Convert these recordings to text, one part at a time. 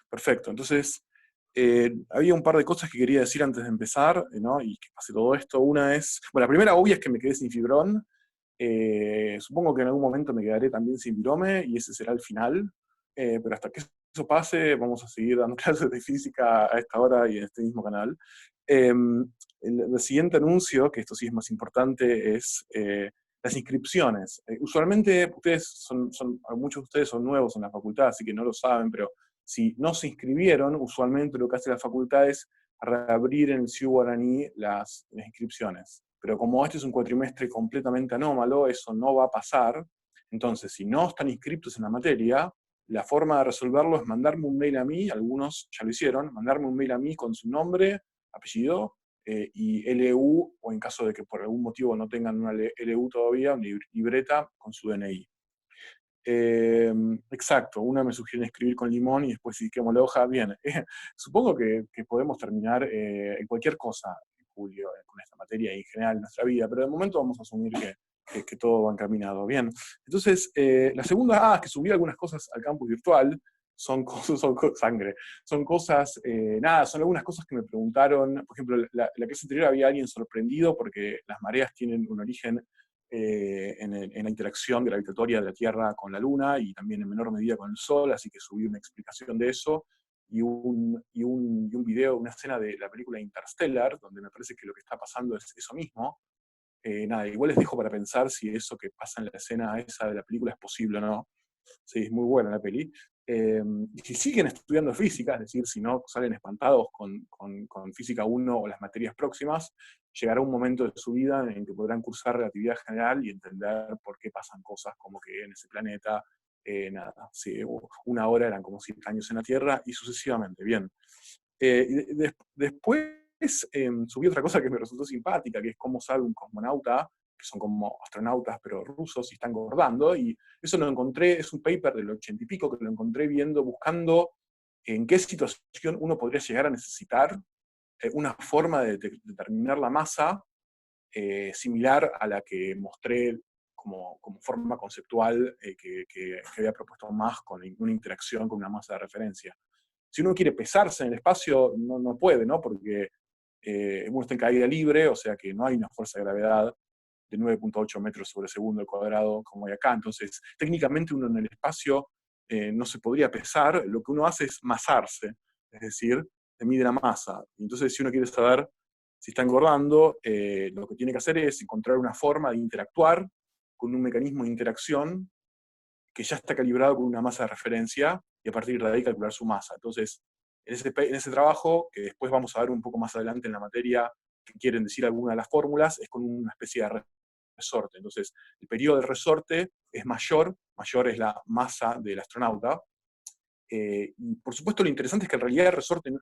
Perfecto. Entonces, había un par de cosas que quería decir antes de empezar, ¿no? Y que pase todo esto. Una es, bueno, la primera obvia es que me quedé sin fibrón. Supongo que en algún momento me quedaré también sin virome y ese será el final. Pero hasta que eso pase, vamos a seguir dando clases de física a esta hora y en este mismo canal. El siguiente anuncio, que esto sí es más importante, es las inscripciones. Usualmente muchos de ustedes son nuevos en la facultad, así que no lo saben, pero si no se inscribieron, usualmente lo que hace la facultad es reabrir en el CIU Guaraní las inscripciones. Pero como este es un cuatrimestre completamente anómalo, eso no va a pasar. Entonces, si no están inscritos en la materia, la forma de resolverlo es mandarme un mail a mí, algunos ya lo hicieron, mandarme un mail a mí con su nombre, apellido, y LU, o en caso de que por algún motivo no tengan una LU todavía, una libreta con su DNI. Exacto, una me sugiere escribir con limón y después si quemo la hoja, bien. Supongo que podemos terminar en cualquier cosa en julio con esta materia y en general en nuestra vida, pero de momento vamos a asumir que todo va encaminado. Bien, entonces la segunda, que subí algunas cosas al campus virtual, son cosas, sangre, son cosas, nada, son algunas cosas que me preguntaron, por ejemplo, la clase anterior había alguien sorprendido porque las mareas tienen un origen en la interacción gravitatoria de la Tierra con la Luna y también en menor medida con el Sol, así que subí una explicación de eso y un video, una escena de la película Interstellar, donde me parece que lo que está pasando es eso mismo. Nada, igual les dejo para pensar si eso que pasa en la escena esa de la película es posible o no. Sí, es muy buena la peli. Y si siguen estudiando física, es decir, si no salen espantados con física 1 o las materias próximas, llegará un momento de su vida en que podrán cursar relatividad general y entender por qué pasan cosas como que en ese planeta, nada, sí, una hora eran como 100 años en la Tierra y sucesivamente. Bien. Después subí otra cosa que me resultó simpática, que es cómo sabe un cosmonauta, que son como astronautas pero rusos y están engordando, y eso lo encontré, es un paper del 80 y pico que lo encontré buscando en qué situación uno podría llegar a necesitar una forma de determinar la masa similar a la que mostré como forma conceptual que había propuesto más con una interacción con una masa de referencia. Si uno quiere pesarse en el espacio, no puede, ¿no? Porque uno está en caída libre, o sea que no hay una fuerza de gravedad de 9,8 metros sobre segundo al cuadrado como hay acá. Entonces, técnicamente uno en el espacio no se podría pesar, lo que uno hace es masarse, es decir, se mide la masa. Entonces, si uno quiere saber si está engordando, lo que tiene que hacer es encontrar una forma de interactuar con un mecanismo de interacción que ya está calibrado con una masa de referencia y a partir de ahí calcular su masa. Entonces, en ese trabajo, que después vamos a ver un poco más adelante en la materia, que quieren decir alguna de las fórmulas, es con una especie de resorte. Entonces, el periodo del resorte es mayor es la masa del astronauta. Y por supuesto lo interesante es que en realidad el resorte, de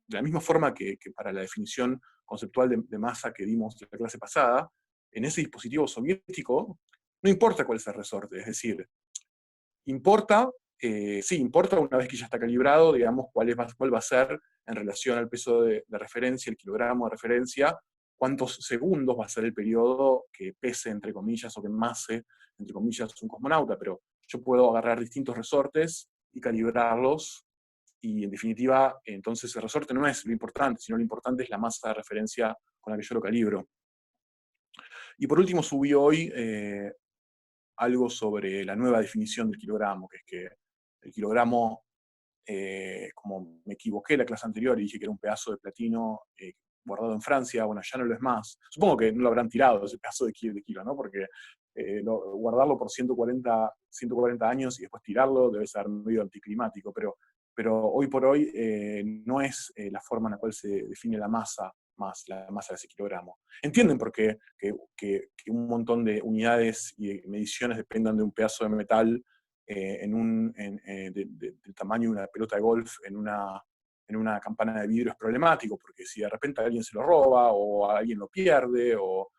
la misma forma que para la definición conceptual de masa que dimos en la clase pasada, en ese dispositivo soviético, no importa cuál es el resorte, es decir, importa, sí, importa una vez que ya está calibrado, digamos, cuál va a ser en relación al peso de referencia, el kilogramo de referencia, cuántos segundos va a ser el periodo que pese, entre comillas, o que mase, entre comillas, un cosmonauta, pero yo puedo agarrar distintos resortes y calibrarlos, y en definitiva, entonces el resorte no es lo importante, sino lo importante es la masa de referencia con la que yo lo calibro. Y por último subí hoy algo sobre la nueva definición del kilogramo, que es que el kilogramo, como me equivoqué la clase anterior y dije que era un pedazo de platino guardado en Francia, bueno, ya no lo es más. Supongo que no lo habrán tirado ese pedazo de kilo, ¿no? Porque guardarlo por 140 años y después tirarlo debe ser medio anticlimático, pero hoy por hoy no es la forma en la cual se define la masa más la masa de ese kilogramo. Entienden por qué que un montón de unidades y mediciones dependan de un pedazo de metal del tamaño de una pelota de golf en una campana de vidrio es problemático, porque si de repente alguien se lo roba, o alguien lo pierde, o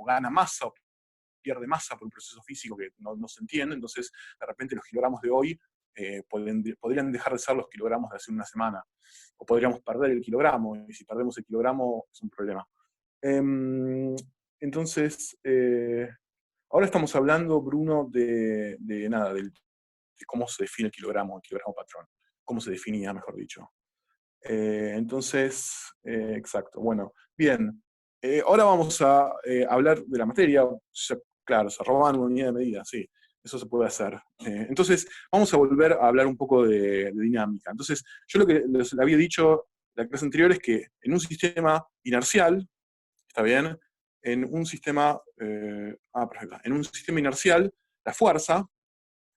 gana masa, o pierde masa por un proceso físico que no se entiende, entonces de repente los kilogramos de hoy podrían dejar de ser los kilogramos de hace una semana, o podríamos perder el kilogramo, y si perdemos el kilogramo es un problema. Entonces, ahora estamos hablando, Bruno, de nada, de cómo se define el kilogramo patrón. cómo se definía, mejor dicho. Entonces, exacto. Bueno, bien. Ahora vamos a hablar de la materia. Claro, se roban una unidad de medida, sí. Eso se puede hacer. Entonces, vamos a volver a hablar un poco de dinámica. Entonces, yo lo que les había dicho la clase anterior es que en un sistema inercial, ¿está bien? En un sistema, perfecto. En un sistema inercial, la fuerza,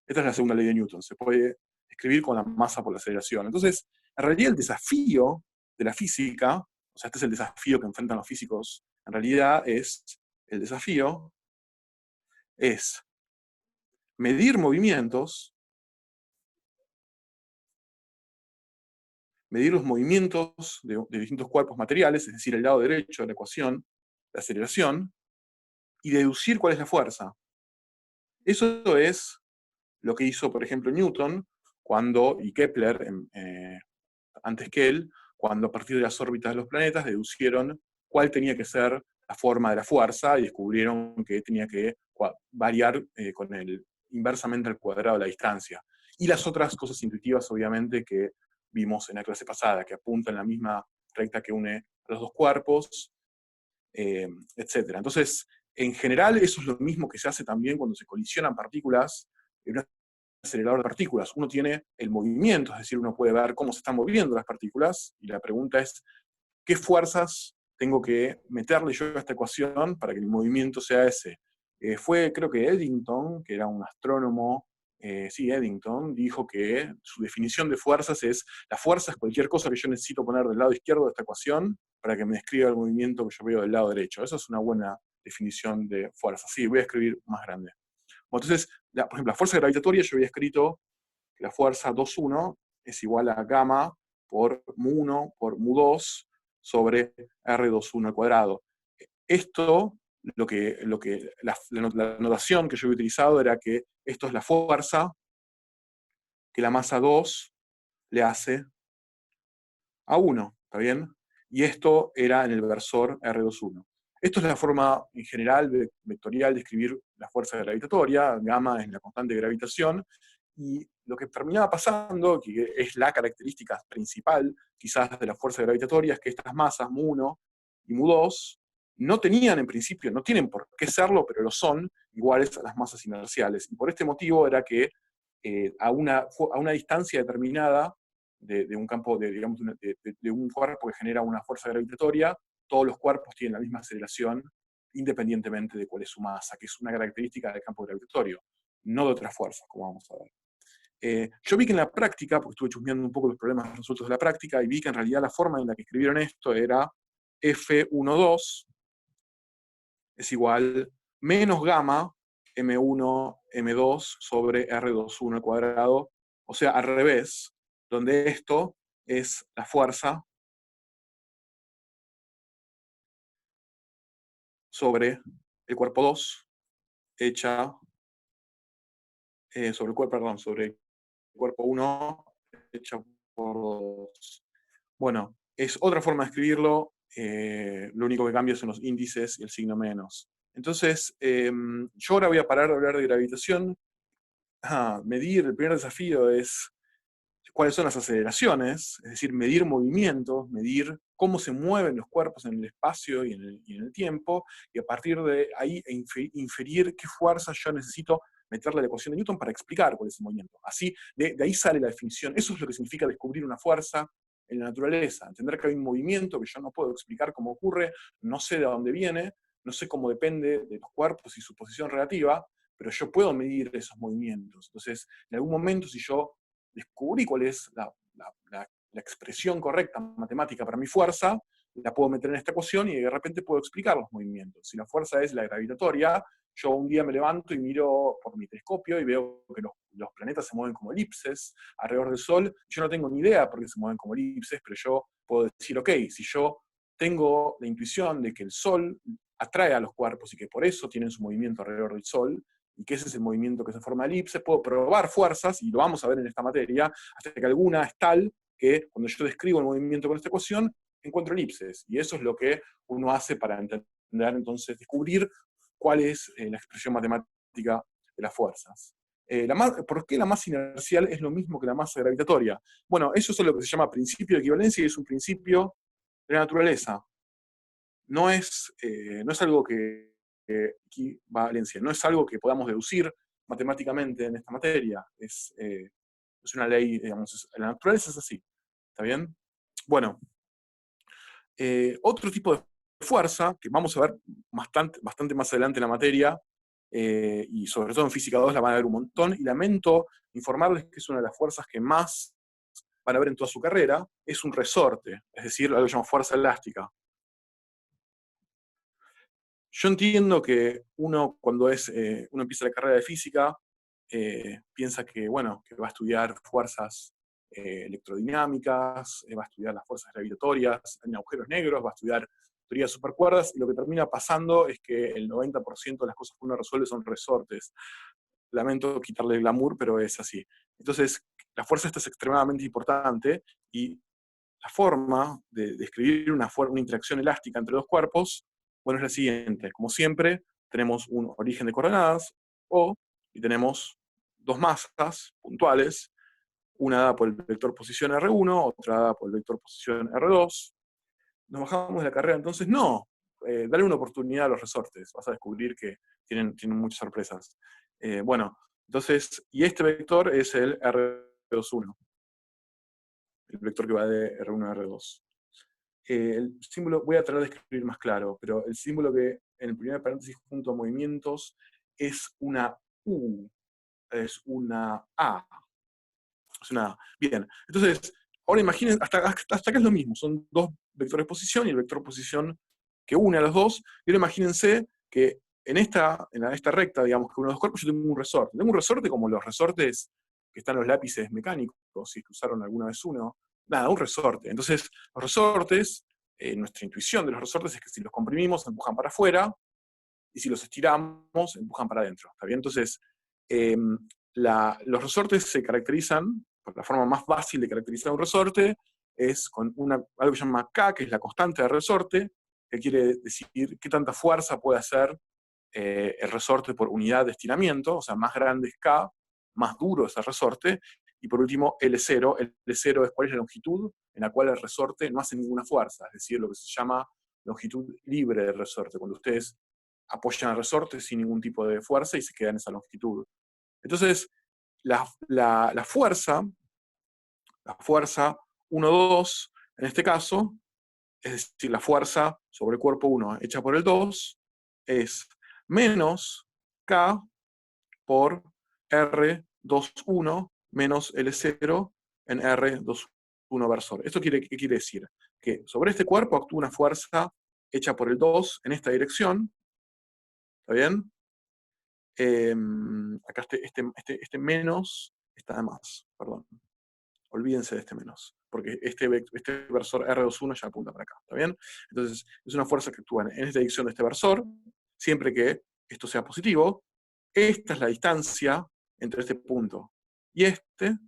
esta es la segunda ley de Newton, se puede escribir con la masa por la aceleración. Entonces, en realidad el desafío de la física, o sea, este es el desafío que enfrentan los físicos, en realidad el desafío es medir movimientos, medir los movimientos de distintos cuerpos materiales, es decir, el lado derecho de la ecuación, la aceleración, y deducir cuál es la fuerza. Eso es lo que hizo, por ejemplo, Newton y Kepler, antes que él, cuando a partir de las órbitas de los planetas deducieron cuál tenía que ser la forma de la fuerza y descubrieron que tenía que variar inversamente al cuadrado de la distancia. Y las otras cosas intuitivas, obviamente, que vimos en la clase pasada, que apuntan la misma recta que une a los dos cuerpos, etc. Entonces, en general, eso es lo mismo que se hace también cuando se colisionan partículas en un acelerador de partículas. Uno tiene el movimiento, es decir, uno puede ver cómo se están moviendo las partículas, y la pregunta es, ¿qué fuerzas tengo que meterle yo a esta ecuación para que el movimiento sea ese? Fue, creo que Eddington, que era un astrónomo, sí, Eddington, dijo que su definición de fuerzas es, la fuerza es cualquier cosa que yo necesito poner del lado izquierdo de esta ecuación para que me describa el movimiento que yo veo del lado derecho. Esa es una buena definición de fuerza. Sí, voy a escribir más grande. Bueno, entonces, por ejemplo, la fuerza gravitatoria, yo había escrito que la fuerza 2,1 es igual a gamma por mu1 por mu2 sobre R21 al cuadrado. Esto, la notación que yo había utilizado era que esto es la fuerza que la masa 2 le hace a 1, ¿está bien? Y esto era en el versor R21. Esto es la forma en general vectorial de escribir la fuerza gravitatoria, gamma es la constante de gravitación, y lo que terminaba pasando, que es la característica principal quizás de la fuerza gravitatoria, es que estas masas, mu1 y mu2, no tenían en principio, no tienen por qué serlo, pero lo son, iguales a las masas inerciales. Y por este motivo era que a una distancia determinada de un campo, digamos, de un cuerpo que genera una fuerza gravitatoria, todos los cuerpos tienen la misma aceleración independientemente de cuál es su masa, que es una característica del campo gravitatorio, no de otras fuerzas, como vamos a ver. Yo vi que en la práctica, porque estuve chusmeando un poco los problemas resueltos de la práctica, y vi que en realidad la forma en la que escribieron esto era F12 es igual menos gamma M1, M2 sobre R21 al cuadrado, o sea, al revés, donde esto es la fuerza sobre el cuerpo 2 hecha sobre el cuerpo, perdón, sobre el cuerpo 1 hecha por 2. Bueno, es otra forma de escribirlo, lo único que cambia son los índices y el signo menos. Entonces, yo ahora voy a parar de hablar de gravitación. Medir, el primer desafío es cuáles son las aceleraciones, es decir, medir movimientos, medir cómo se mueven los cuerpos en el espacio y en el tiempo, y a partir de ahí inferir qué fuerza yo necesito meterle a la ecuación de Newton para explicar cuál es el movimiento. Así, de ahí sale la definición. Eso es lo que significa descubrir una fuerza en la naturaleza, entender que hay un movimiento que yo no puedo explicar cómo ocurre, no sé de dónde viene, no sé cómo depende de los cuerpos y su posición relativa, pero yo puedo medir esos movimientos. Entonces, en algún momento, si yo descubrí cuál es la expresión correcta matemática para mi fuerza, la puedo meter en esta ecuación y de repente puedo explicar los movimientos. Si la fuerza es la gravitatoria, yo un día me levanto y miro por mi telescopio y veo que los planetas se mueven como elipses alrededor del Sol. Yo no tengo ni idea por qué se mueven como elipses, pero yo puedo decir, ok, si yo tengo la intuición de que el Sol atrae a los cuerpos y que por eso tienen su movimiento alrededor del Sol, y que ese es el movimiento que se forma elipse, puedo probar fuerzas, y lo vamos a ver en esta materia, hasta que alguna es tal que cuando yo describo el movimiento con esta ecuación, encuentro elipses. Y eso es lo que uno hace para entender, entonces, descubrir cuál es la expresión matemática de las fuerzas. ¿Por qué la masa inercial es lo mismo que la masa gravitatoria? Bueno, eso es lo que se llama principio de equivalencia y es un principio de la naturaleza. No es algo que equivalencia, no es algo que podamos deducir matemáticamente en esta materia. Es una ley, digamos, la naturaleza es así. ¿Está bien? Bueno, otro tipo de fuerza, que vamos a ver bastante más adelante en la materia, y sobre todo en Física 2 la van a ver un montón, y lamento informarles que es una de las fuerzas que más van a ver en toda su carrera, es un resorte, es decir, algo que se llama fuerza elástica. Yo entiendo que uno, cuando uno empieza la carrera de física, piensa que, bueno, que va a estudiar fuerzas electrodinámicas, va a estudiar las fuerzas gravitatorias en agujeros negros, va a estudiar teoría de supercuerdas, y lo que termina pasando es que el 90% de las cosas que uno resuelve son resortes. Lamento quitarle el glamour, pero es así. Entonces, la fuerza esta es extremadamente importante, y la forma de describir una interacción elástica entre dos cuerpos, bueno, es la siguiente. Como siempre, tenemos un origen de coordenadas, y tenemos dos masas puntuales, una dada por el vector posición R1, otra dada por el vector posición R2. Nos bajamos de la carrera, entonces no, dale una oportunidad a los resortes, vas a descubrir que tienen muchas sorpresas. Bueno, entonces, y este vector es el R21, el vector que va de R1 a R2. El símbolo, voy a tratar de escribir más claro, pero el símbolo que en el primer paréntesis junto a movimientos es una U, es una A. Es una A. Bien, entonces, ahora imaginen, hasta acá es lo mismo, son dos vectores de posición y el vector de posición que une a los dos, y ahora imagínense que en esta recta, digamos, que uno de los cuerpos, yo tengo un resorte. Tengo un resorte como los resortes que están en los lápices mecánicos, si es que usaron alguna vez uno. Nada, un resorte. Entonces, los resortes, nuestra intuición de los resortes es que si los comprimimos, empujan para afuera, y si los estiramos, empujan para adentro. ¿Está bien? Entonces, eh, los resortes se caracterizan, por la forma más fácil de caracterizar un resorte, es con algo que se llama K, que es la constante de resorte, que quiere decir qué tanta fuerza puede hacer el resorte por unidad de estiramiento, o sea, más grande es K, más duro es el resorte, y por último L0, L0 es cuál es la longitud en la cual el resorte no hace ninguna fuerza, es decir, lo que se llama longitud libre del resorte, cuando ustedes apoyan el resorte sin ningún tipo de fuerza y se queda en esa longitud. Entonces, la fuerza 1-2, en este caso, es decir, la fuerza sobre el cuerpo 1 hecha por el 2, es menos K por R21 menos L0 en R21 versor. ¿Esto qué quiere decir? Que sobre este cuerpo actúa una fuerza hecha por el 2 en esta dirección, ¿está bien? Acá este menos está de más, perdón. Olvídense de este menos, porque este versor R21 ya apunta para acá, ¿está bien? Entonces, es una fuerza que actúa en esta dirección de este versor, siempre que esto sea positivo. Esta es la distancia entre este punto y este.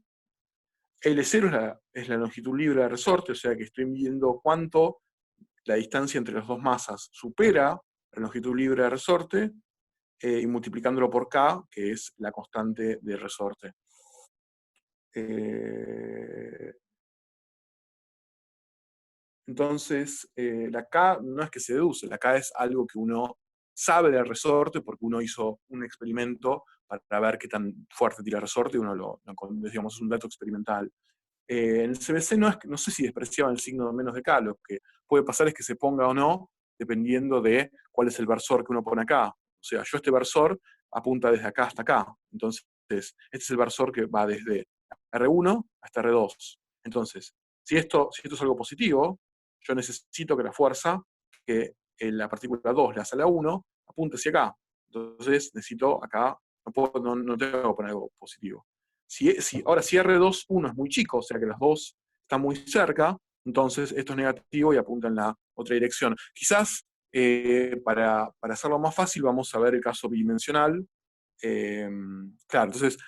L0 es la longitud libre del resorte, o sea que estoy midiendo cuánto la distancia entre las dos masas supera la longitud libre del resorte, y multiplicándolo por K, que es la constante del resorte. Entonces, la K no es que se deduce, la K es algo que uno sabe del resorte porque uno hizo un experimento para ver qué tan fuerte tira el resorte, y uno digamos, es un dato experimental. En el CBC no sé si despreciaban el signo menos de K, lo que puede pasar es que se ponga o no, dependiendo de cuál es el versor que uno pone acá. O sea, este versor apunta desde acá hasta acá. Entonces, este es el versor que va desde R1 hasta R2. Entonces, si esto es algo positivo, yo necesito que la fuerza que la partícula 2 le hace a la 1 apunte hacia acá. Entonces, necesito acá, no tengo que poner algo positivo. Ahora, si R21 es muy chico, o sea que los dos están muy cerca, entonces esto es negativo y apunta en la otra dirección. Quizás, para hacerlo más fácil, vamos a ver el caso bidimensional. Claro, entonces,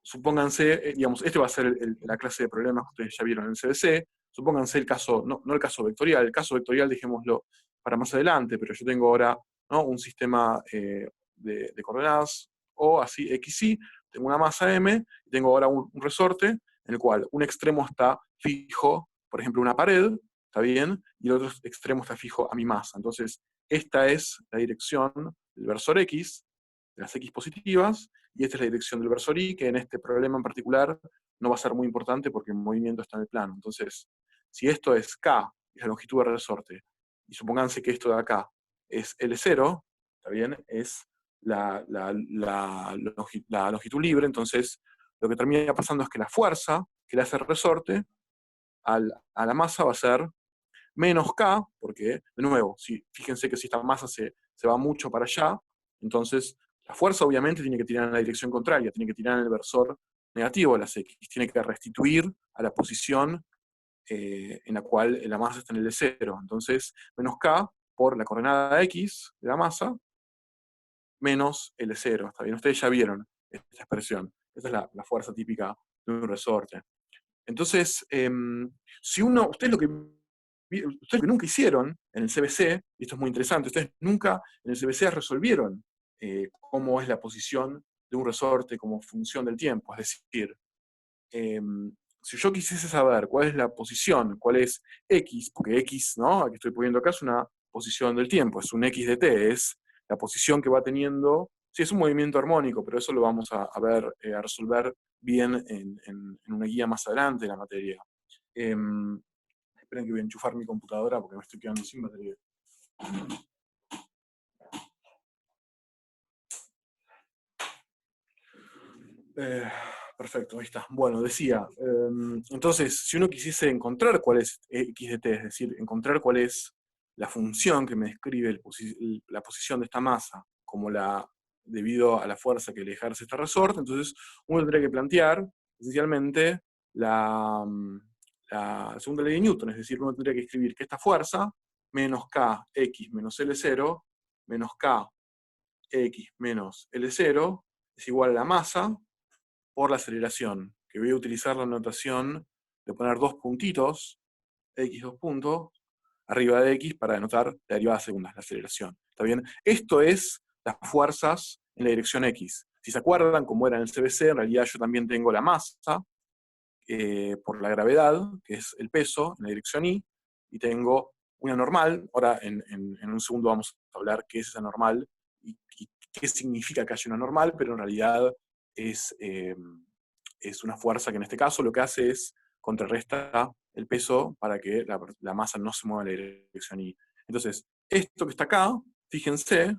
supónganse, digamos, este va a ser la clase de problemas que ustedes ya vieron en el CBC. Supónganse el caso, no el caso vectorial, el caso vectorial dejémoslo para más adelante, pero yo tengo ahora, ¿no?, un sistema de coordenadas O así, XY, tengo una masa M, y tengo ahora un resorte en el cual un extremo está fijo, por ejemplo, una pared, ¿está bien? Y el otro extremo está fijo a mi masa. Entonces, esta es la dirección del versor X, de las X positivas, y esta es la dirección del versor Y, que en este problema en particular no va a ser muy importante porque el movimiento está en el plano. Entonces, si esto es K, es la longitud del resorte, y supónganse que esto de acá es L0, ¿está bien? Es la longitud libre, entonces lo que termina pasando es que la fuerza que le hace el resorte a la masa va a ser menos K, porque, de nuevo, fíjense que si esta masa se va mucho para allá, entonces la fuerza obviamente tiene que tirar en la dirección contraria, tiene que tirar en el versor negativo de las X, tiene que restituir a la posición en la cual la masa está en el L0. Entonces, menos K por la coordenada X de la masa, menos L0. ¿Está bien? Ustedes ya vieron esta expresión. Esta es la fuerza típica de un resorte. Entonces, ustedes lo que nunca hicieron en el CBC, y esto es muy interesante, ustedes nunca en el CBC resolvieron cómo es la posición de un resorte como función del tiempo. Es decir, si yo quisiese saber cuál es la posición, cuál es X, porque X, ¿no? Aquí estoy poniendo acá, es una posición del tiempo, es un X de t, es la posición que va teniendo, sí, es un movimiento armónico, pero eso lo vamos a ver, a resolver bien en una guía más adelante de la materia. Esperen que voy a enchufar mi computadora porque me estoy quedando sin batería. Perfecto, ahí está. Bueno, decía, entonces, si uno quisiese encontrar cuál es X de t, es decir, encontrar cuál es la función que me describe la posición de esta masa, debido a la fuerza que le ejerce este resorte, entonces uno tendría que plantear, esencialmente, la segunda ley de Newton, es decir, uno tendría que escribir que esta fuerza, menos Kx menos L0, menos Kx menos L0, es igual a la masa por la aceleración, que voy a utilizar la notación de poner dos puntitos, x dos puntos, arriba de x para denotar la derivada segunda, la aceleración. ¿Está bien? Esto es las fuerzas en la dirección x. Si se acuerdan, como era en el CBC, en realidad yo también tengo la masa por la gravedad, que es el peso, en la dirección y tengo una normal. Ahora, en un segundo vamos a hablar qué es esa normal y qué significa que haya una normal, pero en realidad es una fuerza que en este caso lo que hace es contrarresta el peso para que la masa no se mueva en la dirección Y. Entonces, esto que está acá, fíjense,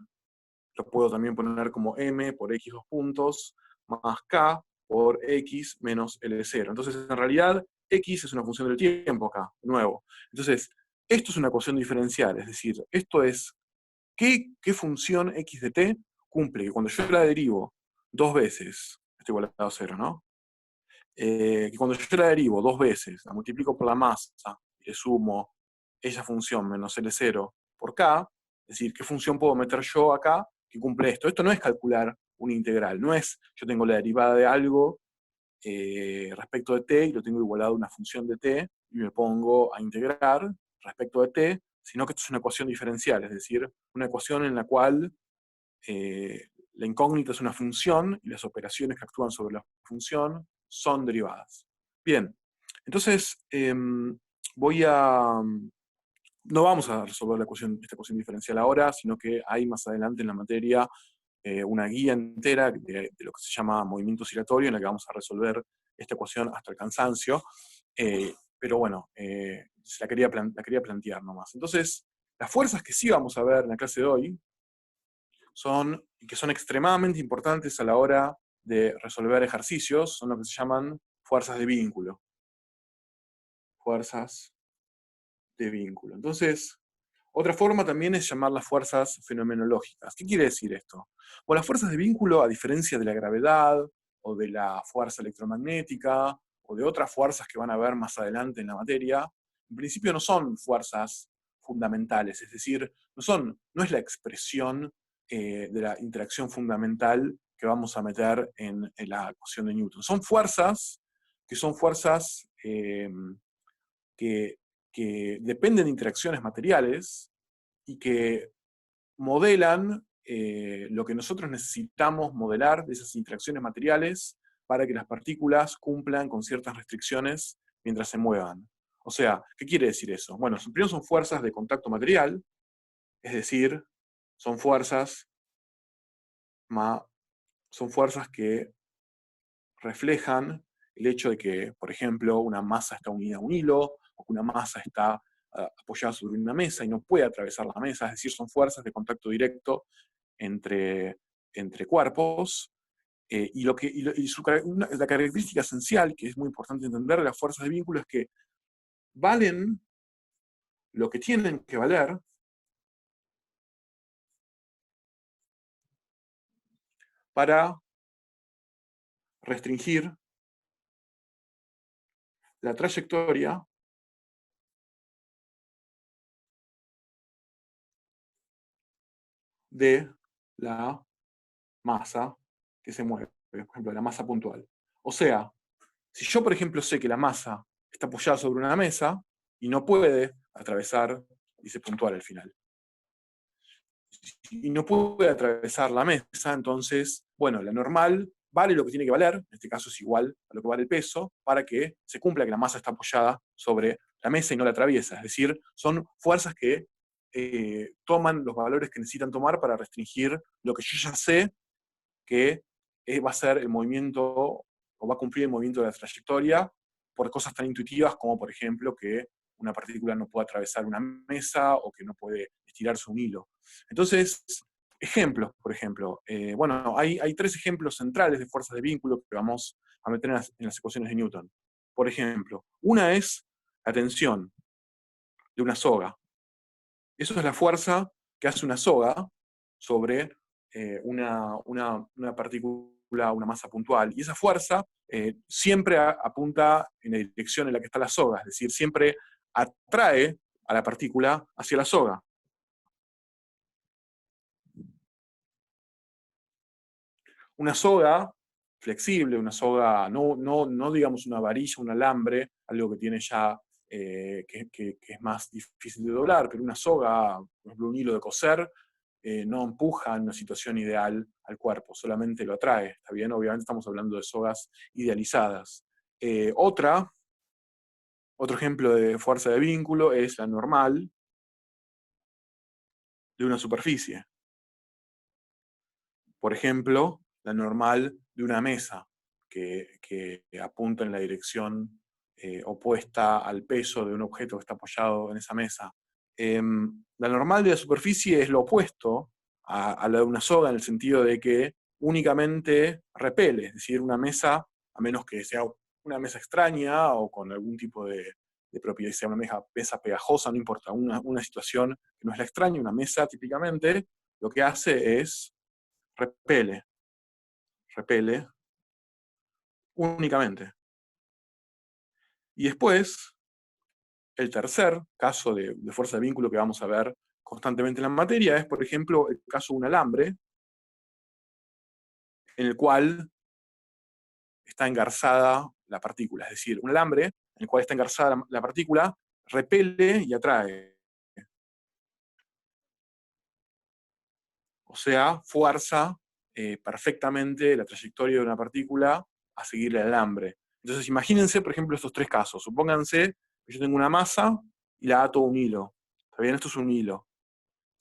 lo puedo también poner como m por x dos puntos, más k por x menos L0. Entonces, en realidad, x es una función del tiempo acá, de nuevo. Entonces, esto es una ecuación diferencial, es decir, esto es qué función x de t cumple, que cuando yo la derivo dos veces, esto igual a 0, ¿no? Que cuando yo la derivo dos veces, la multiplico por la masa y le sumo esa función menos L0 por K, es decir, ¿qué función puedo meter yo acá que cumple esto? Esto no es calcular una integral, no es yo tengo la derivada de algo respecto de t y lo tengo igualado a una función de t y me pongo a integrar respecto de t, sino que esto es una ecuación diferencial, es decir, una ecuación en la cual la incógnita es una función y las operaciones que actúan sobre la función son derivadas. Bien, entonces no vamos a resolver esta ecuación diferencial ahora, sino que hay más adelante en la materia una guía entera de lo que se llama movimiento oscilatorio, en la que vamos a resolver esta ecuación hasta el cansancio. Pero bueno, la quería plantear nomás. Entonces, las fuerzas que sí vamos a ver en la clase de hoy que son extremadamente importantes a la hora de resolver ejercicios, son lo que se llaman fuerzas de vínculo. Fuerzas de vínculo. Entonces, otra forma también es llamar las fuerzas fenomenológicas. ¿Qué quiere decir esto? Bueno, las fuerzas de vínculo, a diferencia de la gravedad, o de la fuerza electromagnética, o de otras fuerzas que van a ver más adelante en la materia, en principio no son fuerzas fundamentales, es decir, no es la expresión de la interacción fundamental que vamos a meter en la ecuación de Newton. Son fuerzas que dependen de interacciones materiales y que modelan lo que nosotros necesitamos modelar de esas interacciones materiales para que las partículas cumplan con ciertas restricciones mientras se muevan. O sea, ¿qué quiere decir eso? Bueno, primero son fuerzas de contacto material, es decir, son fuerzas, son fuerzas que reflejan el hecho de que, por ejemplo, una masa está unida a un hilo, o que una masa está apoyada sobre una mesa y no puede atravesar la mesa, es decir, son fuerzas de contacto directo entre cuerpos. La característica esencial, que es muy importante entender de las fuerzas de vínculo, es que valen lo que tienen que valer para restringir la trayectoria de la masa que se mueve, por ejemplo, la masa puntual. O sea, si yo, por ejemplo, sé que la masa está apoyada sobre una mesa y no puede atravesar, dice puntual al final, y no puede atravesar la mesa, entonces, bueno, la normal vale lo que tiene que valer, en este caso es igual a lo que vale el peso, para que se cumpla que la masa está apoyada sobre la mesa y no la atraviesa. Es decir, son fuerzas que toman los valores que necesitan tomar para restringir lo que yo ya sé que va a ser el movimiento, o va a cumplir el movimiento de la trayectoria por cosas tan intuitivas como, por ejemplo, que una partícula no puede atravesar una mesa o que no puede estirarse un hilo. Entonces, ejemplos, por ejemplo. Bueno, hay tres ejemplos centrales de fuerzas de vínculo que vamos a meter en las ecuaciones de Newton. Por ejemplo, una es la tensión de una soga. Eso es la fuerza que hace una soga sobre una partícula, una masa puntual. Y esa fuerza siempre apunta en la dirección en la que está la soga, es decir, siempre atrae a la partícula hacia la soga. Una soga flexible, una soga, no digamos una varilla, un alambre, algo que tiene ya, que es más difícil de doblar, pero una soga, por ejemplo, un hilo de coser, no empuja en una situación ideal al cuerpo, solamente lo atrae, ¿está bien? Obviamente estamos hablando de sogas idealizadas. Otro ejemplo de fuerza de vínculo es la normal de una superficie. Por ejemplo, la normal de una mesa que apunta en la dirección opuesta al peso de un objeto que está apoyado en esa mesa. La normal de la superficie es lo opuesto a la de una soga en el sentido de que únicamente repele, es decir, una mesa, a menos que sea una mesa extraña o con algún tipo de propiedad, sea una mesa pegajosa, no importa, una situación que no es la extraña, una mesa típicamente, lo que hace es repele únicamente. Y después, el tercer caso de fuerza de vínculo que vamos a ver constantemente en la materia es, por ejemplo, el caso de un alambre en el cual está engarzada la partícula. Es decir, un alambre en el cual está engarzada la partícula repele y atrae. O sea, fuerza perfectamente la trayectoria de una partícula a seguir el alambre. Entonces, imagínense, por ejemplo, estos tres casos. Supónganse que yo tengo una masa y la ato a un hilo. ¿Está bien? Esto es un hilo.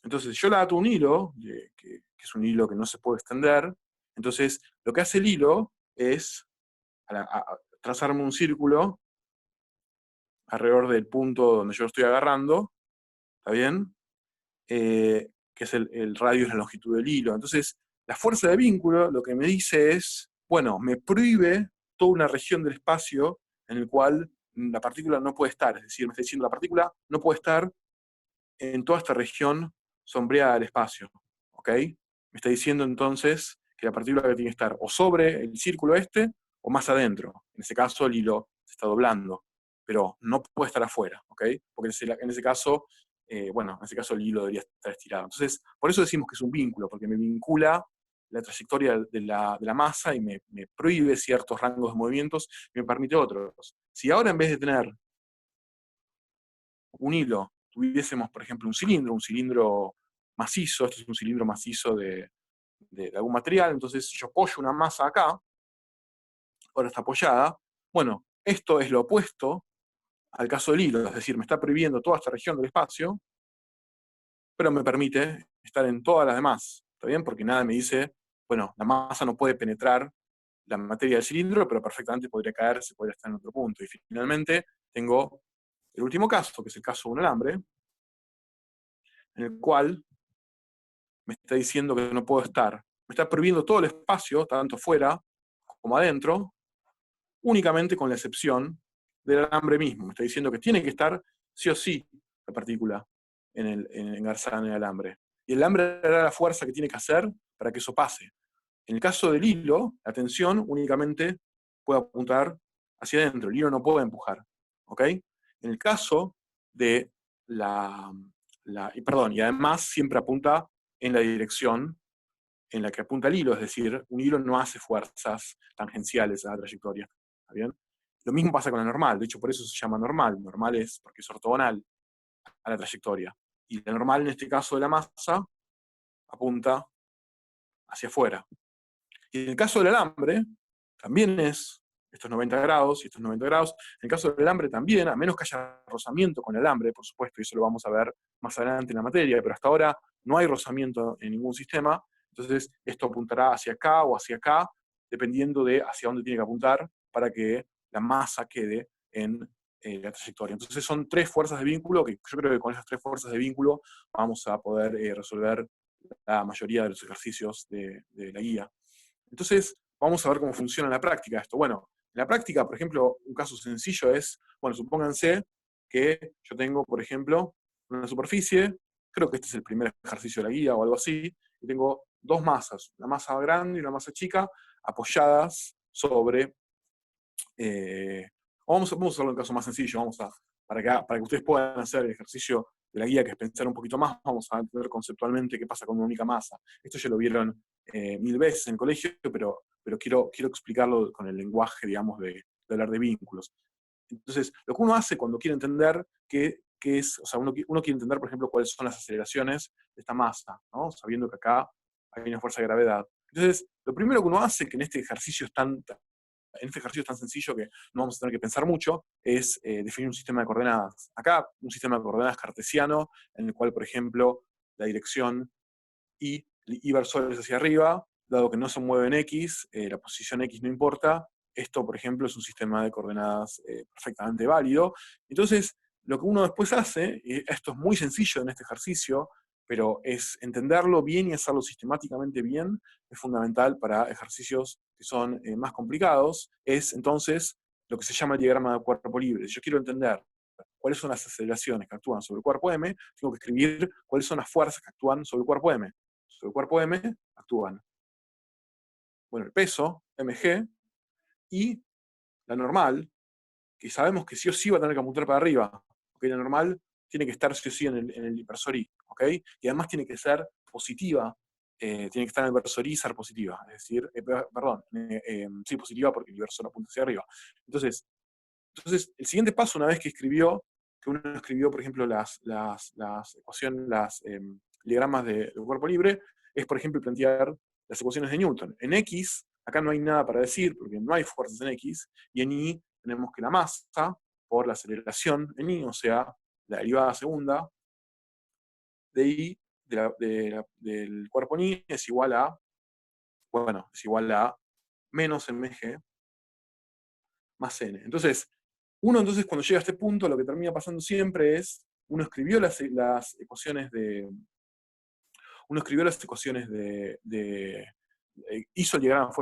Entonces, yo la ato a un hilo, que es un hilo que no se puede extender. Entonces, lo que hace el hilo es trazarme un círculo alrededor del punto donde yo lo estoy agarrando. ¿Está bien? Que es el radio, es la longitud del hilo. Entonces, la fuerza de vínculo lo que me dice es, bueno, me prohíbe toda una región del espacio en el cual la partícula no puede estar. Es decir, me está diciendo la partícula no puede estar en toda esta región sombreada del espacio. ¿Ok? Me está diciendo entonces que la partícula tiene que estar o sobre el círculo este o más adentro. En ese caso, el hilo se está doblando, pero no puede estar afuera. ¿Ok? Porque en ese caso bueno, en ese caso el hilo debería estar estirado. Entonces, por eso decimos que es un vínculo, porque me vincula la trayectoria de la masa y me prohíbe ciertos rangos de movimientos y me permite otros. Si ahora en vez de tener un hilo, tuviésemos, por ejemplo, un cilindro macizo, esto es un cilindro macizo de algún material, entonces yo apoyo una masa acá, ahora está apoyada. Bueno, esto es lo opuesto al caso del hilo, es decir, me está prohibiendo toda esta región del espacio, pero me permite estar en todas las demás, ¿está bien? Porque nada me dice, bueno, la masa no puede penetrar la materia del cilindro, pero perfectamente podría caerse, podría estar en otro punto. Y finalmente tengo el último caso, que es el caso de un alambre, en el cual me está diciendo que no puedo estar. Me está prohibiendo todo el espacio, tanto fuera como adentro, únicamente con la excepción del alambre mismo. Me está diciendo que tiene que estar sí o sí la partícula engarzada en el alambre. Y el alambre hará la fuerza que tiene que hacer para que eso pase. En el caso del hilo, la tensión únicamente puede apuntar hacia adentro, el hilo no puede empujar. ¿Ok? En el caso de y además siempre apunta en la dirección en la que apunta el hilo, es decir, un hilo no hace fuerzas tangenciales a la trayectoria. ¿Está bien? Lo mismo pasa con la normal, de hecho por eso se llama normal. Normal es porque es ortogonal a la trayectoria. Y la normal en este caso de la masa apunta hacia afuera. Y en el caso del alambre, también es estos 90 grados y estos 90 grados. En el caso del alambre también, a menos que haya rozamiento con el alambre, por supuesto, y eso lo vamos a ver más adelante en la materia, pero hasta ahora no hay rozamiento en ningún sistema, entonces esto apuntará hacia acá o hacia acá, dependiendo de hacia dónde tiene que apuntar para que la masa quede en la trayectoria. Entonces son tres fuerzas de vínculo, que yo creo que con esas tres fuerzas de vínculo vamos a poder resolver la mayoría de los ejercicios de la guía. Entonces, vamos a ver cómo funciona en la práctica esto. Bueno, en la práctica, por ejemplo, un caso sencillo es, bueno, supónganse que yo tengo, por ejemplo, una superficie, creo que este es el primer ejercicio de la guía o algo así, y tengo dos masas, una masa grande y una masa chica, apoyadas sobre, vamos a hacerlo en un caso más sencillo, para que ustedes puedan hacer el ejercicio de la guía, que es pensar un poquito más, vamos a entender conceptualmente qué pasa con una única masa. Esto ya lo vieron 1000 veces en el colegio, pero quiero explicarlo con el lenguaje, digamos, de hablar de vínculos. Entonces, lo que uno hace cuando quiere entender qué es, o sea, uno quiere entender, por ejemplo, cuáles son las aceleraciones de esta masa, ¿no? Sabiendo que acá hay una fuerza de gravedad. Entonces, lo primero que uno hace, que en este ejercicio tan sencillo que no vamos a tener que pensar mucho, es definir un sistema de coordenadas. Acá, un sistema de coordenadas cartesiano, en el cual, por ejemplo, la dirección y versores hacia arriba, dado que no se mueve en X, la posición X no importa. Esto, por ejemplo, es un sistema de coordenadas perfectamente válido. Entonces, lo que uno después hace, y esto es muy sencillo en este ejercicio, pero es entenderlo bien y hacerlo sistemáticamente bien, es fundamental para ejercicios que son más complicados, es entonces lo que se llama el diagrama de cuerpo libre. Si yo quiero entender cuáles son las aceleraciones que actúan sobre el cuerpo M, tengo que escribir cuáles son las fuerzas que actúan sobre el cuerpo M. Sobre el cuerpo M actúan, bueno, el peso, mg, y la normal, que sabemos que sí o sí va a tener que apuntar para arriba. ¿Okay? La normal tiene que estar sí o sí en el inversor I. ¿Okay? Y además tiene que ser positiva, tiene que estar en el inversor I y ser positiva. Es decir, sí, positiva porque el inversor apunta hacia arriba. Entonces, el siguiente paso, una vez que uno escribió, por ejemplo, las ecuaciones, diagramas del cuerpo libre, es, por ejemplo, plantear las ecuaciones de Newton. En X, acá no hay nada para decir, porque no hay fuerzas en X, y en Y tenemos que la masa, por la aceleración en Y, o sea, la derivada segunda de Y, del cuerpo en Y, es igual a, bueno, es igual a menos mg más n. Entonces, cuando llega a este punto, lo que termina pasando siempre es, uno escribió las ecuaciones hizo el diagrama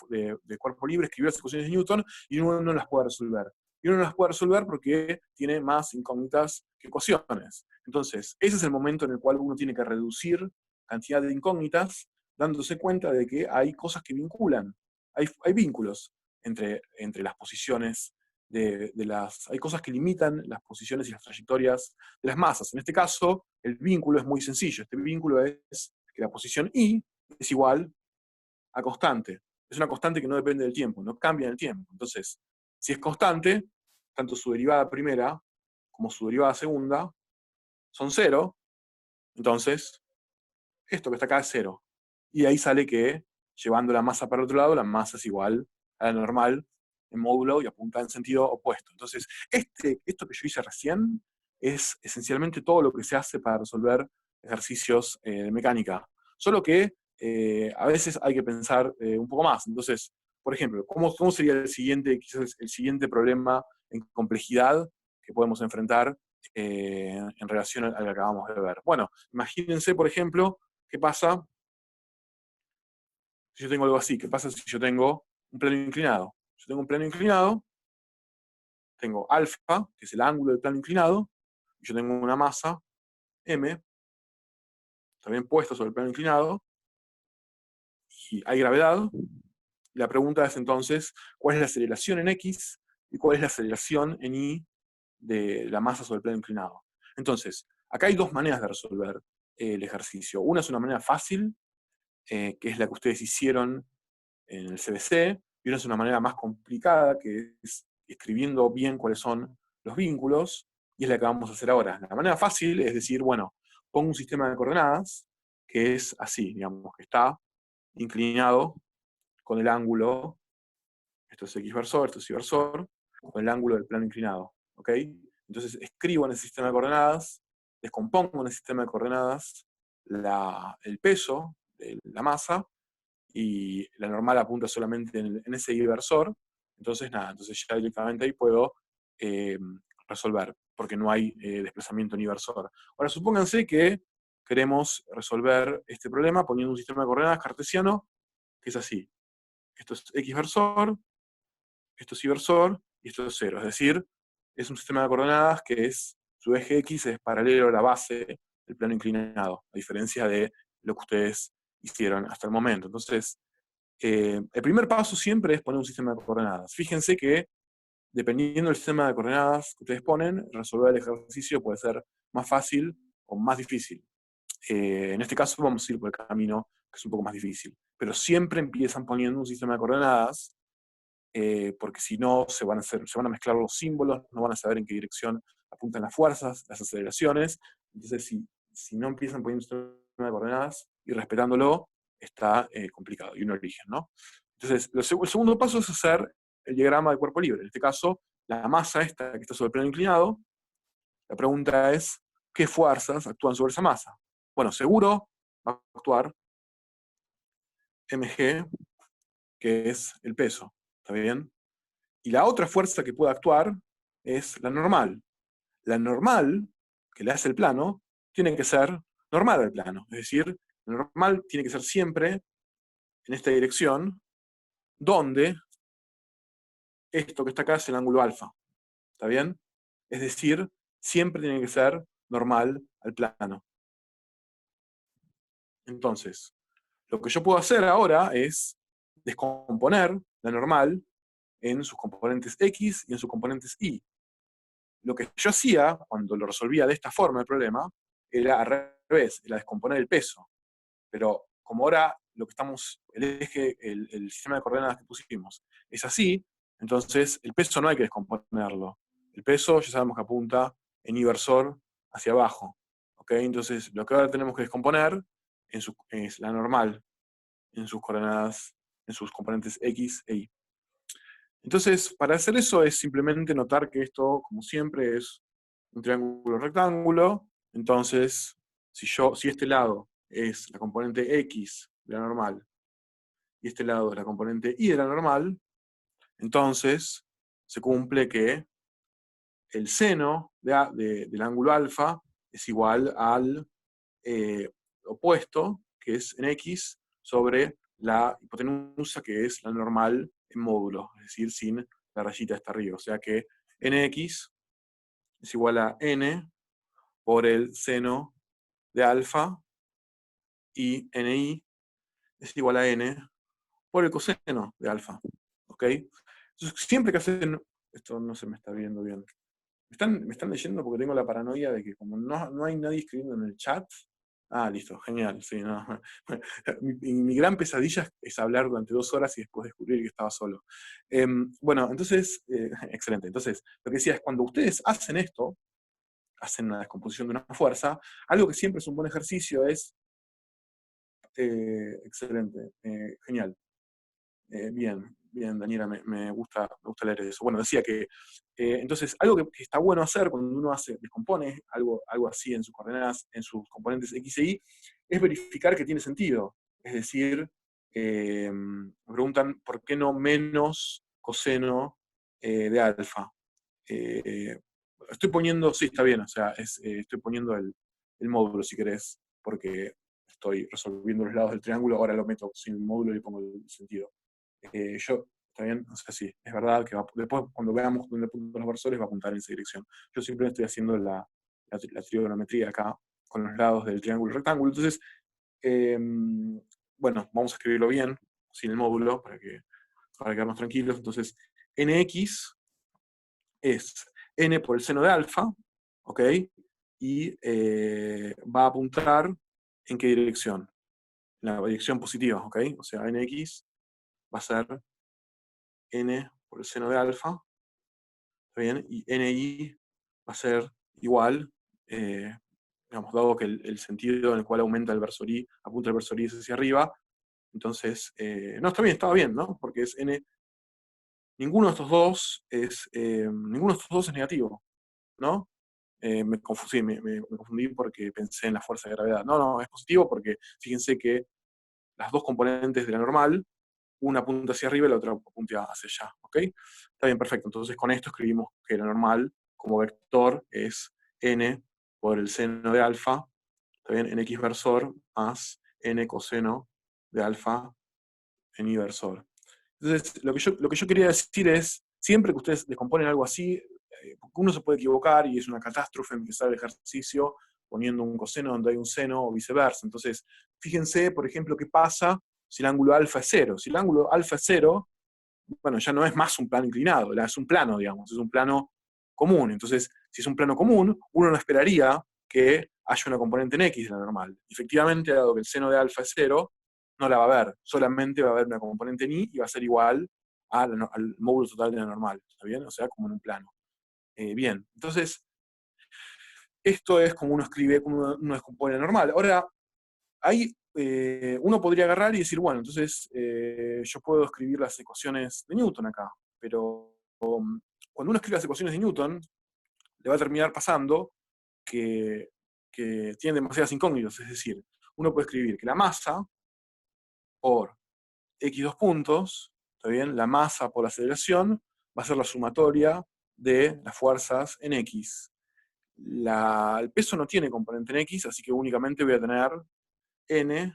de cuerpo libre, escribió las ecuaciones de Newton, y uno no las puede resolver. Y uno no las puede resolver porque tiene más incógnitas que ecuaciones. Entonces, ese es el momento en el cual uno tiene que reducir cantidad de incógnitas, dándose cuenta de que hay cosas que vinculan. Hay vínculos entre las posiciones hay cosas que limitan las posiciones y las trayectorias de las masas. En este caso, el vínculo es muy sencillo. Este vínculo es que la posición I es igual a constante. Es una constante que no depende del tiempo, no cambia en el tiempo. Entonces, si es constante, tanto su derivada primera como su derivada segunda son cero, entonces esto que está acá es 0. Y ahí sale que, llevando la masa para el otro lado, la masa es igual a la normal en módulo y apunta en sentido opuesto. Entonces, esto que yo hice recién es esencialmente todo lo que se hace para resolver ejercicios de mecánica. Solo que a veces hay que pensar un poco más. Entonces, por ejemplo, ¿cómo sería quizás el siguiente problema en complejidad que podemos enfrentar en relación al que acabamos de ver? Bueno, imagínense, por ejemplo, qué pasa si yo tengo algo así. ¿Qué pasa si yo tengo un plano inclinado? Yo tengo un plano inclinado, tengo alfa, que es el ángulo del plano inclinado, y yo tengo una masa, m, también puesta sobre el plano inclinado, y hay gravedad. Y la pregunta es entonces, ¿cuál es la aceleración en x y cuál es la aceleración en y de la masa sobre el plano inclinado? Entonces, acá hay dos maneras de resolver el ejercicio. Una es una manera fácil, que es la que ustedes hicieron en el CBC, y una es una manera más complicada, que es escribiendo bien cuáles son los vínculos, y es la que vamos a hacer ahora. La manera fácil es decir, bueno, pongo un sistema de coordenadas que es así, digamos, que está inclinado con el ángulo, esto es x versor, esto es y versor, con el ángulo del plano inclinado, ¿ok? Entonces escribo en el sistema de coordenadas, descompongo en el sistema de coordenadas el peso de la masa, y la normal apunta solamente en ese inversor. Entonces nada, entonces ya directamente ahí puedo eh, resolver, porque no hay desplazamiento en inversor. Ahora supónganse que queremos resolver este problema poniendo un sistema de coordenadas cartesiano, que es así. Esto es x versor, esto es y versor, y esto es 0. Es decir, es un sistema de coordenadas que su eje x es paralelo a la base del plano inclinado, a diferencia de lo que ustedes hicieron hasta el momento. Entonces, el primer paso siempre es poner un sistema de coordenadas. Fíjense que, dependiendo del sistema de coordenadas que ustedes ponen, resolver el ejercicio puede ser más fácil o más difícil. En este caso vamos a ir por el camino que es un poco más difícil. Pero siempre empiezan poniendo un sistema de coordenadas, porque si no se van a mezclar los símbolos, no van a saber en qué dirección apuntan las fuerzas, las aceleraciones. Entonces, si no empiezan poniendo un sistema de coordenadas y respetándolo, está complicado, y un origen, ¿no? Entonces, el segundo paso es hacer el diagrama de cuerpo libre. En este caso, la masa esta que está sobre el plano inclinado, la pregunta es, ¿qué fuerzas actúan sobre esa masa? Bueno, seguro va a actuar mg, que es el peso, ¿está bien? Y la otra fuerza que puede actuar es la normal. La normal, que le hace el plano, tiene que ser normal al plano. Es decir, la normal tiene que ser siempre en esta dirección, donde esto que está acá es el ángulo alfa. ¿Está bien? Es decir, siempre tiene que ser normal al plano. Entonces, lo que yo puedo hacer ahora es descomponer la normal en sus componentes x y en sus componentes y. Lo que yo hacía cuando lo resolvía de esta forma el problema era al revés, era descomponer el peso. Pero como ahora lo que el sistema de coordenadas que pusimos es así, entonces el peso no hay que descomponerlo. El peso ya sabemos que apunta en inversor hacia abajo. ¿Ok? Entonces lo que ahora tenemos que descomponer es la normal en sus coordenadas, en sus componentes x e y. Entonces, para hacer eso es simplemente notar que esto, como siempre, es un triángulo rectángulo. Entonces, si este lado es la componente x de la normal y este lado es la componente y de la normal, entonces se cumple que el seno del ángulo alfa es igual al opuesto, que es en x, sobre la hipotenusa, que es la normal en módulo, es decir, sin la rayita hasta arriba. O sea que nx es igual a n por el seno de alfa, y ni es igual a n por el coseno de alfa. ¿Ok? Entonces, siempre que hacen... Esto no se me está viendo bien. Me están leyendo porque tengo la paranoia de que como no hay nadie escribiendo en el chat. Ah, listo, genial. Sí, no. Mi gran pesadilla es hablar durante 2 horas y después descubrir que estaba solo. Bueno, entonces, excelente. Entonces, lo que decía es, cuando ustedes hacen esto, hacen una descomposición de una fuerza, algo que siempre es un buen ejercicio es Excelente, genial. Bien, Daniela, me gusta leer eso. Bueno, decía que, entonces, algo que está bueno hacer cuando uno descompone algo así en sus coordenadas, en sus componentes X e Y, es verificar que tiene sentido. Es decir, me preguntan, ¿por qué no menos coseno de alfa? Eh, Estoy poniendo, sí, está bien, o sea, estoy poniendo el módulo, si querés, porque estoy resolviendo los lados del triángulo, ahora lo meto sin el módulo y pongo el sentido. Está bien, o sea, sí, es verdad que después cuando veamos dónde apuntan los versores va a apuntar en esa dirección. Yo siempre estoy haciendo la trigonometría acá, con los lados del triángulo y rectángulo. Entonces, eh, bueno, vamos a escribirlo bien, sin el módulo, para quedarnos tranquilos. Entonces, nx es n por el seno de alfa, ¿ok? Y va a apuntar en qué dirección. En la dirección positiva, ¿ok? O sea, nx va a ser n por el seno de alfa, ¿está bien? Y ni va a ser igual, digamos, dado que el sentido en el cual aumenta el versor i, apunta el versor i hacia arriba, entonces, no, está bien, estaba bien, ¿no? Porque es n, ninguno de estos dos es negativo, ¿no? Sí, me confundí porque pensé en la fuerza de gravedad. No, es positivo porque fíjense que las dos componentes de la normal, una apunta hacia arriba y la otra apunta hacia allá, ¿ok? Está bien, perfecto. Entonces con esto escribimos que la normal como vector es n por el seno de alfa, ¿está bien? En x versor más n coseno de alfa en y versor. Entonces, lo que yo quería decir es, siempre que ustedes descomponen algo así, porque uno se puede equivocar y es una catástrofe empezar el ejercicio poniendo un coseno donde hay un seno o viceversa. Entonces, fíjense, por ejemplo, qué pasa si el ángulo alfa es cero. Si el ángulo alfa es cero, bueno, ya no es más un plano inclinado, es un plano, digamos, es un plano común. Entonces, si es un plano común, uno no esperaría que haya una componente en X de la normal. Efectivamente, dado que el seno de alfa es cero, no la va a haber, solamente va a haber una componente en Y y va a ser igual al módulo total de la normal, ¿está bien? O sea, como en un plano. Bien, entonces, esto es como uno escribe, como uno descompone la normal. Ahora, ahí uno podría agarrar y decir, bueno, entonces yo puedo escribir las ecuaciones de Newton acá, pero cuando uno escribe las ecuaciones de Newton, le va a terminar pasando que, que tienen demasiadas incógnitas, es decir, uno puede escribir que la masa por x dos puntos, ¿está bien? La masa por la aceleración va a ser la sumatoria de las fuerzas en x. El peso no tiene componente en x, así que únicamente voy a tener n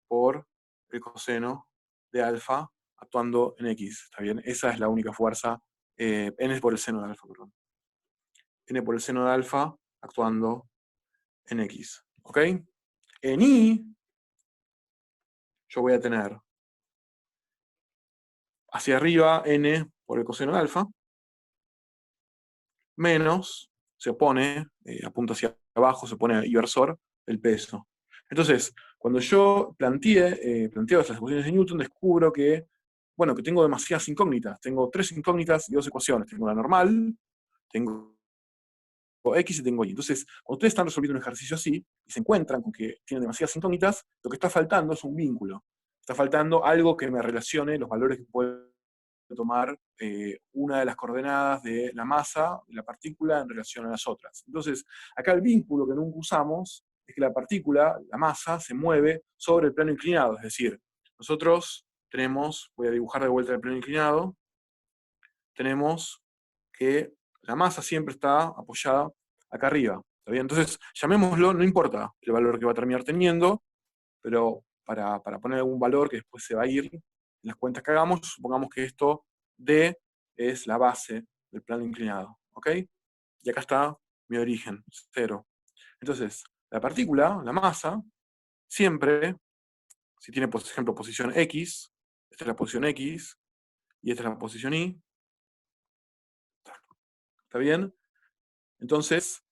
por el coseno de alfa actuando en x, ¿está bien? Esa es la única fuerza, n es por el seno de alfa, perdón. N por el seno de alfa actuando en x, ¿ok? En y, yo voy a tener hacia arriba n por el coseno de alfa, menos, se opone, apunta hacia abajo, se pone inversor, el peso. Entonces, cuando yo planteo estas ecuaciones de Newton, descubro que, bueno, que tengo demasiadas incógnitas. Tengo tres incógnitas y dos ecuaciones. Tengo la normal, tengo X y tengo Y. Entonces, cuando ustedes están resolviendo un ejercicio así y se encuentran con que tienen demasiadas incógnitas, lo que está faltando es un vínculo. Está faltando algo que me relacione los valores que puede tomar una de las coordenadas de la masa de la partícula en relación a las otras. Entonces, acá el vínculo que nunca usamos es que la partícula, la masa, se mueve sobre el plano inclinado. Es decir, nosotros tenemos, voy a dibujar de vuelta el plano inclinado, tenemos que la masa siempre está apoyada acá arriba. ¿Está bien? Entonces, llamémoslo, no importa el valor que va a terminar teniendo, pero para poner algún valor que después se va a ir en las cuentas que hagamos, supongamos que esto D es la base del plano inclinado. ¿Ok? Y acá está mi origen, 0. Entonces, la partícula, la masa, siempre, si tiene, por ejemplo, posición X, esta es la posición X, y esta es la posición Y, ¿está bien? Entonces,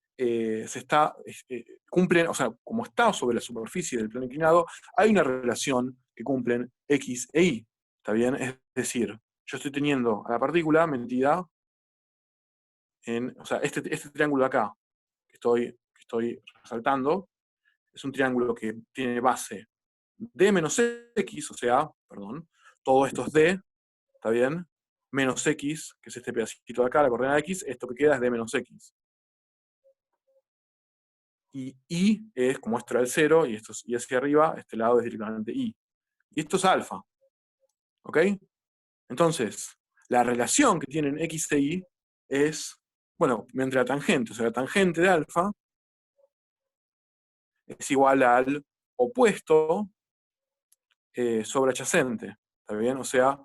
cumplen, o sea, como está sobre la superficie del plano inclinado, hay una relación que cumplen X e Y, ¿está bien? Es decir, yo estoy teniendo a la partícula metida o sea, este triángulo de acá, que estoy resaltando, es un triángulo que tiene base d menos x, o sea, perdón, todo esto es d, ¿está bien? Menos x, que es este pedacito de acá, la coordenada x, esto que queda es d menos x. Y es, como esto era el 0, y hacia arriba, este lado es directamente y. Y esto es alfa, ¿ok? Entonces, la relación que tienen x e y es, bueno, entre la tangente, o sea, la tangente de alfa es igual al opuesto sobre adyacente, ¿está bien? O sea,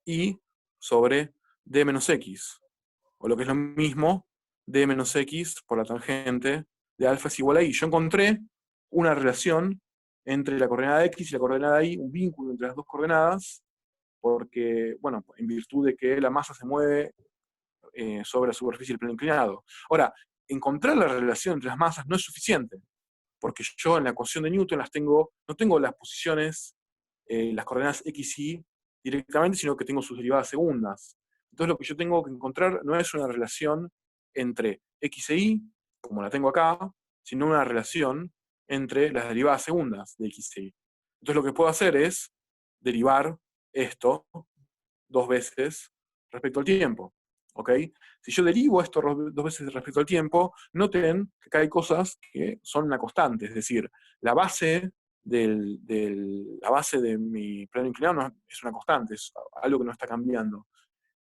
y sobre d menos x, o lo que es lo mismo, d menos x por la tangente de alfa es igual a y. Yo encontré una relación entre la coordenada x y la coordenada y, un vínculo entre las dos coordenadas, porque, bueno, en virtud de que la masa se mueve sobre la superficie del plano inclinado. Ahora, encontrar la relación entre las masas no es suficiente, porque yo en la ecuación de Newton no tengo las posiciones, las coordenadas x y y directamente, sino que tengo sus derivadas segundas. Entonces lo que yo tengo que encontrar no es una relación entre x e y, como la tengo acá, sino una relación entre las derivadas segundas de x e y. Entonces lo que puedo hacer es derivar esto dos veces respecto al tiempo. ¿Ok? Si yo derivo esto dos veces respecto al tiempo, noten que acá hay cosas que son una constante, es decir, la base, la base de mi plano inclinado es una constante, es algo que no está cambiando.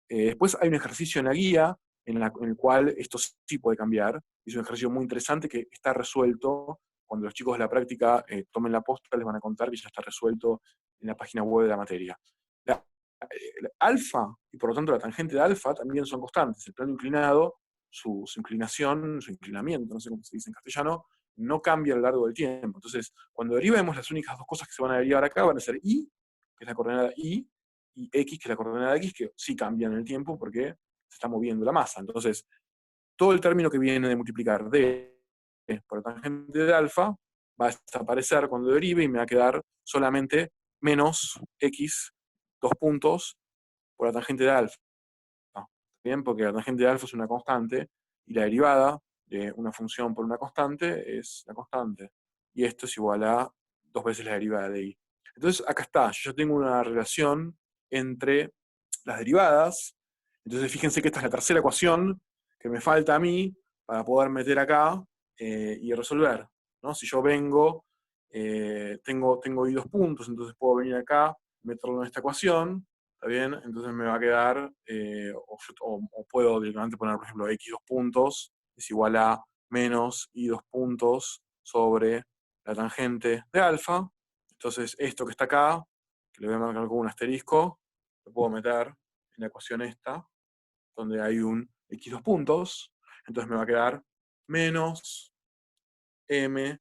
Después hay un ejercicio en la guía en el cual esto sí puede cambiar. Es un ejercicio muy interesante que está resuelto. Cuando los chicos de la práctica tomen la posta, les van a contar que ya está resuelto en la página web de la materia. La alfa, y por lo tanto la tangente de alfa, también son constantes. El plano inclinado, su inclinación, su inclinamiento, no sé cómo se dice en castellano, no cambia a lo largo del tiempo. Entonces, cuando derivemos, las únicas dos cosas que se van a derivar acá van a ser y, que es la coordenada y x, que es la coordenada x, que sí cambian en el tiempo porque se está moviendo la masa. Entonces, todo el término que viene de multiplicar d por la tangente de alfa va a desaparecer cuando derive y me va a quedar solamente menos x, dos puntos, por la tangente de alfa. ¿Bien? Porque la tangente de alfa es una constante y la derivada de una función por una constante es la constante. Y esto es igual a dos veces la derivada de y. Entonces, acá está, yo tengo una relación entre las derivadas. Entonces, fíjense que esta es la tercera ecuación que me falta a mí para poder meter acá y resolver, ¿no? Si yo vengo, tengo y dos puntos, entonces puedo venir acá, meterlo en esta ecuación, ¿está bien? Entonces me va a quedar, o puedo directamente poner, por ejemplo, x dos puntos es igual a menos y dos puntos sobre la tangente de alfa. Entonces, esto que está acá, que le voy a marcar con un asterisco, lo puedo meter en la ecuación esta, donde hay un x dos puntos. Entonces me va a quedar menos m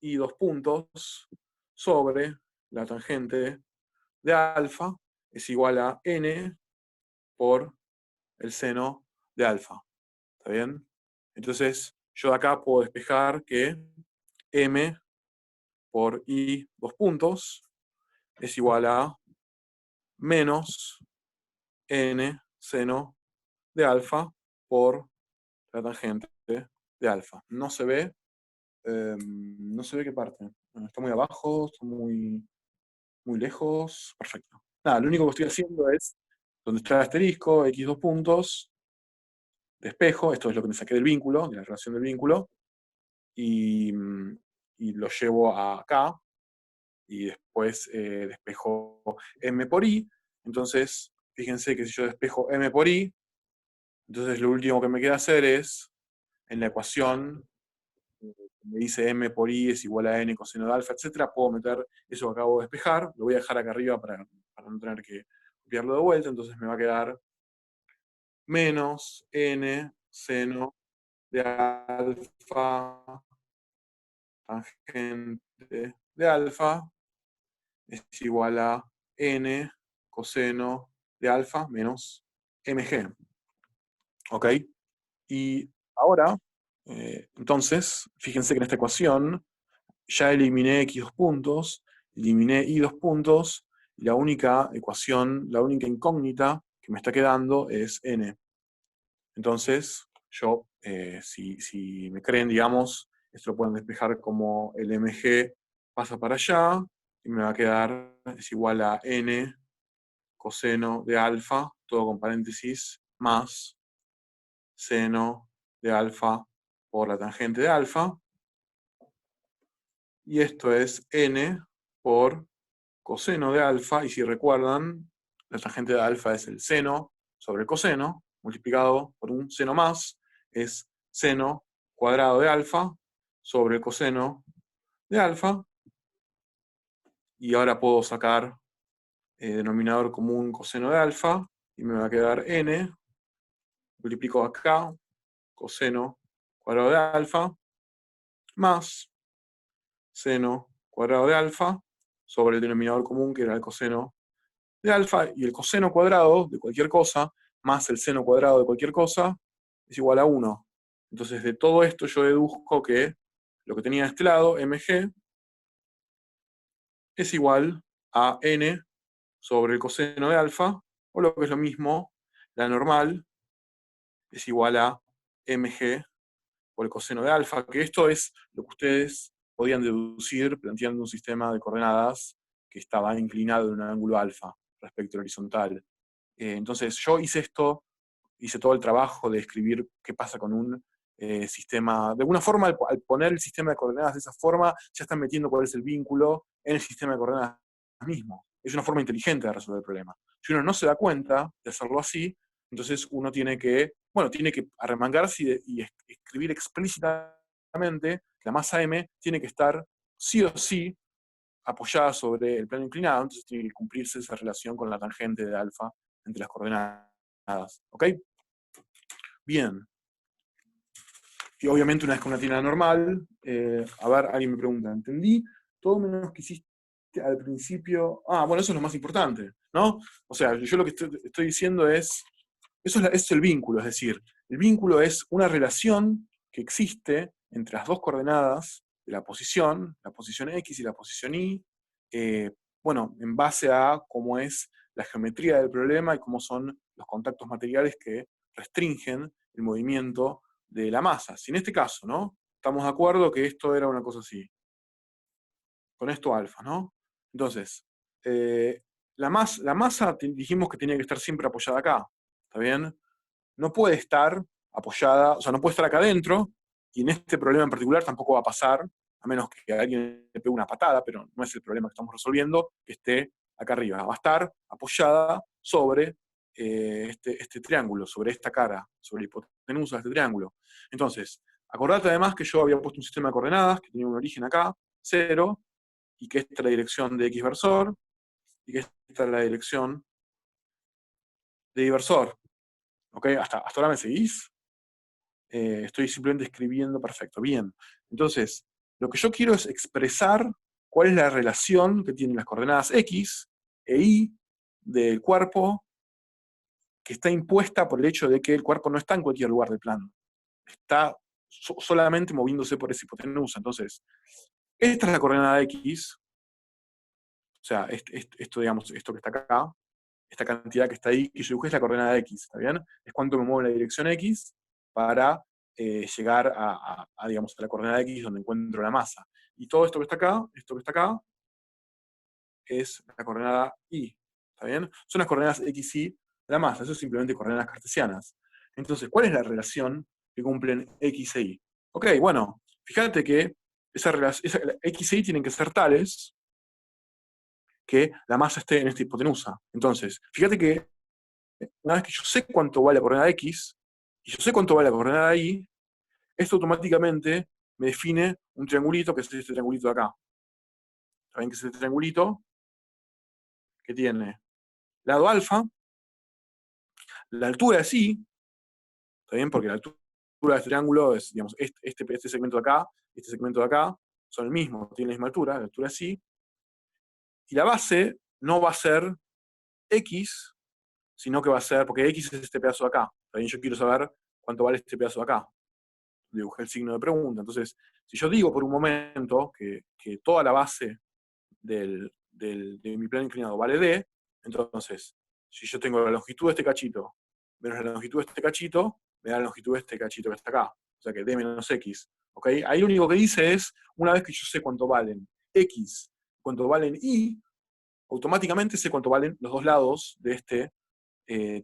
y dos puntos sobre la tangente de alfa es igual a n por el seno de alfa. ¿Está bien? Entonces, yo de acá puedo despejar que m por y dos puntos es igual a menos n seno de alfa por la tangente de alfa. No se ve qué parte. Bueno, está muy abajo, está muy lejos. Perfecto. Nada, lo único que estoy haciendo es, donde está el asterisco, x dos puntos, despejo, esto es lo que me saqué del vínculo, de la relación del vínculo, y, y lo llevo a acá, y después despejo m por i. Entonces, fíjense que si yo despejo m por i, entonces lo último que me queda hacer es, en la ecuación, me dice m por i es igual a n coseno de alfa, etcétera, puedo meter eso que acabo de despejar, lo voy a dejar acá arriba para no tener que copiarlo de vuelta, entonces me va a quedar menos n seno de alfa tangente de alfa es igual a n coseno de alfa menos mg. ¿Ok? Y ahora, entonces, fíjense que en esta ecuación ya eliminé x dos puntos, eliminé y dos puntos, y la única ecuación, la única incógnita que me está quedando es n. Entonces, yo, si me creen, digamos, esto lo pueden despejar como el mg pasa para allá, y me va a quedar, es igual a n coseno de alfa, todo con paréntesis, más seno de alfa por la tangente de alfa, y esto es n por coseno de alfa, y si recuerdan, la tangente de alfa es el seno sobre el coseno, multiplicado por un seno más, es seno cuadrado de alfa sobre el coseno de alfa, y ahora puedo sacar denominador común coseno de alfa, y me va a quedar n, multiplico acá, coseno cuadrado de alfa, más seno cuadrado de alfa, sobre el denominador común que era el coseno de alfa, y el coseno cuadrado de cualquier cosa, más el seno cuadrado de cualquier cosa, es igual a 1. Entonces de todo esto yo deduzco que lo que tenía de este lado, mg, es igual a n sobre el coseno de alfa, o lo que es lo mismo, la normal es igual a mg por el coseno de alfa, que esto es lo que ustedes podían deducir planteando un sistema de coordenadas que estaba inclinado en un ángulo alfa respecto al horizontal. Entonces yo hice todo el trabajo de escribir qué pasa con un sistema. De alguna forma, al poner el sistema de coordenadas de esa forma, ya están metiendo cuál es el vínculo en el sistema de coordenadas mismo. Es una forma inteligente de resolver el problema. Si uno no se da cuenta de hacerlo así, entonces uno tiene que arremangarse y escribir explícitamente que la masa m tiene que estar sí o sí apoyada sobre el plano inclinado, entonces tiene que cumplirse esa relación con la tangente de alfa entre las coordenadas. ¿Ok? Bien. Y obviamente una vez con una tirada normal, a ver, alguien me pregunta, ¿entendí? Todo menos que hiciste al principio. Ah, bueno, eso es lo más importante, ¿no? O sea, yo lo que estoy diciendo es, eso es el vínculo, es decir, el vínculo es una relación que existe entre las dos coordenadas de la posición X y la posición Y, eh, bueno, en base a cómo es la geometría del problema y cómo son los contactos materiales que restringen el movimiento de la masa. Si en este caso, ¿no? Estamos de acuerdo que esto era una cosa así, con esto alfa, ¿no? Entonces, la masa dijimos que tenía que estar siempre apoyada acá, ¿está bien? No puede estar apoyada, o sea, no puede estar acá adentro, y en este problema en particular tampoco va a pasar, a menos que alguien le pegue una patada, pero no es el problema que estamos resolviendo, que esté acá arriba. Va a estar apoyada sobre este triángulo, sobre esta cara, sobre la hipotenusa de este triángulo. Entonces, acordate además que yo había puesto un sistema de coordenadas que tenía un origen acá, 0, y que esta es la dirección de x versor, y que esta es la dirección de y versor. ¿Ok? ¿Hasta ahora me seguís? Estoy simplemente escribiendo perfecto. Bien. Entonces, lo que yo quiero es expresar cuál es la relación que tienen las coordenadas x e y del cuerpo, que está impuesta por el hecho de que el cuerpo no está en cualquier lugar del plano. Está solamente moviéndose por esa hipotenusa. Entonces, esta es la coordenada x, o sea, esto, digamos, esto que está acá, esta cantidad que está ahí, que yo dibujé es la coordenada x, ¿está bien? Es cuánto me muevo en la dirección x para llegar digamos, a la coordenada x donde encuentro la masa. Y todo esto que está acá, es la coordenada y, ¿está bien? Son las coordenadas x, y de la masa, eso es simplemente coordenadas cartesianas. Entonces, ¿cuál es la relación que cumplen x e y? Ok, bueno, fíjate que x e y tienen que ser tales que la masa esté en esta hipotenusa. Entonces, fíjate que una vez que yo sé cuánto vale la coordenada x, y yo sé cuánto vale la coordenada y, esto automáticamente me define un triangulito, que es este triangulito de acá. ¿Saben qué es este triangulito? Que tiene lado alfa, la altura es y, ¿está bien? Porque la altura de este triángulo es, digamos, este segmento de acá, este segmento de acá, son el mismo, tienen la misma altura, la altura es y, y la base no va a ser x, sino que va a ser, porque x es este pedazo de acá, ¿está bien? Yo quiero saber cuánto vale este pedazo de acá. Dibujé el signo de pregunta. Entonces, si yo digo por un momento que toda la base de mi plano inclinado vale d, entonces, si yo tengo la longitud de este cachito menos la longitud de este cachito, me da la longitud de este cachito que está acá. O sea que d menos x. ¿Okay? Ahí lo único que dice es, una vez que yo sé cuánto valen x cuánto valen I, automáticamente sé cuánto valen los dos lados de este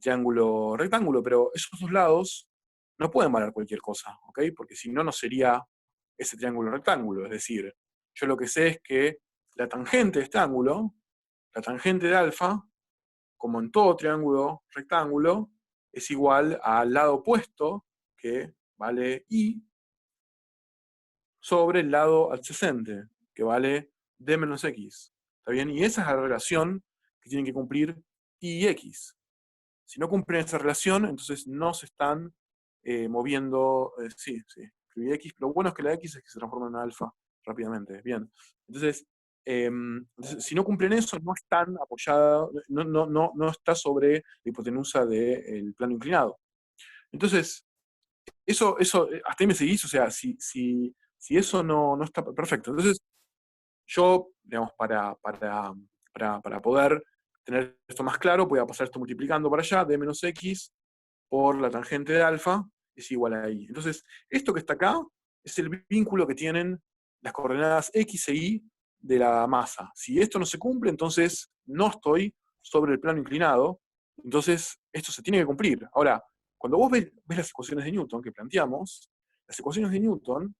triángulo rectángulo, pero esos dos lados no pueden valer cualquier cosa, ¿ok? Porque si no, no sería ese triángulo rectángulo. Es decir, yo lo que sé es que la tangente de este ángulo, la tangente de alfa, como en todo triángulo rectángulo, es igual al lado opuesto, que vale I, sobre el lado adyacente, que vale D menos X. ¿Está bien? Y esa es la relación que tienen que cumplir Y y X. Si no cumplen esa relación, entonces no se están moviendo. Sí, sí, escribí X. Lo bueno es que la X es que se transforma en alfa rápidamente. Bien. Entonces, si no cumplen eso, no están apoyadas, no está sobre la hipotenusa del plano inclinado. Entonces, eso, hasta ahí me seguís, o sea, si eso no está perfecto. Entonces, yo, digamos, para poder tener esto más claro, voy a pasar esto multiplicando para allá, d menos x por la tangente de alfa es igual a y. Entonces, esto que está acá es el vínculo que tienen las coordenadas x e y de la masa. Si esto no se cumple, entonces no estoy sobre el plano inclinado, entonces esto se tiene que cumplir. Ahora, cuando vos ves las ecuaciones de Newton que planteamos, las ecuaciones de Newton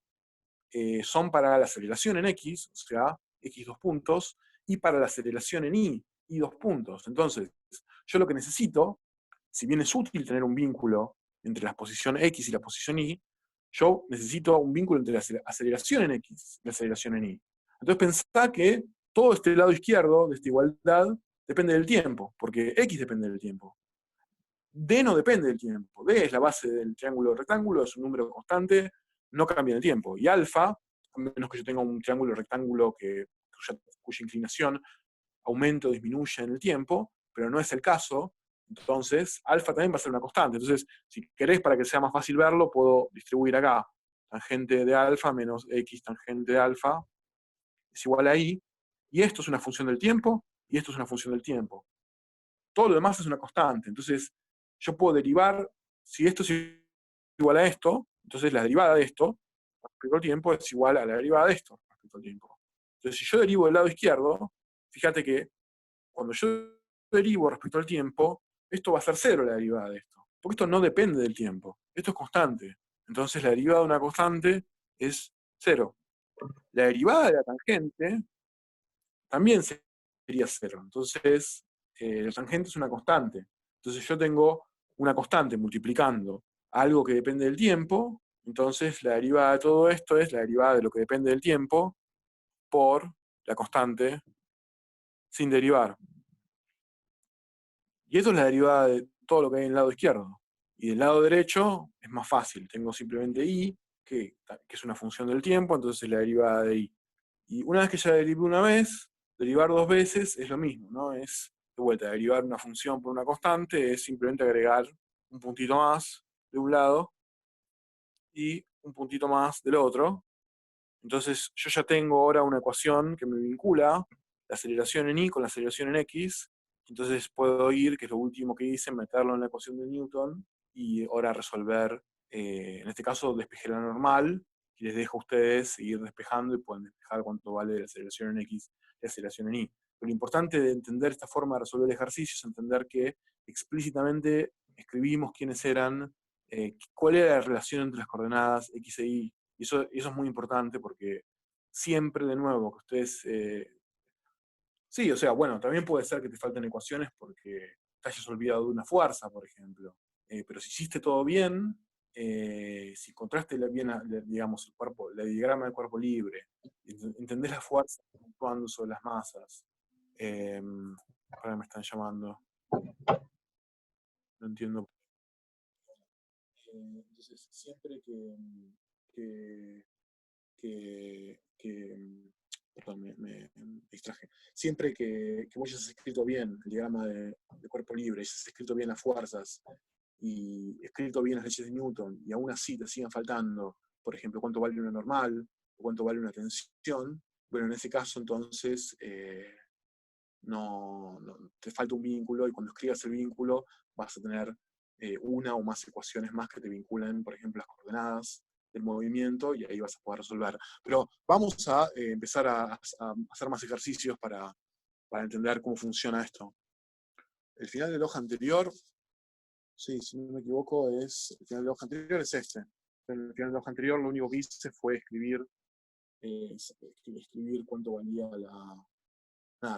son para la aceleración en x, o sea, x dos puntos, y para la aceleración en y dos puntos. Entonces, yo lo que necesito, si bien es útil tener un vínculo entre la posición x y la posición y, yo necesito un vínculo entre la aceleración en x y la aceleración en y. Entonces pensá que todo este lado izquierdo de esta igualdad depende del tiempo, porque x depende del tiempo. D no depende del tiempo. D es la base del triángulo rectángulo, es un número constante, no cambia en el tiempo. Y alfa, a menos que yo tenga un triángulo rectángulo cuya inclinación aumenta o disminuye en el tiempo, pero no es el caso, entonces alfa también va a ser una constante. Entonces, si querés, para que sea más fácil verlo, puedo distribuir acá tangente de alfa menos x tangente de alfa es igual a y, y esto es una función del tiempo, y esto es una función del tiempo. Todo lo demás es una constante. Entonces, yo puedo derivar, si esto es igual a esto, entonces la derivada de esto respecto al tiempo es igual a la derivada de esto respecto al tiempo. Entonces, si yo derivo del lado izquierdo, fíjate que cuando yo derivo respecto al tiempo, esto va a ser cero la derivada de esto. Porque esto no depende del tiempo. Esto es constante. Entonces, la derivada de una constante es cero. La derivada de la tangente también sería cero. Entonces, la tangente es una constante. Entonces yo tengo una constante multiplicando algo que depende del tiempo, entonces la derivada de todo esto es la derivada de lo que depende del tiempo por la constante sin derivar. Y eso es la derivada de todo lo que hay en el lado izquierdo. Y del lado derecho es más fácil. Tengo simplemente y, que es una función del tiempo, entonces es la derivada de y. Y una vez que ya derivé una vez, derivar dos veces es lo mismo, ¿no? Es, de vuelta, derivar una función por una constante es simplemente agregar un puntito más de un lado y un puntito más del otro. Entonces yo ya tengo ahora una ecuación que me vincula la aceleración en y con la aceleración en x. Entonces puedo ir, que es lo último que hice, meterlo en la ecuación de Newton y ahora resolver, en este caso despejé la normal, y les dejo a ustedes ir despejando y pueden despejar cuánto vale la aceleración en x y la aceleración en y. Pero lo importante de entender esta forma de resolver el ejercicio es entender que explícitamente escribimos quiénes eran, cuál era la relación entre las coordenadas x e y. Y eso es muy importante porque siempre, de nuevo, que ustedes... sí, o sea, bueno, también puede ser que te falten ecuaciones porque te hayas olvidado de una fuerza, por ejemplo. Pero si hiciste todo bien, si encontraste bien, digamos, el cuerpo, el diagrama del cuerpo libre, entendés las fuerzas actuando sobre las masas. Ahora me están llamando, no entiendo. Entonces, siempre que, perdón, me distraje. Siempre que vos hayas escrito bien el diagrama de cuerpo libre, hayas escrito bien las fuerzas y escrito bien las leyes de Newton, y aún así te sigan faltando, por ejemplo, cuánto vale una normal o cuánto vale una tensión, bueno, en ese caso entonces no, te falta un vínculo, y cuando escribas el vínculo vas a tener una o más ecuaciones más que te vinculan, por ejemplo, las coordenadas del movimiento y ahí vas a poder resolver. Pero vamos a empezar a hacer más ejercicios para entender cómo funciona esto. El final de la hoja anterior, sí, si no me equivoco, el final de la hoja anterior es este. En el final de la hoja anterior lo único que hice fue escribir cuánto valía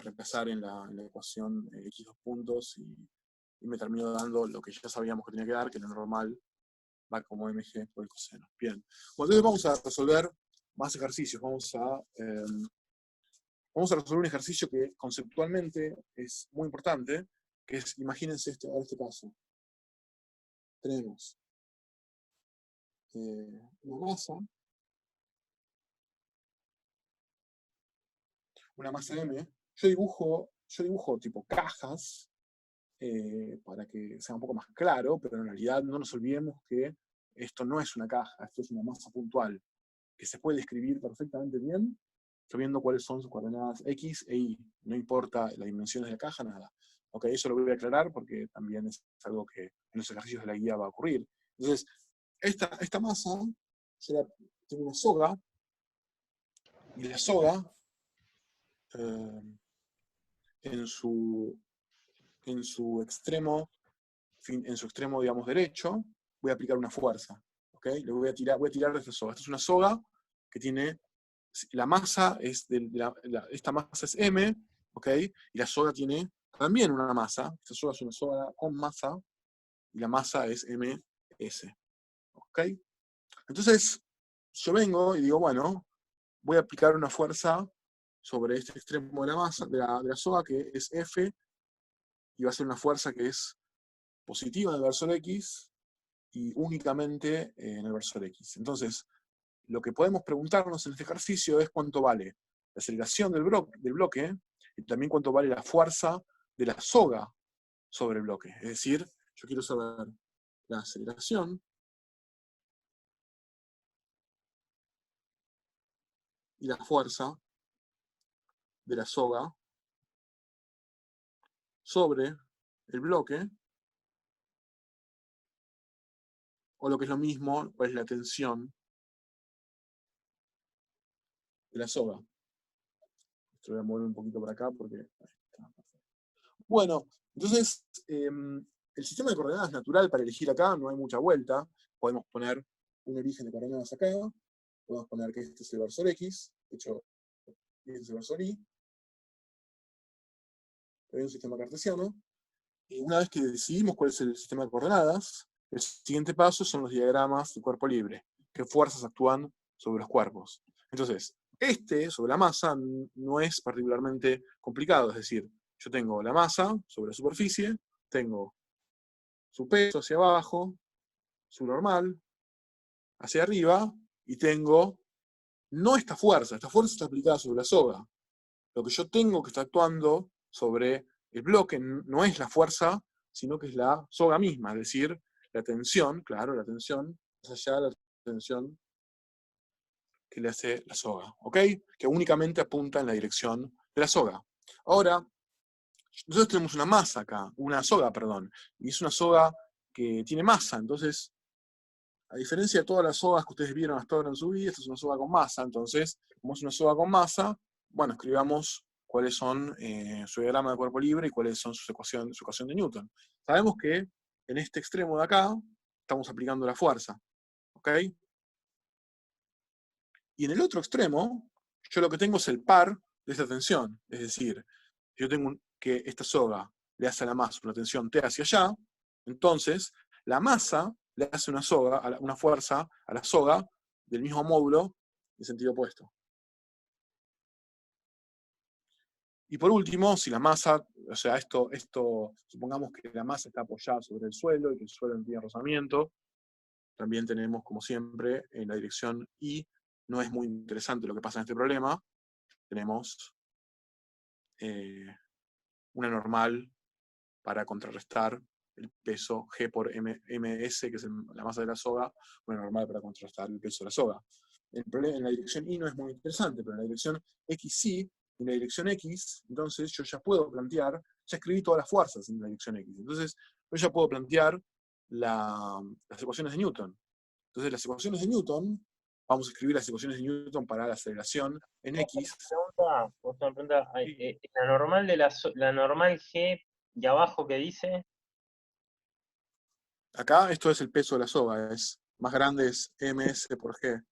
reemplazar en la ecuación x dos puntos y me terminó dando lo que ya sabíamos que tenía que dar, que lo normal va como mg por el coseno. Bien, bueno, entonces vamos a resolver más ejercicios. Vamos a resolver un ejercicio que conceptualmente es muy importante, que es, imagínense este caso. Tenemos una masa M. Yo dibujo tipo cajas, para que sea un poco más claro, pero en realidad no nos olvidemos que esto no es una caja, esto es una masa puntual, que se puede escribir perfectamente bien, sabiendo cuáles son sus coordenadas X e Y. No importa las dimensiones de la caja, nada. Ok, eso lo voy a aclarar porque también es algo que en los ejercicios de la guía va a ocurrir. Entonces, esta masa, tiene una soga, y la soga, en su extremo, digamos, derecho, voy a aplicar una fuerza. ¿Ok? Le voy a tirar de esta soga. Esta es una soga que tiene, la masa es, esta masa es M, ¿ok? Y la soga tiene también una masa. Esta soga es una soga con masa, y la masa es MS. ¿Ok? Entonces, yo vengo y digo, bueno, voy a aplicar una fuerza sobre este extremo de la masa, de la soga, que es F, y va a ser una fuerza que es positiva en el versor X y únicamente en el versor X. Entonces, lo que podemos preguntarnos en este ejercicio es cuánto vale la aceleración del bloque y también cuánto vale la fuerza de la soga sobre el bloque. Es decir, yo quiero saber la aceleración y la fuerza de la soga sobre el bloque, o lo que es lo mismo, cuál es la tensión de la soga. Esto voy a mover un poquito por acá porque... Bueno, entonces, el sistema de coordenadas es natural para elegir acá, no hay mucha vuelta. Podemos poner un origen de coordenadas acá, podemos poner que este es el versor X, de hecho, este es el versor Y, hay un sistema cartesiano, y una vez que decidimos cuál es el sistema de coordenadas, el siguiente paso son los diagramas de cuerpo libre, qué fuerzas actúan sobre los cuerpos. Entonces, sobre la masa no es particularmente complicado, es decir, yo tengo la masa sobre la superficie, tengo su peso hacia abajo, su normal hacia arriba, y tengo no esta fuerza está aplicada sobre la soga. Lo que yo tengo que está actuando sobre el bloque no es la fuerza, sino que es la soga misma, es decir, la tensión, claro, la tensión, más allá de la tensión que le hace la soga, ¿ok? Que únicamente apunta en la dirección de la soga. Ahora, nosotros tenemos una masa acá, una soga, perdón, y es una soga que tiene masa, entonces, a diferencia de todas las sogas que ustedes vieron hasta ahora en su vida, esta es una soga con masa, entonces, como es una soga con masa, bueno, escribamos cuáles son su diagrama de cuerpo libre y cuáles son su ecuación de Newton. Sabemos que en este extremo de acá estamos aplicando la fuerza, ¿ok? Y en el otro extremo, yo lo que tengo es el par de esta tensión, es decir, yo tengo que esta soga le hace a la masa una tensión T hacia allá, entonces la masa le hace una fuerza a la soga del mismo módulo en sentido opuesto. Y por último, si la masa, o sea, supongamos que la masa está apoyada sobre el suelo y que el suelo no tiene rozamiento, también tenemos, como siempre, en la dirección Y, no es muy interesante lo que pasa en este problema, tenemos una normal para contrarrestar el peso G por ms, que es la masa de la soga, una normal para contrarrestar el peso de la soga. El problema en la dirección Y no es muy interesante, pero en la dirección X sí, en la dirección X, entonces yo ya puedo plantear, ya escribí todas las fuerzas en la dirección X, entonces yo ya puedo plantear las ecuaciones de Newton. Entonces las ecuaciones de Newton, vamos a escribir las ecuaciones de Newton para la aceleración en X. Otra pregunta. Y La normal de la normal G de abajo que dice, acá esto es el peso de la soga, es más grande, es ms por g,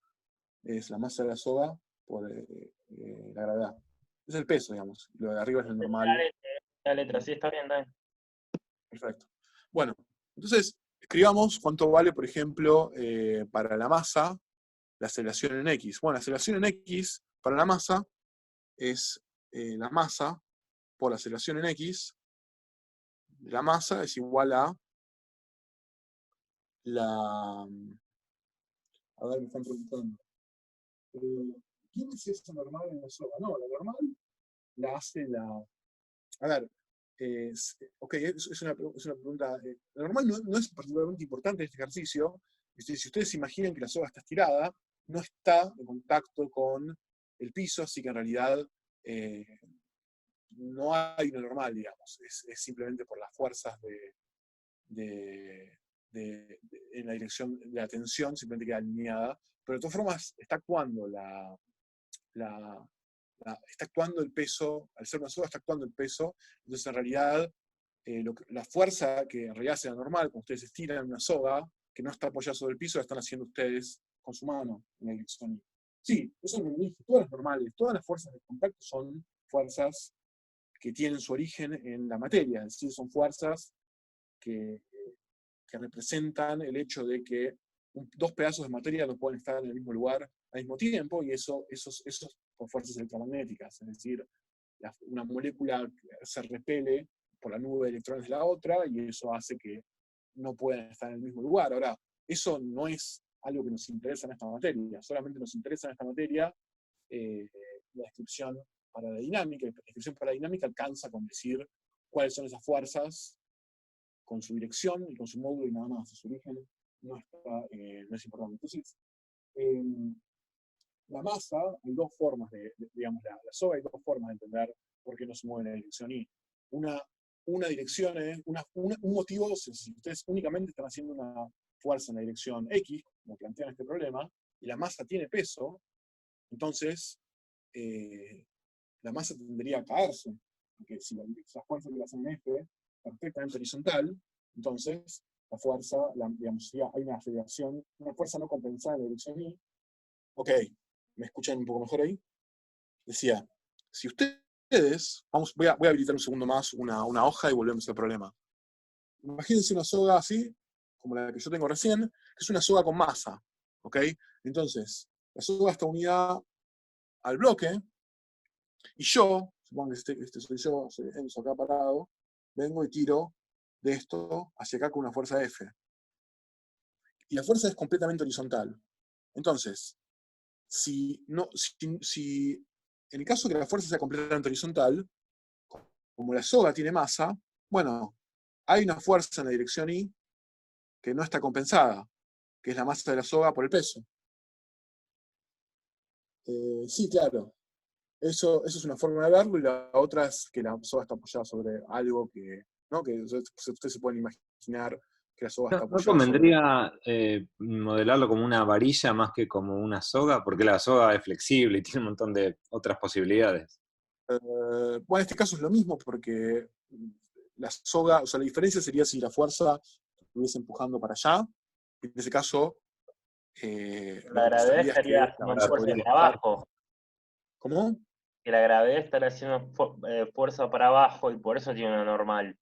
es la masa de la soga por la gravedad. Es el peso, digamos. Lo de arriba es el normal. la letra, sí, está bien, está bien. Perfecto. Bueno, entonces escribamos cuánto vale, por ejemplo, para la masa, la aceleración en X. Bueno, la aceleración en X para la masa es la masa por la aceleración en X de la masa es igual a la... A ver, me están preguntando. ¿Quién es esa normal en la soga? No, la normal la hace la... A ver, ok, es una pregunta... la normal no es particularmente importante en este ejercicio. Si ustedes se imaginan que la soga está estirada, no está en contacto con el piso, así que en realidad no hay una normal, digamos. Es simplemente por las fuerzas de, en la dirección de la tensión, simplemente queda alineada. Pero de todas formas, está actuando está actuando el peso, al ser una soga está actuando el peso, entonces en realidad la fuerza que en realidad sea normal, cuando ustedes estiran una soga, que no está apoyada sobre el piso, la están haciendo ustedes con su mano en la dirección. Sí, eso es lo que dije, todas las normales, todas las fuerzas de contacto son fuerzas que tienen su origen en la materia, es decir, son fuerzas que, que representan el hecho de que dos pedazos de materia no pueden estar en el mismo lugar al mismo tiempo, y eso por fuerzas electromagnéticas, es decir, una molécula se repele por la nube de electrones de la otra, y eso hace que no puedan estar en el mismo lugar. Ahora, eso no es algo que nos interesa en esta materia, solamente nos interesa en esta materia la descripción paradinamica, y la descripción paradinamica alcanza con decir cuáles son esas fuerzas con su dirección y con su módulo y nada más. Su origen no es importante. Entonces, eh, la masa, hay dos formas digamos, la soga hay dos formas de entender por qué no se mueve en la dirección Y. Una dirección es, un motivo, si ustedes únicamente están haciendo una fuerza en la dirección X, como plantean este problema, y la masa tiene peso, entonces la masa tendría a caerse, porque si la fuerza que la hacen en F perfectamente horizontal, entonces la fuerza, digamos, si hay una aceleración, una fuerza no compensada en la dirección Y. Ok, ¿me escuchan un poco mejor ahí? Decía, si ustedes, voy a habilitar un segundo más una hoja y volvemos al problema. Imagínense una soga así, como la que yo tengo recién, que es una soga con masa, ¿ok? Entonces, la soga está unida al bloque, y yo, supongo que este soy yo, soy Enzo acá parado, vengo y tiro de esto hacia acá con una fuerza F. Y la fuerza es completamente horizontal. Entonces, si en el caso de que la fuerza sea completamente horizontal, como la soga tiene masa, bueno, hay una fuerza en la dirección Y que no está compensada, que es la masa de la soga por el peso. Sí, claro. Eso es una forma de verlo, y la otra es que la soga está apoyada sobre algo que, ¿no? Que ustedes se pueden imaginar que la soga está ¿No apoyada sobre... convendría modelarlo como una varilla más que como una soga? Porque la soga es flexible y tiene un montón de otras posibilidades. Bueno, en este caso es lo mismo, porque la soga, o sea, la diferencia sería si la fuerza estuviese empujando para allá. En ese caso, lo La que gravedad pasaría es estaría que la haciendo varilla Claro, fuerza podría sí. para empujar. abajo. ¿Cómo? Que la gravedad estaría haciendo fuerza para abajo y por eso tiene una normal.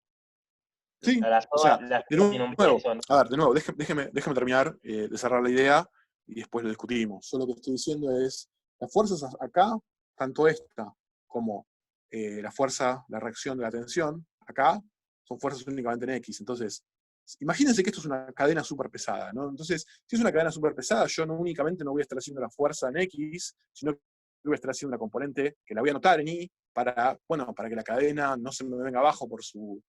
Sí, La o soga, sea, la de soga tiene un nuevo, peso, ¿no? a ver, de nuevo, déjeme terminar de cerrar la idea y después lo discutimos. Yo lo que estoy diciendo es, las fuerzas acá, tanto esta como la fuerza, la reacción de la tensión, acá, son fuerzas únicamente en X. Entonces, imagínense que esto es una cadena súper pesada, ¿no? Entonces, si es una cadena súper pesada, yo no únicamente no voy a estar haciendo la fuerza en X, sino que voy a estar haciendo una componente que la voy a anotar en Y para, bueno, para que la cadena no se me venga abajo por su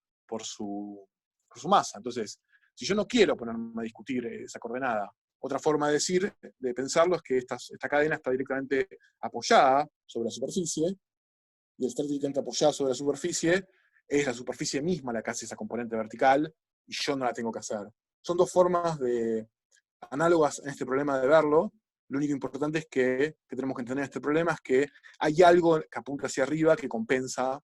masa. Entonces, si yo no quiero ponerme a discutir esa coordenada, otra forma de decir, de pensarlo, es que esta cadena está directamente apoyada sobre la superficie, y el estar directamente apoyada sobre la superficie es la superficie misma la que hace esa componente vertical, y yo no la tengo que hacer. Son dos formas de análogas en este problema de verlo. Lo único importante es que tenemos que entender este problema es que hay algo que apunta hacia arriba que compensa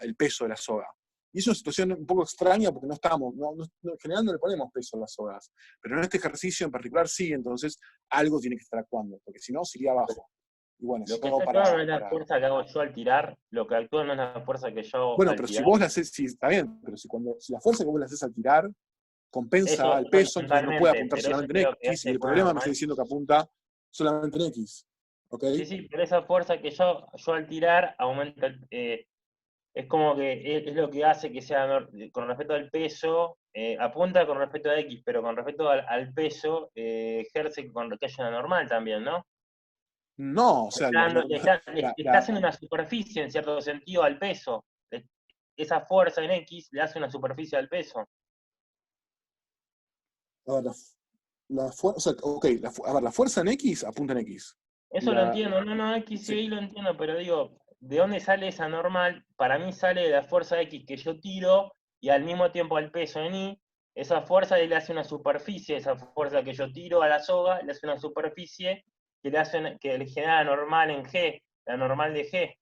el peso de la soga. Y es una situación un poco extraña porque en general no le ponemos peso a las sogas, pero en este ejercicio en particular sí, entonces algo tiene que estar actuando, porque si no sería abajo. Y bueno, Lo que está actuando no es la fuerza que hago yo al tirar, lo que actúa no es la fuerza que yo hago Bueno, al pero tirar. si vos la haces, sí, está bien, pero si la fuerza que vos la haces al tirar compensa Eso el peso, entonces no puede totalmente, apuntar pero eso solamente en creo que X, y hace el con una problema me está normal. diciendo que apunta solamente en X. ¿Ok? Sí, pero esa fuerza que yo al tirar aumenta, es como que es lo que hace que sea, con respecto al peso, apunta con respecto a X, pero con respecto al peso, ejerce con que haya una normal también, ¿no? No, o sea, Está haciendo una superficie en cierto sentido al peso. Esa fuerza en X le hace una superficie al peso. a ver, la fuerza en X apunta en X. Eso lo entiendo, no, X y Sí. Y lo entiendo, pero digo, ¿de dónde sale esa normal? Para mí sale de la fuerza X que yo tiro y al mismo tiempo al peso en Y. Esa fuerza le hace una superficie, esa fuerza que yo tiro a la soga, le hace una superficie que le genera la normal en G, la normal de G.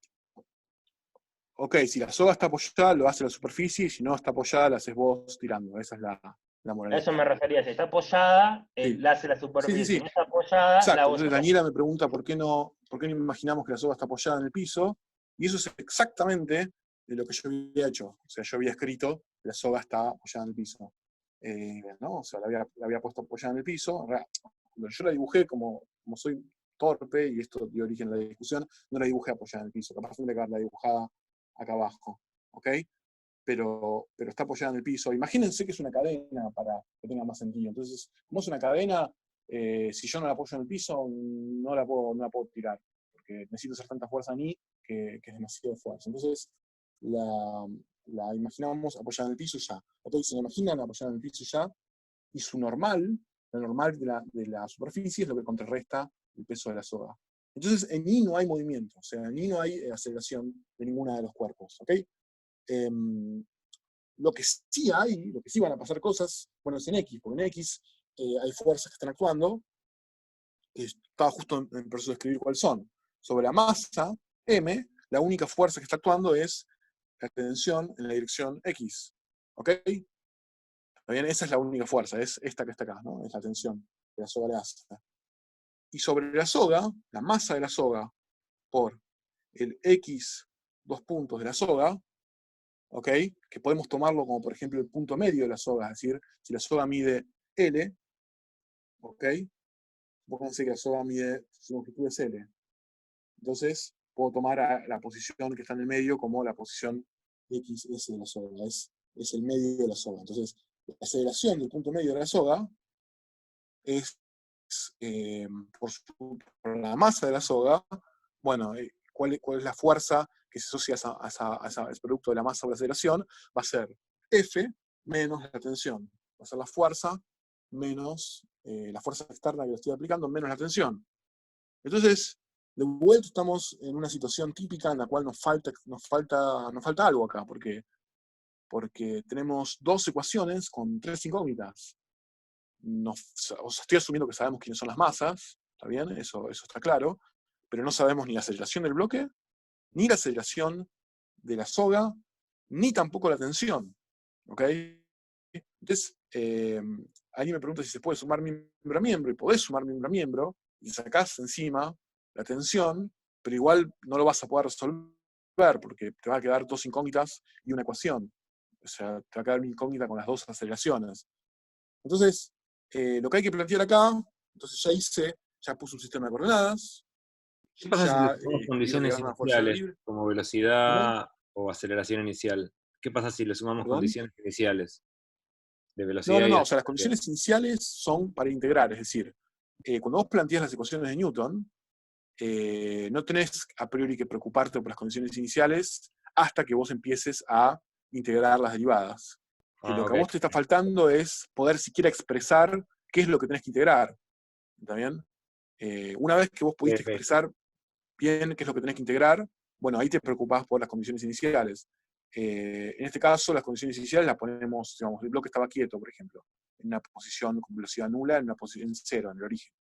Ok, si la soga está apoyada, lo hace la superficie, y si no está apoyada, la haces vos tirando. Esa es la A moraleja. eso me refería, si está apoyada, Sí. la hace la superficie. Sí. Si no está apoyada, la Exacto. hago Entonces yo. Daniela me pregunta por qué no imaginamos que la soga está apoyada en el piso, y eso es exactamente de lo que yo había hecho. O sea, yo había escrito que la soga está apoyada en el piso. ¿No? O sea, la había puesto apoyada en el piso. Cuando yo la dibujé, como soy torpe, y esto dio origen a la discusión, no la dibujé apoyada en el piso. Capaz tendría que haberla dibujada acá abajo. ¿Ok? Pero está apoyada en el piso. Imagínense que es una cadena para que tenga más sentido. Entonces, como es una cadena, si yo no la apoyo en el piso, no la puedo tirar, porque necesito hacer tanta fuerza en I que es demasiado fuerza. Entonces, la imaginamos apoyada en el piso ya. Entonces, se la imaginan apoyada en el piso ya, y su normal, la normal de la superficie, es lo que contrarresta el peso de la soga. Entonces, en I no hay movimiento, o sea, en I no hay aceleración de ninguna de los cuerpos, ¿ok? Lo que sí van a pasar cosas, bueno, es en X, porque en X hay fuerzas que están actuando, que estaba justo en proceso de escribir cuáles son. Sobre la masa, M, la única fuerza que está actuando es la tensión en la dirección X. ¿Ok? Bien, esa es la única fuerza, es esta que está acá, ¿no? Es la tensión que la soga le hace. Y sobre la soga, la masa de la soga por el X, dos puntos de la soga, ¿ok? Que podemos tomarlo como, por ejemplo, el punto medio de la soga, es decir, si la soga mide L, ¿ok? Supónganse que la soga mide, su longitud es L. Entonces, puedo tomar la posición que está en el medio como la posición XS de la soga, es el medio de la soga. Entonces, la aceleración del punto medio de la soga es por la masa de la soga. Bueno, ¿cuál es la fuerza que se asocia a ese producto de la masa o la aceleración? Va a ser F menos la tensión. Va a ser la fuerza menos la fuerza externa que le estoy aplicando, menos la tensión. Entonces, de vuelta estamos en una situación típica en la cual nos falta algo acá, porque tenemos dos ecuaciones con tres incógnitas. Estoy asumiendo que sabemos quiénes son las masas, ¿está bien? Eso está claro, pero no sabemos ni la aceleración del bloque, ni la aceleración de la soga, ni tampoco la tensión. ¿Ok? Entonces, alguien me pregunta si se puede sumar miembro a miembro, y podés sumar miembro a miembro, y sacás encima la tensión, pero igual no lo vas a poder resolver, porque te va a quedar dos incógnitas y una ecuación. O sea, te va a quedar una incógnita con las dos aceleraciones. Entonces, lo que hay que plantear acá, entonces ya puse un sistema de coordenadas. ¿Qué pasa si le sumamos Quiero condiciones crear una fuerza iniciales, libre. como ¿Perdón? velocidad o aceleración inicial? ¿Qué pasa si le sumamos ¿Perdón? condiciones iniciales de No, velocidad no, y no. O sea, las aceleración? condiciones iniciales son para integrar. Es decir, cuando vos planteas las ecuaciones de Newton, no tenés a priori que preocuparte por las condiciones iniciales hasta que vos empieces a integrar las derivadas. Que lo que a Ok. vos te está faltando es poder siquiera expresar qué es lo que tenés que integrar. ¿Está bien? Una vez que vos pudiste Ok. expresar bien qué es lo que tenés que integrar, bueno, ahí te preocupás por las condiciones iniciales. En este caso, las condiciones iniciales las ponemos, digamos, el bloque estaba quieto, por ejemplo. en una posición con velocidad nula, en una posición en cero, en el origen.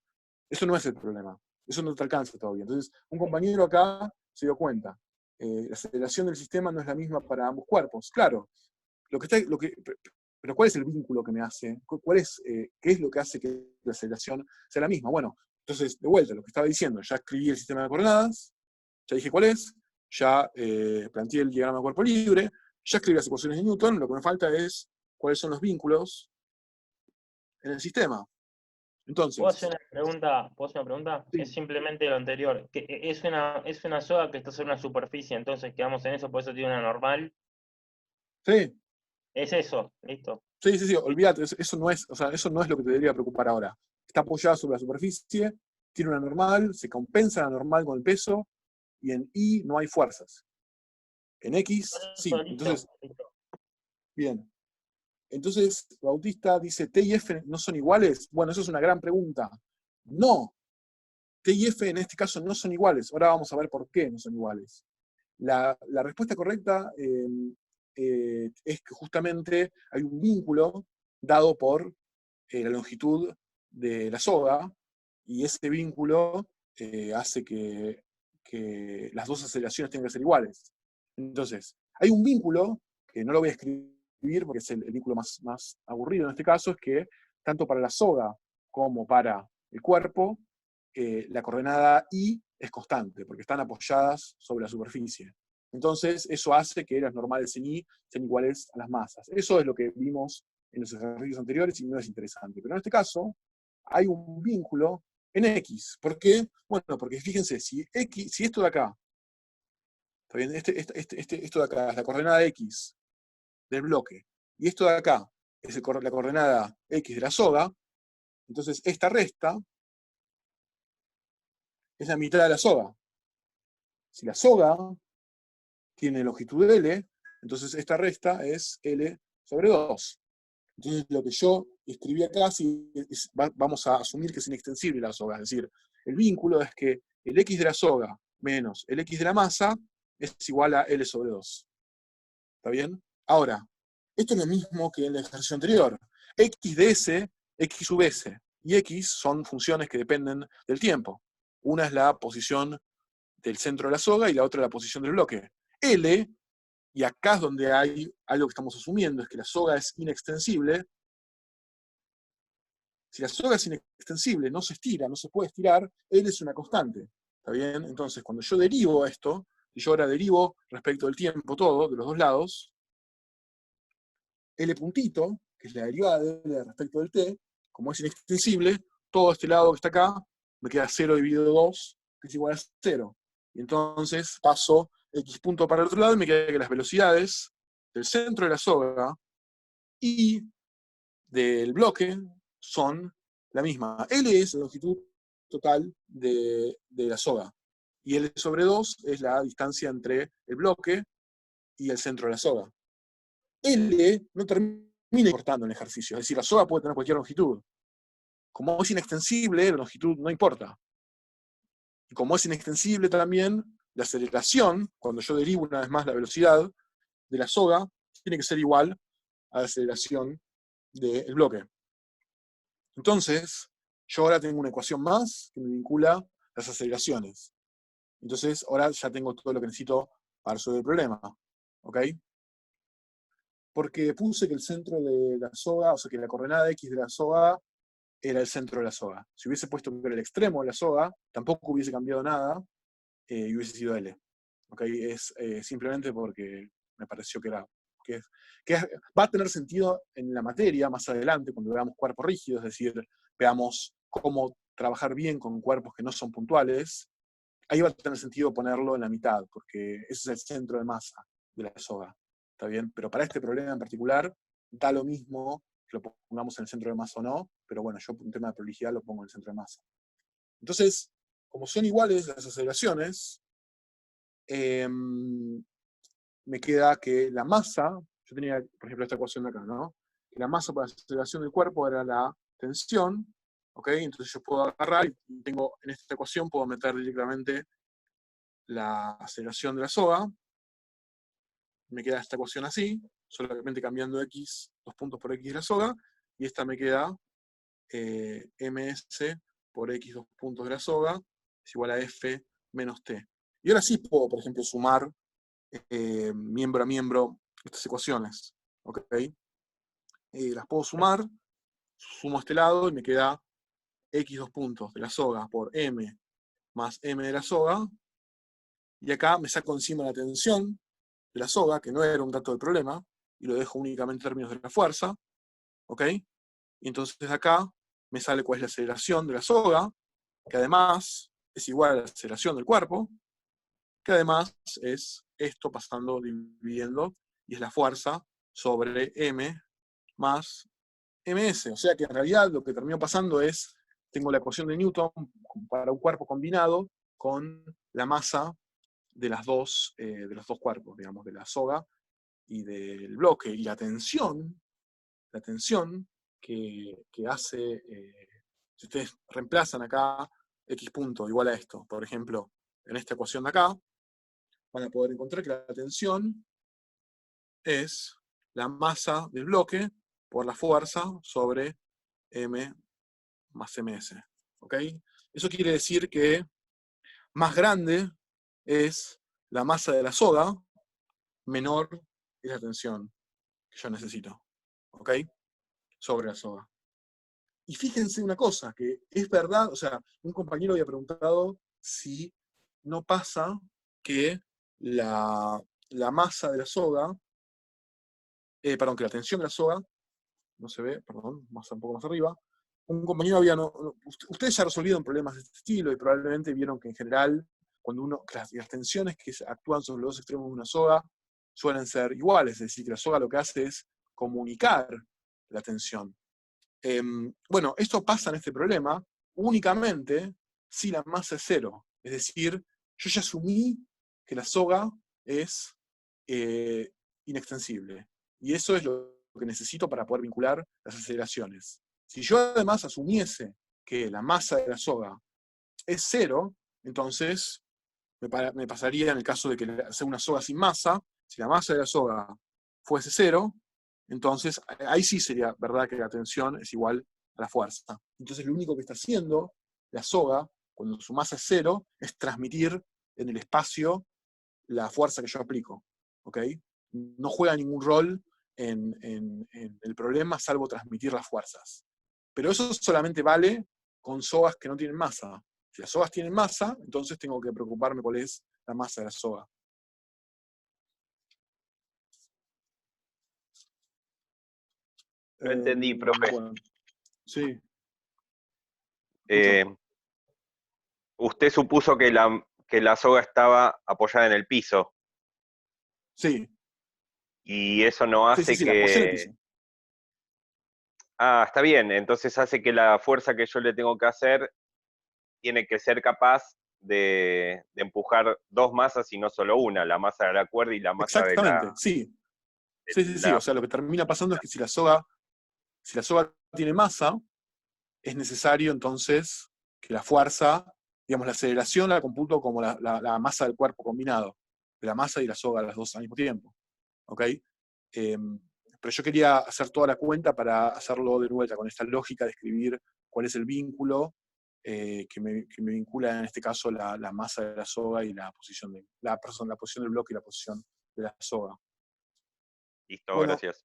Eso no es el problema. Eso no te alcanza todavía. Entonces, un compañero acá se dio cuenta. La aceleración del sistema no es la misma para ambos cuerpos. Claro, pero ¿cuál es el vínculo que me hace? ¿Qué es lo que hace que la aceleración sea la misma? Bueno, entonces, de vuelta, lo que estaba diciendo, ya escribí el sistema de coordenadas, ya dije cuál es, ya planteé el diagrama de cuerpo libre, ya escribí las ecuaciones de Newton, lo que me falta es cuáles son los vínculos en el sistema. Entonces, ¿Puedo hacer una pregunta? sí, Es simplemente lo anterior. Que es una soga que está sobre una superficie, entonces quedamos en eso, por eso tiene una normal. sí, Es eso, listo. sí, olvídate, eso no es, o sea, eso no es lo que te debería preocupar ahora. Está apoyada sobre la superficie, tiene una normal, se compensa la normal con el peso, y en Y no hay fuerzas. En X, Eso, sí. listo, Entonces, listo. bien. Entonces, Bautista dice, ¿T y F no son iguales? Bueno, eso es una gran pregunta. No, T y F en este caso no son iguales. Ahora vamos a ver por qué no son iguales. La respuesta correcta es que justamente hay un vínculo dado por la longitud de la soga, y ese vínculo hace que las dos aceleraciones tengan que ser iguales. Entonces, hay un vínculo, que no lo voy a escribir porque es el vínculo más aburrido en este caso, es que tanto para la soga como para el cuerpo, la coordenada I es constante, porque están apoyadas sobre la superficie. Entonces, eso hace que las normales en I sean iguales a las masas. Eso es lo que vimos en los ejercicios anteriores y no es interesante. Pero en este caso, hay un vínculo en X. ¿Por qué? Bueno, porque fíjense, si esto de acá, ¿está bien? Esto de acá es la coordenada X del bloque, y esto de acá es la coordenada X de la soga, entonces esta resta es la mitad de la soga. Si la soga tiene longitud L, entonces esta resta es L sobre 2. Entonces lo que yo escribí acá, vamos a asumir que es inextensible la soga, es decir, el vínculo es que el X de la soga menos el X de la masa es igual a L sobre 2. ¿Está bien? Ahora, esto es lo mismo que en el ejercicio anterior. X de S, X sub S y X son funciones que dependen del tiempo. Una es la posición del centro de la soga y la otra la posición del bloque. L, y acá es donde hay algo que estamos asumiendo, es que la soga es inextensible. Si la soga es inextensible, no se estira, no se puede estirar, L es una constante. ¿Está bien? Entonces, cuando yo derivo esto, y yo ahora derivo respecto del tiempo todo, de los dos lados, L puntito, que es la derivada de L respecto del t, como es inextensible, todo este lado que está acá, me queda 0 dividido 2, que es igual a 0. Y entonces paso X punto para el otro lado y me queda que las velocidades del centro de la soga y del bloque son la misma. L es la longitud total de la soga. Y L sobre 2 es la distancia entre el bloque y el centro de la soga. L no termina importando en el ejercicio. Es decir, la soga puede tener cualquier longitud. Como es inextensible, la longitud no importa. Y como es inextensible también, la aceleración, cuando yo derivo una vez más la velocidad de la soga, tiene que ser igual a la aceleración del bloque. Entonces, yo ahora tengo una ecuación más que me vincula las aceleraciones. Entonces, ahora ya tengo todo lo que necesito para resolver el problema. ¿Ok? Porque puse que el centro de la soga, o sea, que la coordenada X de la soga era el centro de la soga. Si hubiese puesto que era el extremo de la soga, tampoco hubiese cambiado nada y hubiese sido L. ¿Ok? Es simplemente porque me pareció que va a tener sentido en la materia más adelante, cuando veamos cuerpos rígidos, es decir, veamos cómo trabajar bien con cuerpos que no son puntuales. Ahí va a tener sentido ponerlo en la mitad, porque ese es el centro de masa de la soga. ¿Está bien? Pero para este problema en particular, da lo mismo que lo pongamos en el centro de masa o no, pero bueno, yo por un tema de prolijidad lo pongo en el centro de masa. Entonces, como son iguales las aceleraciones, me queda que la masa, yo tenía, por ejemplo, esta ecuación de acá, ¿no? Que la masa para la aceleración del cuerpo era la tensión, ¿ok? Entonces yo puedo agarrar y tengo, en esta ecuación puedo meter directamente la aceleración de la soga, me queda esta ecuación así, solamente cambiando x, 2 puntos por x de la soga, y esta me queda ms por x 2 puntos de la soga es igual a f menos t. Y ahora sí puedo, por ejemplo, sumar miembro a miembro estas ecuaciones. ¿Ok? Las puedo sumar, sumo este lado y me queda x 2 puntos de la soga por m más m de la soga, y acá me saco encima la tensión de la soga, que no era un dato del problema, y lo dejo únicamente en términos de la fuerza, ¿ok? Y entonces acá me sale cuál es la aceleración de la soga, que además es igual a la aceleración del cuerpo, que además es esto pasando, dividiendo, y es la fuerza sobre m más ms. O sea que en realidad lo que terminó pasando es, tengo la ecuación de Newton para un cuerpo combinado con la masa de los dos cuerpos, digamos, de la soga y del bloque. Y la tensión que hace, si ustedes reemplazan acá x punto igual a esto, por ejemplo, en esta ecuación de acá, van a poder encontrar que la tensión es la masa del bloque por la fuerza sobre m más ms. ¿Ok? Eso quiere decir que más grande es la masa de la soga, menor es la tensión que yo necesito. ¿Ok? Sobre la soga. Y fíjense una cosa, que es verdad, o sea, un compañero había preguntado si no pasa que la masa de la soga, perdón, que la tensión de la soga, no se ve, perdón, un poco más arriba, un compañero había, ustedes ya resolvieron problemas de este estilo y probablemente vieron que en general, cuando las tensiones que actúan sobre los dos extremos de una soga suelen ser iguales, es decir, que la soga lo que hace es comunicar la tensión. Bueno, esto pasa en este problema únicamente si la masa es cero. Es decir, yo ya asumí que la soga es inextensible. Y eso es lo que necesito para poder vincular las aceleraciones. Si yo además asumiese que la masa de la soga es cero, entonces me pasaría en el caso de que sea una soga sin masa, si la masa de la soga fuese cero, entonces ahí sí sería verdad que la tensión es igual a la fuerza. Entonces lo único que está haciendo la soga, cuando su masa es cero, es transmitir en el espacio la fuerza que yo aplico. ¿Ok? No juega ningún rol en el problema, salvo transmitir las fuerzas. Pero eso solamente vale con sogas que no tienen masa. Si las sogas tienen masa, entonces tengo que preocuparme cuál es la masa de la soga. No entendí, profe. Bueno, sí. Usted supuso que la soga estaba apoyada en el piso. Sí. Y eso no hace Sí, la apoyé en el que... piso. Ah, está bien. Entonces hace que la fuerza que yo le tengo que hacer tiene que ser capaz de empujar dos masas y no solo una, la masa de la cuerda y la masa de Exactamente, sí. Sí. O sea, lo que termina pasando es que si la soga tiene masa, es necesario entonces que la fuerza, digamos, la aceleración la computo como la masa del cuerpo combinado, de la masa y la soga, las dos al mismo tiempo. ¿Ok? Pero yo quería hacer toda la cuenta para hacerlo de vuelta, con esta lógica de escribir cuál es el vínculo que me vincula en este caso la masa de la soga y la posición del bloque y la posición de la soga. Listo, Bueno, gracias.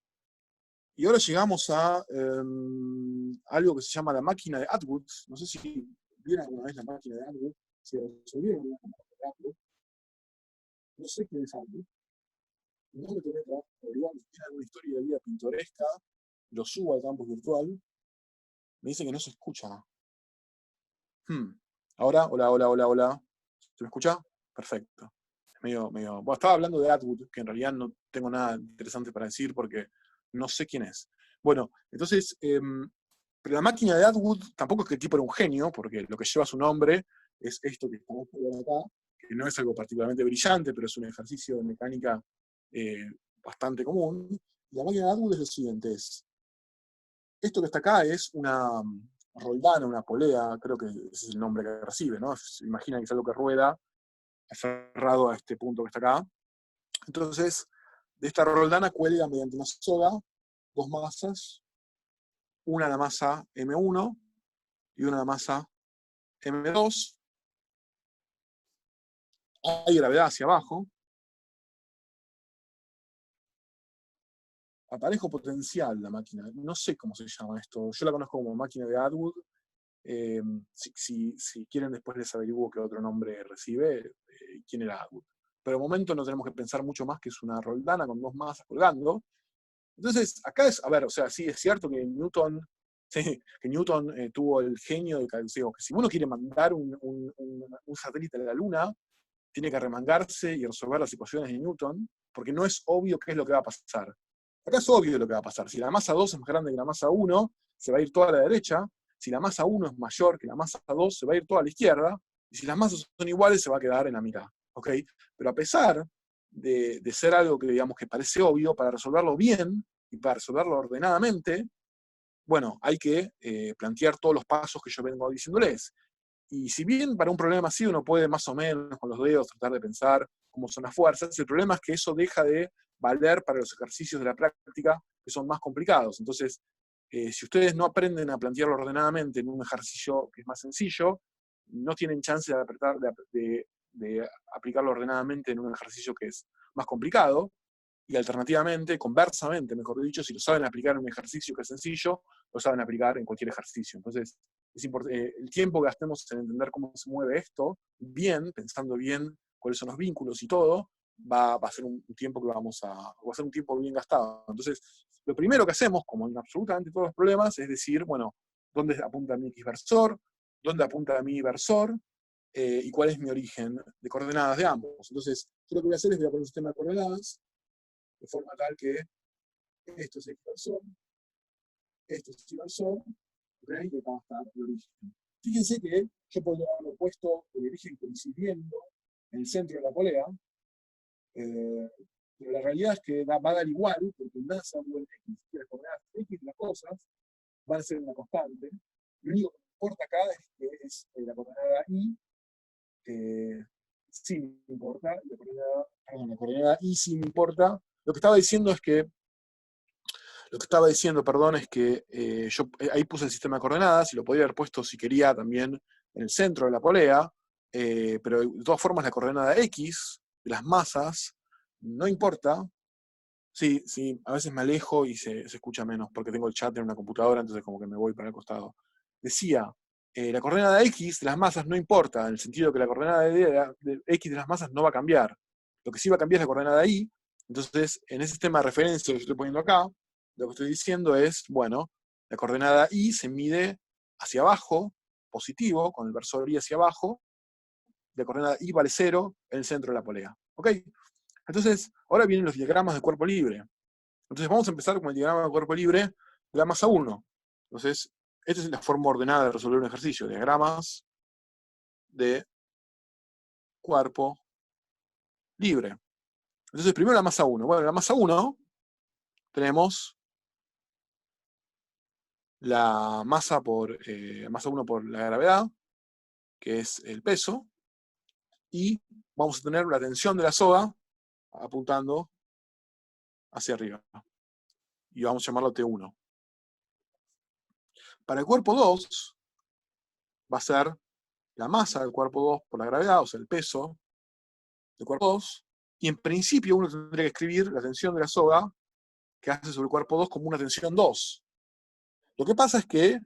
y ahora llegamos a algo que se llama la máquina de Atwood. No sé si vieron alguna vez la máquina de Atwood. Si resolvieron la máquina de Atwood. No sé quién es Atwood. No me tomé trabajo de averiguar. Si tiene alguna historia de vida pintoresca, lo subo al campus virtual. Me dice que no se escucha. Ahora, hola. ¿Se me escucha? Perfecto. Bueno, estaba hablando de Atwood, que en realidad no tengo nada interesante para decir porque no sé quién es. Bueno, entonces, pero la máquina de Atwood tampoco es que el tipo era un genio, porque lo que lleva su nombre es esto que estamos viendo acá, que no es algo particularmente brillante, pero es un ejercicio de mecánica bastante común. Y la máquina de Atwood es lo siguiente, esto que está acá es una roldana, una polea, creo que ese es el nombre que recibe, ¿no? Se imagina que es algo que rueda aferrado a este punto que está acá. Entonces, de esta roldana cuelga mediante una soga dos masas, una a la masa M1 y una a la masa M2. Hay gravedad hacia abajo. Aparejo potencial la máquina. No sé cómo se llama esto. Yo la conozco como máquina de Atwood. Si quieren después les averiguo qué otro nombre recibe, quién era Atwood. Pero de momento no tenemos que pensar mucho más que es una roldana con dos masas colgando. Entonces, acá es, a ver, o sea, sí es cierto que Newton, sí, que Newton tuvo el genio de que si uno quiere mandar un satélite a la Luna, tiene que arremangarse y resolver las ecuaciones de Newton, porque no es obvio qué es lo que va a pasar. Acá es obvio lo que va a pasar. Si la masa 2 es más grande que la masa 1, se va a ir toda a la derecha. Si la masa 1 es mayor que la masa 2, se va a ir toda a la izquierda. Y si las masas son iguales, se va a quedar en la mitad. ¿Okay? Pero a pesar de ser algo que, digamos, que parece obvio, para resolverlo bien y para resolverlo ordenadamente, bueno, hay que plantear todos los pasos que yo vengo diciéndoles. Y si bien para un problema así uno puede más o menos con los dedos tratar de pensar cómo son las fuerzas, el problema es que eso deja de valer para los ejercicios de la práctica que son más complicados. Entonces, si ustedes no aprenden a plantearlo ordenadamente en un ejercicio que es más sencillo, no tienen chance de aplicarlo ordenadamente en un ejercicio que es más complicado. Y alternativamente, conversamente, mejor dicho, si lo saben aplicar en un ejercicio que es sencillo, lo saben aplicar en cualquier ejercicio. Entonces, el tiempo que gastemos en entender cómo se mueve esto, bien, pensando bien cuáles son los vínculos y todo, va a ser un tiempo que va a ser un tiempo bien gastado. Entonces, lo primero que hacemos, como en absolutamente todos los problemas, es decir, bueno, ¿dónde apunta mi x-versor? ¿Dónde apunta mi y-versor? Y cuál es mi origen de coordenadas de ambos. Entonces, yo lo que voy a hacer es voy a poner un sistema de coordenadas de forma tal que esto es x-versor, esto es y-versor, ¿okay? Y acá va a estar el origen. Fíjense que yo podría haberlo puesto el origen coincidiendo en el centro de la polea, pero la realidad es que va a dar igual, porque NASA o el x, las coordenadas x de las cosas van a ser una constante. Lo único que importa acá es que es la coordenada y, sí me importa, la coordenada y sí me importa. Lo que estaba diciendo, es que yo ahí puse el sistema de coordenadas y lo podría haber puesto si quería también en el centro de la polea, pero de todas formas la coordenada x de las masas no importa. Sí, a veces me alejo y se escucha menos porque tengo el chat en una computadora, entonces como que me voy para el costado. Decía, la coordenada x de las masas no importa, en el sentido que la coordenada de x de las masas no va a cambiar. Lo que sí va a cambiar es la coordenada y. Entonces, en ese sistema de referencia que estoy poniendo acá, lo que estoy diciendo es, bueno, la coordenada y se mide hacia abajo, positivo, con el versor y hacia abajo, la coordenada y vale 0 en el centro de la polea. ¿Ok? Entonces, ahora vienen los diagramas de cuerpo libre. Entonces vamos a empezar con el diagrama de cuerpo libre de la masa 1. Entonces, esta es la forma ordenada de resolver un ejercicio. Diagramas de cuerpo libre. Entonces, primero la masa 1. Bueno, en la masa 1 tenemos la masa masa 1 por la gravedad, que es el peso, y vamos a tener la tensión de la soga apuntando hacia arriba. Y vamos a llamarlo T1. Para el cuerpo 2 va a ser la masa del cuerpo 2 por la gravedad, o sea, el peso del cuerpo 2, y en principio uno tendría que escribir la tensión de la soga que hace sobre el cuerpo 2 como una tensión 2. Lo que pasa es que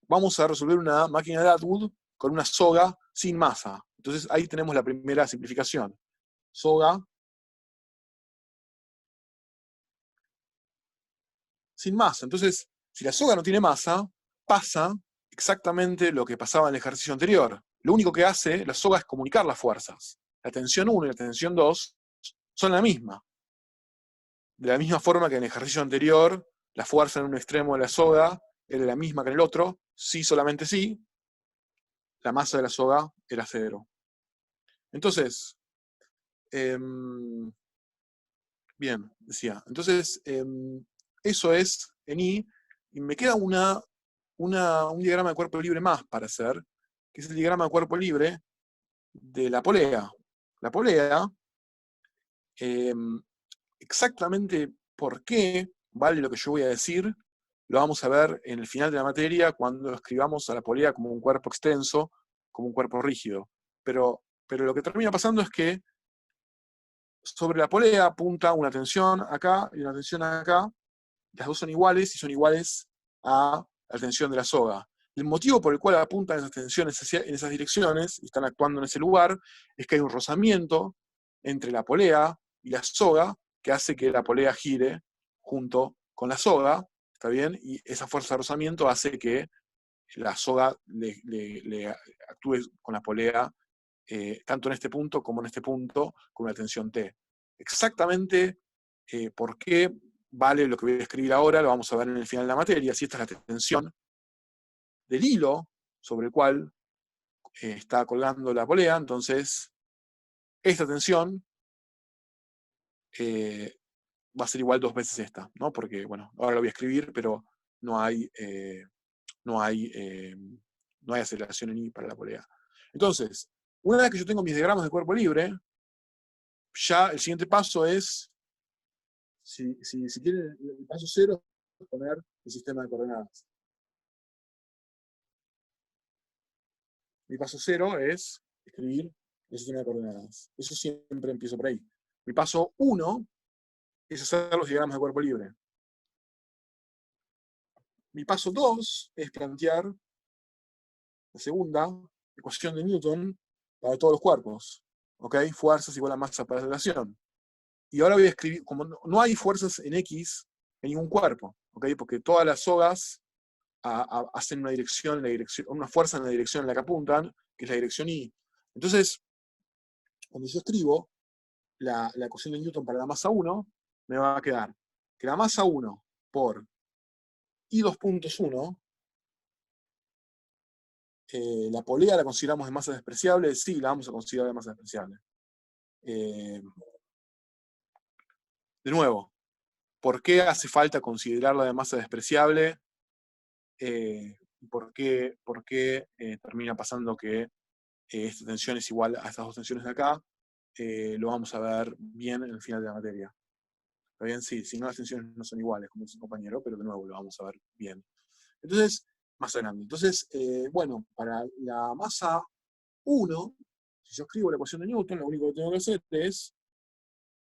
vamos a resolver una máquina de Atwood con una soga sin masa. Entonces ahí tenemos la primera simplificación. Soga sin masa. Entonces, si la soga no tiene masa, pasa exactamente lo que pasaba en el ejercicio anterior. Lo único que hace la soga es comunicar las fuerzas. La tensión 1 y la tensión 2 son la misma. De la misma forma que en el ejercicio anterior, la fuerza en un extremo de la soga era la misma que en el otro, sí, solamente sí, la masa de la soga era 0. Entonces, bien, decía, entonces, eso es en I, y me queda un diagrama de cuerpo libre más para hacer, que es el diagrama de cuerpo libre de la polea. La polea, exactamente por qué vale lo que yo voy a decir, lo vamos a ver en el final de la materia cuando escribamos a la polea como un cuerpo extenso, como un cuerpo rígido. Pero lo que termina pasando es que sobre la polea apunta una tensión acá y una tensión acá, las dos son iguales y son iguales a la tensión de la soga. El motivo por el cual apuntan esas tensiones en esas direcciones y están actuando en ese lugar es que hay un rozamiento entre la polea y la soga que hace que la polea gire junto con la soga, ¿está bien? Y esa fuerza de rozamiento hace que la soga le actúe con la polea tanto en este punto como en este punto con una tensión T. Exactamente por qué vale lo que voy a escribir ahora, lo vamos a ver en el final de la materia. Si esta es la tensión del hilo sobre el cual está colgando la polea, entonces esta tensión va a ser igual 2 veces esta, ¿no? Porque, bueno, ahora lo voy a escribir, pero no hay aceleración en I para la polea. Entonces, una vez que yo tengo mis diagramas de cuerpo libre, ya el siguiente paso es, si quieren, el paso 0 es poner el sistema de coordenadas. Mi paso 0 es escribir el sistema de coordenadas. Eso siempre empiezo por ahí. Mi paso 1 es hacer los diagramas de cuerpo libre. Mi paso 2 es plantear la segunda ecuación de Newton para todos los cuerpos. ¿Ok? Fuerzas igual a masa para aceleración. Y ahora voy a escribir, como no hay fuerzas en X en ningún cuerpo, ¿ok? Porque todas las sogas hacen una fuerza en la dirección en la que apuntan, que es la dirección Y. Entonces, cuando yo escribo la ecuación de Newton para la masa 1, me va a quedar que la masa 1 por I 2.1, la polea la consideramos de masa despreciable, sí, la vamos a considerar de masa despreciable. De nuevo, ¿por qué hace falta considerarla de masa despreciable? ¿Por qué termina pasando que esta tensión es igual a estas dos tensiones de acá? Lo vamos a ver bien en el final de la materia. ¿Está bien? Sí, si no las tensiones no son iguales, como dice el compañero, pero de nuevo lo vamos a ver bien. Entonces, más adelante. Entonces, bueno, para la masa 1, si yo escribo la ecuación de Newton, lo único que tengo que hacer es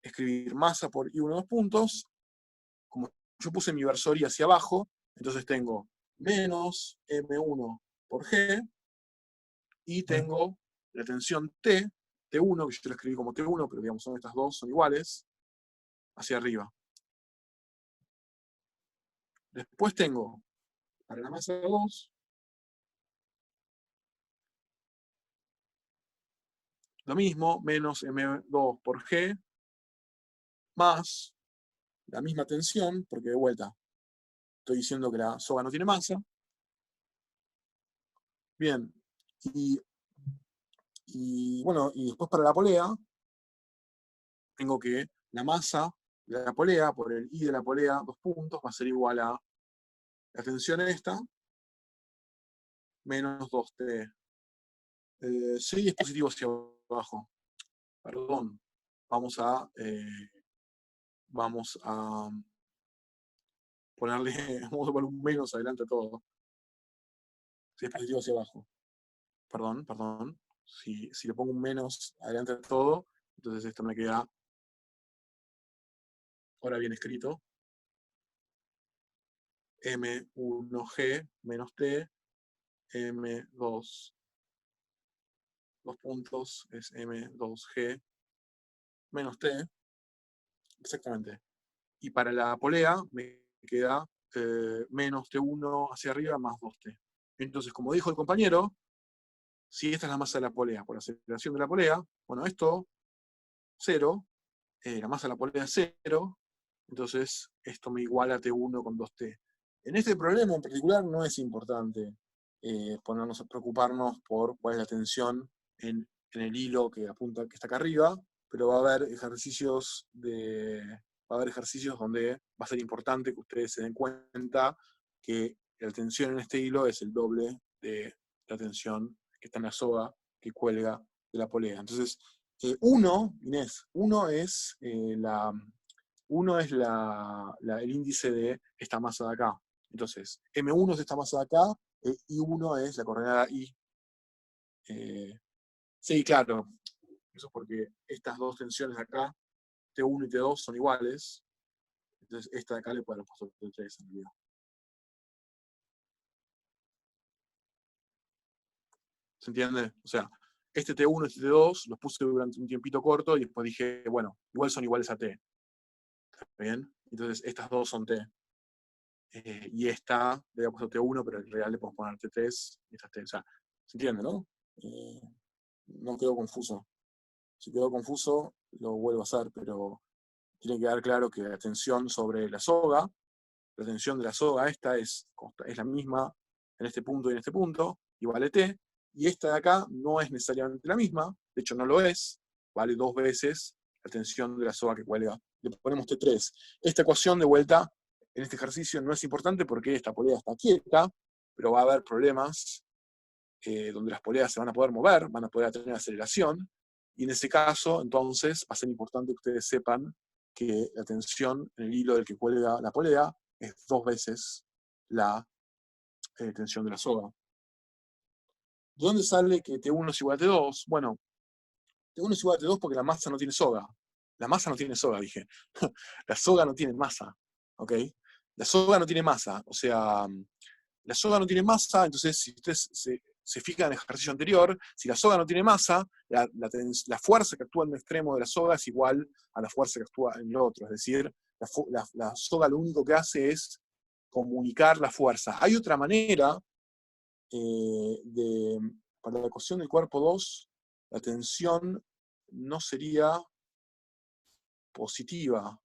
escribir masa por I1 2 puntos. Como yo puse mi versor I hacia abajo, entonces tengo menos M1 por G, y tengo la tensión T, T1, que yo lo escribí como T1, pero digamos son estas dos, son iguales, hacia arriba. Después tengo, para la masa 2, lo mismo, menos M2 por G, más la misma tensión, porque de vuelta estoy diciendo que la soga no tiene masa. Bien, y bueno, y después para la polea, tengo que la masa de la polea por el I de la polea, 2 puntos, va a ser igual a la tensión esta, menos 2T. Sí, es positivo hacia abajo. Perdón. Vamos a ponerle, vamos a poner un menos adelante a todo. Si es positivo hacia abajo. Perdón. Si le pongo un menos adelante a todo, entonces esto me queda ahora bien escrito. M1G menos T, M2, 2 puntos, es M2G menos T, exactamente. Y para la polea me queda menos T1 hacia arriba más 2T. Entonces, como dijo el compañero, si esta es la masa de la polea por la aceleración de la polea, bueno, esto 0, la masa de la polea es 0, entonces esto me iguala a T1 con 2T. En este problema en particular no es importante ponernos a preocuparnos por cuál es la tensión en el hilo que apunta, que está acá arriba, pero va a haber ejercicios donde va a ser importante que ustedes se den cuenta que la tensión en este hilo es el doble de la tensión que está en la soga que cuelga de la polea. Entonces, Inés, 1 es el índice de esta masa de acá. Entonces, M1 es esta masa de acá, I1 es la coordenada I. Sí, claro. Eso es porque estas dos tensiones de acá, T1 y T2, son iguales. Entonces, esta de acá le puedo haber puesto T3 en realidad. ¿Se entiende? O sea, este T1 y este T2 los puse durante un tiempito corto y después dije, bueno, igual son iguales a T. ¿Está bien? Entonces, estas dos son T. Y esta le había puesto T1, pero en realidad le podemos poner T3 y esta es T. O sea, ¿se entiende, no? No quedó confuso. Si quedó confuso, lo vuelvo a hacer, pero tiene que quedar claro que la tensión sobre la soga, la tensión de la soga esta es la misma en este punto y en este punto, y vale T, y esta de acá no es necesariamente la misma, de hecho no lo es, vale 2 veces la tensión de la soga que cuelga. Le ponemos T3. Esta ecuación de vuelta en este ejercicio no es importante porque esta polea está quieta, pero va a haber problemas donde las poleas se van a poder mover, van a poder tener aceleración, y en ese caso, entonces, va a ser importante que ustedes sepan que la tensión en el hilo del que cuelga la polea es 2 veces la tensión de la soga. ¿De dónde sale que T1 es igual a T2? Bueno, T1 es igual a T2 porque la masa no tiene soga. La masa no tiene soga, dije. La soga no tiene masa, ¿ok? La soga no tiene masa, o sea, la soga no tiene masa, entonces si ustedes se fijan en el ejercicio anterior, si la soga no tiene masa, la fuerza que actúa en un extremo de la soga es igual a la fuerza que actúa en el otro. Es decir, la soga lo único que hace es comunicar la fuerza. Hay otra manera para la ecuación del cuerpo 2, la tensión no sería positiva.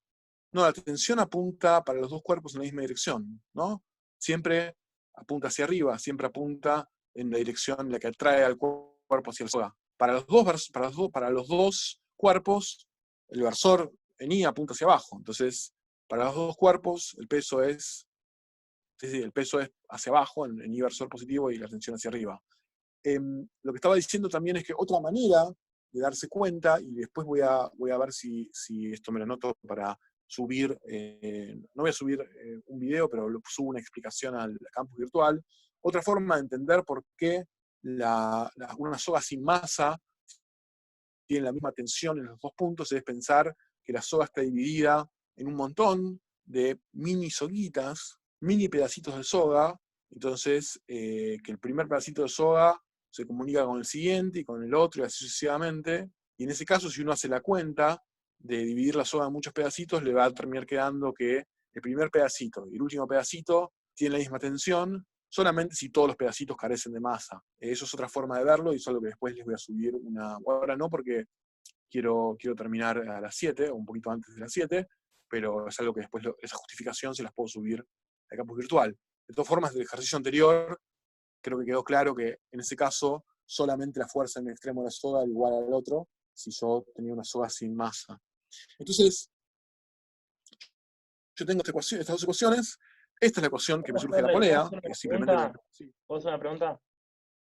No, la tensión apunta para los dos cuerpos en la misma dirección, ¿no? Siempre apunta hacia arriba, siempre apunta en la dirección en la que atrae al cuerpo hacia la soga. Para los dos cuerpos, el versor en I apunta hacia abajo. Entonces, para los dos cuerpos, el peso es hacia abajo, en I versor positivo, y la tensión hacia arriba. Lo que estaba diciendo también es que otra manera de darse cuenta, y después voy a ver si esto me lo anoto para subir, no voy a subir un video, pero subo una explicación al campus virtual. Otra forma de entender por qué una soga sin masa tiene la misma tensión en los dos puntos es pensar que la soga está dividida en un montón de mini soguitas, mini pedacitos de soga. Entonces, que el primer pedacito de soga se comunica con el siguiente y con el otro y así sucesivamente. Y en ese caso, si uno hace la cuenta de dividir la soga en muchos pedacitos, le va a terminar quedando que el primer pedacito y el último pedacito tienen la misma tensión, solamente si todos los pedacitos carecen de masa. Eso es otra forma de verlo y es algo que después les voy a subir ahora no, porque quiero terminar a las 7, o un poquito antes de las 7, pero es algo que después, esa justificación se las puedo subir al campus virtual. De todas formas, del ejercicio anterior, creo que quedó claro que en ese caso solamente la fuerza en el extremo de la soga era igual al otro si yo tenía una soga sin masa. Entonces, yo tengo estas dos ecuaciones. Esta es la ecuación que me surge de la polea, que es simplemente... ¿Puedo hacer una pregunta?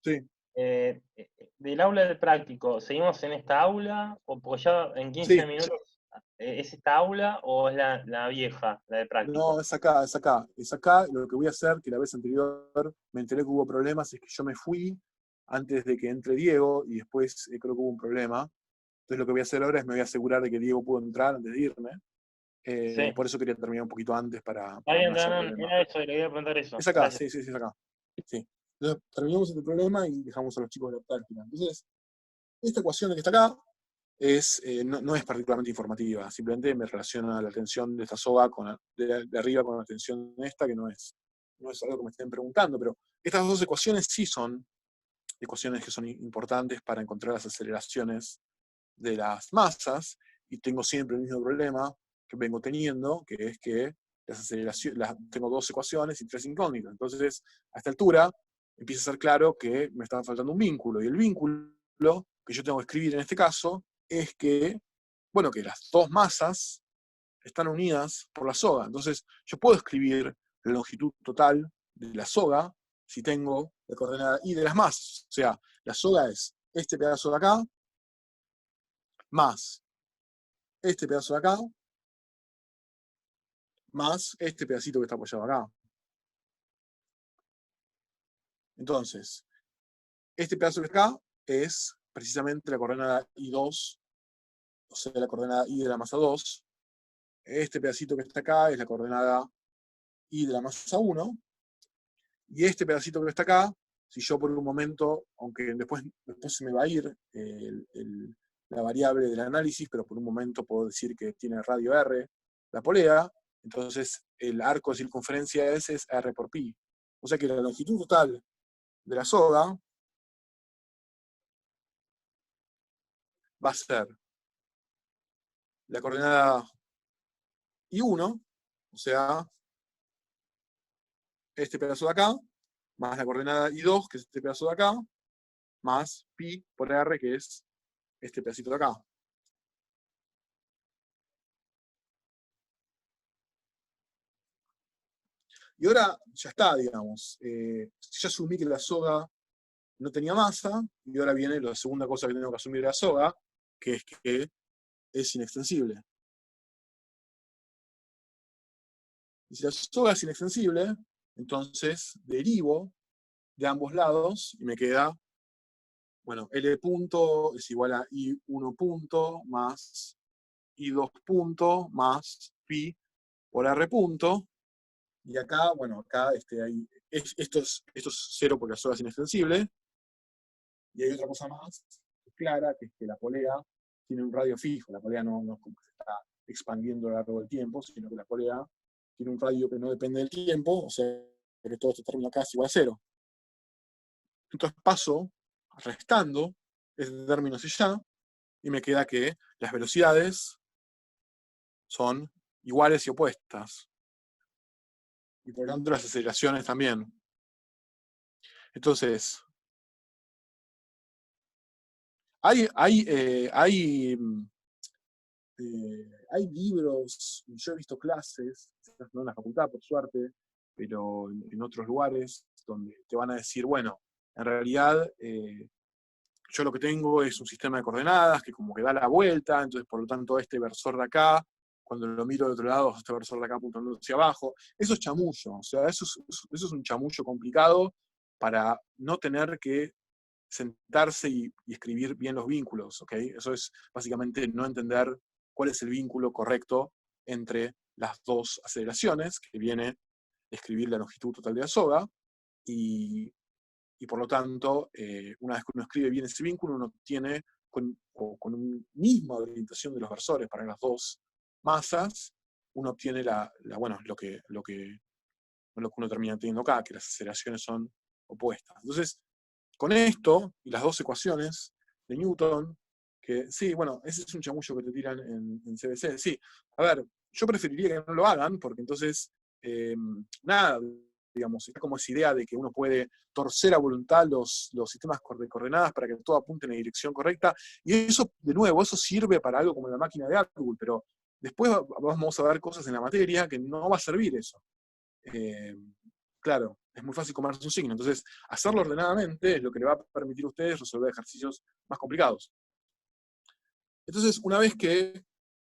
Sí. Del aula del práctico, ¿seguimos en esta aula? ¿O porque ya en 15 minutos es esta aula o es la vieja, la del práctico? No, es acá, es acá. Es acá. Lo que voy a hacer, que la vez anterior me enteré que hubo problemas, es que yo me fui antes de que entre Diego y después creo que hubo un problema. Entonces lo que voy a hacer ahora es me voy a asegurar de que Diego pudo entrar antes de irme. Sí. Por eso quería terminar un poquito antes para No, problema. era eso, le quería preguntar eso. Es acá, Gracias. sí, es acá. Sí. Entonces terminamos este problema y dejamos a los chicos de la práctica. Entonces, esta ecuación que está acá no es particularmente informativa, simplemente me relaciona la tensión de esta soga de arriba con la tensión esta, que no es algo que me estén preguntando, pero estas dos ecuaciones sí son ecuaciones que son importantes para encontrar las aceleraciones de las masas, y tengo siempre el mismo problema que vengo teniendo, que es que las aceleraciones, tengo dos ecuaciones y tres incógnitas. Entonces, a esta altura, empieza a ser claro que me está faltando un vínculo, y el vínculo que yo tengo que escribir en este caso es que, bueno, que las dos masas están unidas por la soga. Entonces, yo puedo escribir la longitud total de la soga si tengo la coordenada I de las masas. O sea, la soga es este pedazo de acá más este pedazo de acá más este pedacito que está apoyado acá. Entonces, este pedazo que está acá es precisamente la coordenada I2, o sea, la coordenada I de la masa 2. Este pedacito que está acá es la coordenada I de la masa 1. Y este pedacito que está acá, si yo por un momento, aunque después se me va a ir la variable del análisis, pero por un momento puedo decir que tiene radio R, la polea, entonces el arco de circunferencia S es R por pi. O sea que la longitud total de la soga va a ser la coordenada I1, o sea, este pedazo de acá, más la coordenada I2, que es este pedazo de acá, más pi por R, que es este pedacito de acá. Y ahora ya está, digamos. Ya asumí que la soga no tenía masa, y ahora viene la segunda cosa que tengo que asumir de la soga, que es que es inextensible. Y si la soga es inextensible, entonces derivo de ambos lados y me queda, bueno, L punto es igual a I1 punto más I2 punto más pi por R punto. Y acá, bueno, acá esto es 0 porque la soga es inextensible. Y hay otra cosa más clara, que es que la polea tiene un radio fijo. La polea no es como que se está expandiendo a lo largo del tiempo, sino que la polea tiene un radio que no depende del tiempo, o sea que todo este término acá es igual a 0. Entonces paso restando este término hacia allá, y me queda que las velocidades son iguales y opuestas. Y por lo tanto las aceleraciones también. Entonces, hay libros, yo he visto clases, no en la facultad por suerte, pero en otros lugares, donde te van a decir, bueno, en realidad yo lo que tengo es un sistema de coordenadas que como que da la vuelta, entonces por lo tanto este versor de acá, cuando lo miro de otro lado, este versor de acá apuntando hacia abajo. Eso es chamullo, o sea, eso es un chamullo complicado para no tener que sentarse y escribir bien los vínculos, ¿ok? Eso es básicamente no entender cuál es el vínculo correcto entre las dos aceleraciones, que viene escribir la longitud total de la soga, y por lo tanto, una vez que uno escribe bien ese vínculo, uno tiene, con una misma orientación de los versores para las dos masas, uno obtiene bueno, lo que uno termina teniendo acá, que las aceleraciones son opuestas. Entonces, con esto, y las dos ecuaciones de Newton, que sí, bueno, ese es un chamullo que te tiran en CBC, sí. A ver, yo preferiría que no lo hagan, porque entonces, nada, digamos, está como esa idea de que uno puede torcer a voluntad los sistemas de coordenadas para que todo apunte en la dirección correcta, y eso, de nuevo, eso sirve para algo como la máquina de Argyle, pero después vamos a ver cosas en la materia que no va a servir eso. Claro, es muy fácil comerse un signo. Entonces, hacerlo ordenadamente es lo que le va a permitir a ustedes resolver ejercicios más complicados. Entonces, una vez que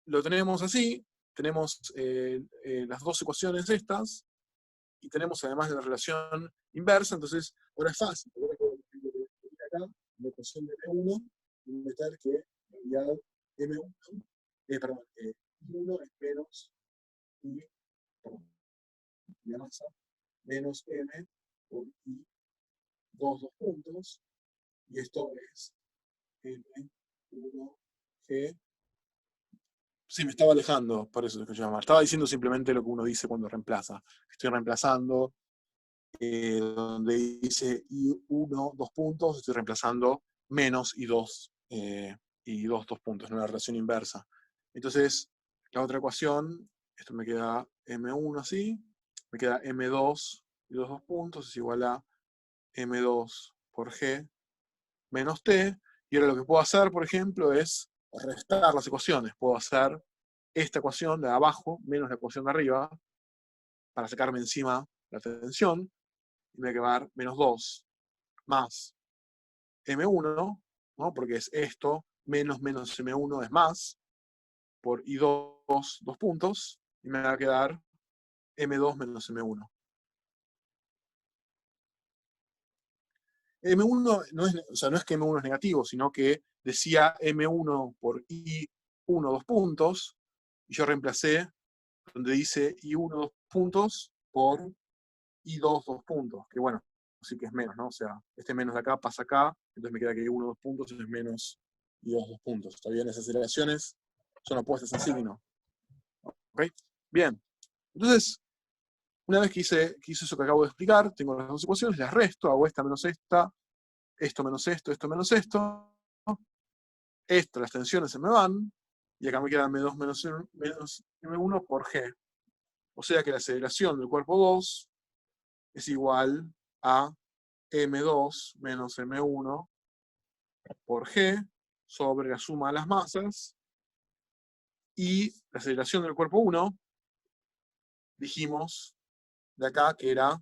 lo tenemos así, tenemos las dos ecuaciones estas, y tenemos además la relación inversa, entonces ahora es fácil. Ahora puedo escribir acá la ecuación de M1 y meter que en realidad M1, I1 es menos I, la masa, menos M por I, dos puntos, y esto es M1G. Sí, me estaba alejando, por eso es que llama. Estaba diciendo simplemente lo que uno dice cuando reemplaza. Estoy reemplazando, donde dice I1, dos puntos, estoy reemplazando menos I2, dos puntos, ¿no? La relación inversa. Entonces, la otra ecuación, esto me queda M1 así, me queda M2 y los dos puntos es igual a M2 por G menos T, y ahora lo que puedo hacer, por ejemplo, es restar las ecuaciones. Puedo hacer esta ecuación de abajo menos la ecuación de arriba para sacarme encima la tensión, y me va a quedar menos 2 más M1, ¿no? Porque es esto, menos M1 es más, por I2, dos puntos, y me va a quedar M2 menos M1. M1 no es, o sea, no es que M1 es negativo, sino que decía M1 por I1 2 puntos, y yo reemplacé donde dice I1 2 puntos por I2 2 puntos, que bueno, así que es menos, ¿no? O sea, este menos de acá pasa acá, entonces me queda que I1 2 puntos es menos I2 2 puntos. ¿Está bien? Esas aceleraciones son opuestas en signo. ¿Ok? Bien. Entonces, una vez que hice eso que acabo de explicar, tengo las dos ecuaciones, las resto, hago esta menos esta, esto menos esto menos esto, las tensiones se me van, y acá me queda M2 menos M1 por G. O sea que la aceleración del cuerpo 2 es igual a M2 menos M1 por G sobre la suma de las masas, y la aceleración del cuerpo 1, dijimos de acá que era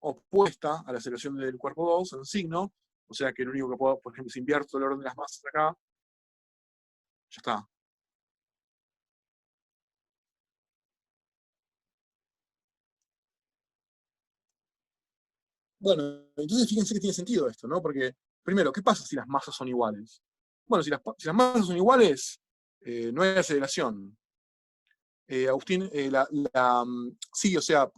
opuesta a la aceleración del cuerpo 2 en signo, o sea que lo único que puedo, por ejemplo, si invierto el orden de las masas acá, ya está. Bueno, entonces fíjense que tiene sentido esto, ¿no? Porque, primero, ¿qué pasa si las masas son iguales? Bueno, si las masas son iguales, no hay aceleración. Agustín, sí, o sea,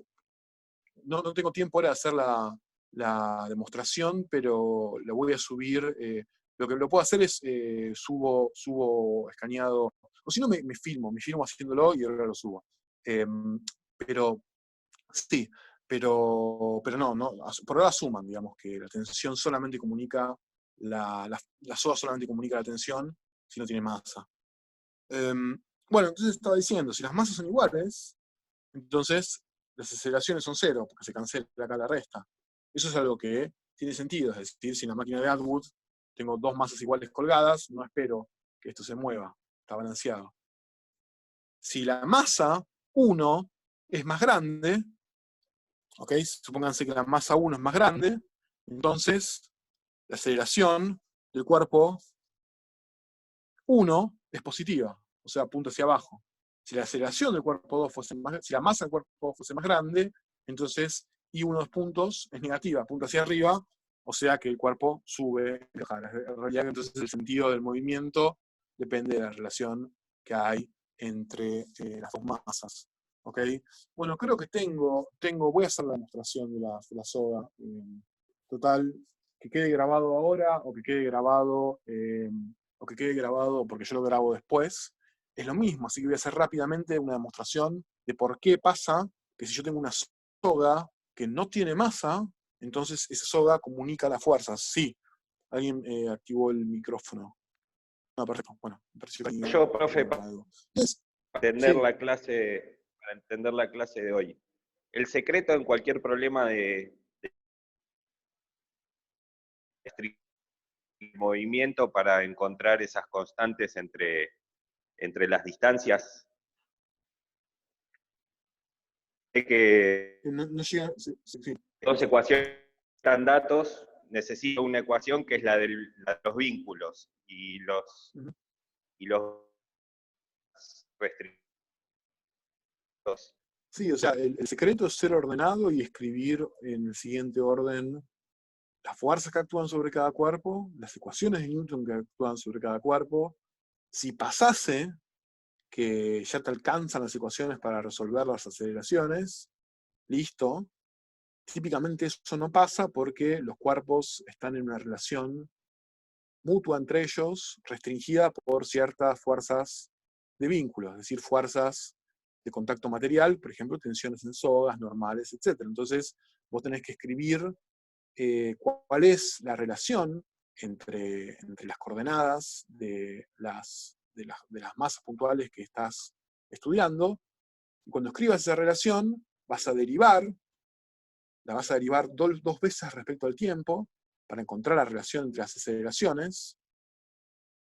no tengo tiempo ahora de hacer la demostración, pero lo voy a subir. Lo que lo puedo hacer es subo escaneado, o si no me filmo haciéndolo y ahora lo subo. Pero sí, pero no, por ahora asuman, digamos, que la tensión solamente comunica, la soda solamente comunica la tensión si no tiene masa. Bueno, entonces estaba diciendo, si las masas son iguales, entonces las aceleraciones son cero, porque se cancela acá la resta. Eso es algo que tiene sentido, es decir, si en la máquina de Atwood tengo dos masas iguales colgadas, no espero que esto se mueva, está balanceado. Si la masa 1 es más grande, ¿ok? Supónganse que la masa 1 es más grande, entonces la aceleración del cuerpo 1 es positiva, o sea, apunta hacia abajo. Si la aceleración del cuerpo 2 si la masa del cuerpo 2 fuese más grande, entonces I1 2 puntos es negativa, apunta hacia arriba, o sea que el cuerpo sube. En realidad, entonces el sentido del movimiento depende de la relación que hay entre las dos masas. ¿Ok? Bueno, creo que voy a hacer la demostración de la soda. Total, que quede grabado ahora o que quede grabado porque yo lo grabo después, es lo mismo, así que voy a hacer rápidamente una demostración de por qué pasa que si yo tengo una soga que no tiene masa, entonces esa soga comunica las fuerzas. Sí, alguien activó el micrófono. No, perfecto, bueno, me pareció que Yo, profe, para algo. entender Sí. para entender la clase de hoy. El secreto en cualquier problema de movimiento para encontrar esas constantes entre las distancias, que No llega, sí. dos ecuaciones dan datos, necesito una ecuación que es la de los vínculos y los restrictos. Sí, o sea, el secreto es ser ordenado y escribir en el siguiente orden las fuerzas que actúan sobre cada cuerpo, las ecuaciones de Newton que actúan sobre cada cuerpo. Si pasase que ya te alcanzan las ecuaciones para resolver las aceleraciones, listo. Típicamente eso no pasa porque los cuerpos están en una relación mutua entre ellos, restringida por ciertas fuerzas de vínculo, es decir, fuerzas de contacto material, por ejemplo, tensiones en sogas normales, etc. Entonces, vos tenés que escribir cuál es la relación entre las coordenadas de las masas puntuales que estás estudiando, y cuando escribas esa relación, la vas a derivar dos veces respecto al tiempo, para encontrar la relación entre las aceleraciones,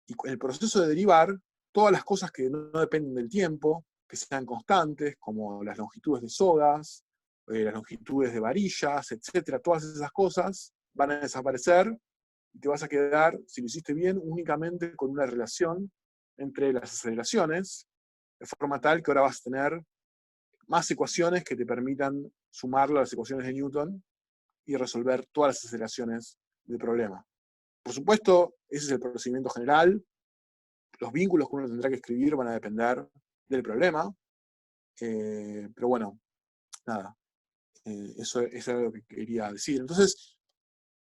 y el proceso de derivar, todas las cosas que no dependen del tiempo, que sean constantes, como las longitudes de sogas, las longitudes de varillas, etc., todas esas cosas van a desaparecer, y te vas a quedar, si lo hiciste bien, únicamente con una relación entre las aceleraciones, de forma tal que ahora vas a tener más ecuaciones que te permitan sumarlo a las ecuaciones de Newton y resolver todas las aceleraciones del problema. Por supuesto, ese es el procedimiento general. Los vínculos que uno tendrá que escribir van a depender del problema. Pero bueno, nada. Eso era lo que quería decir. Entonces,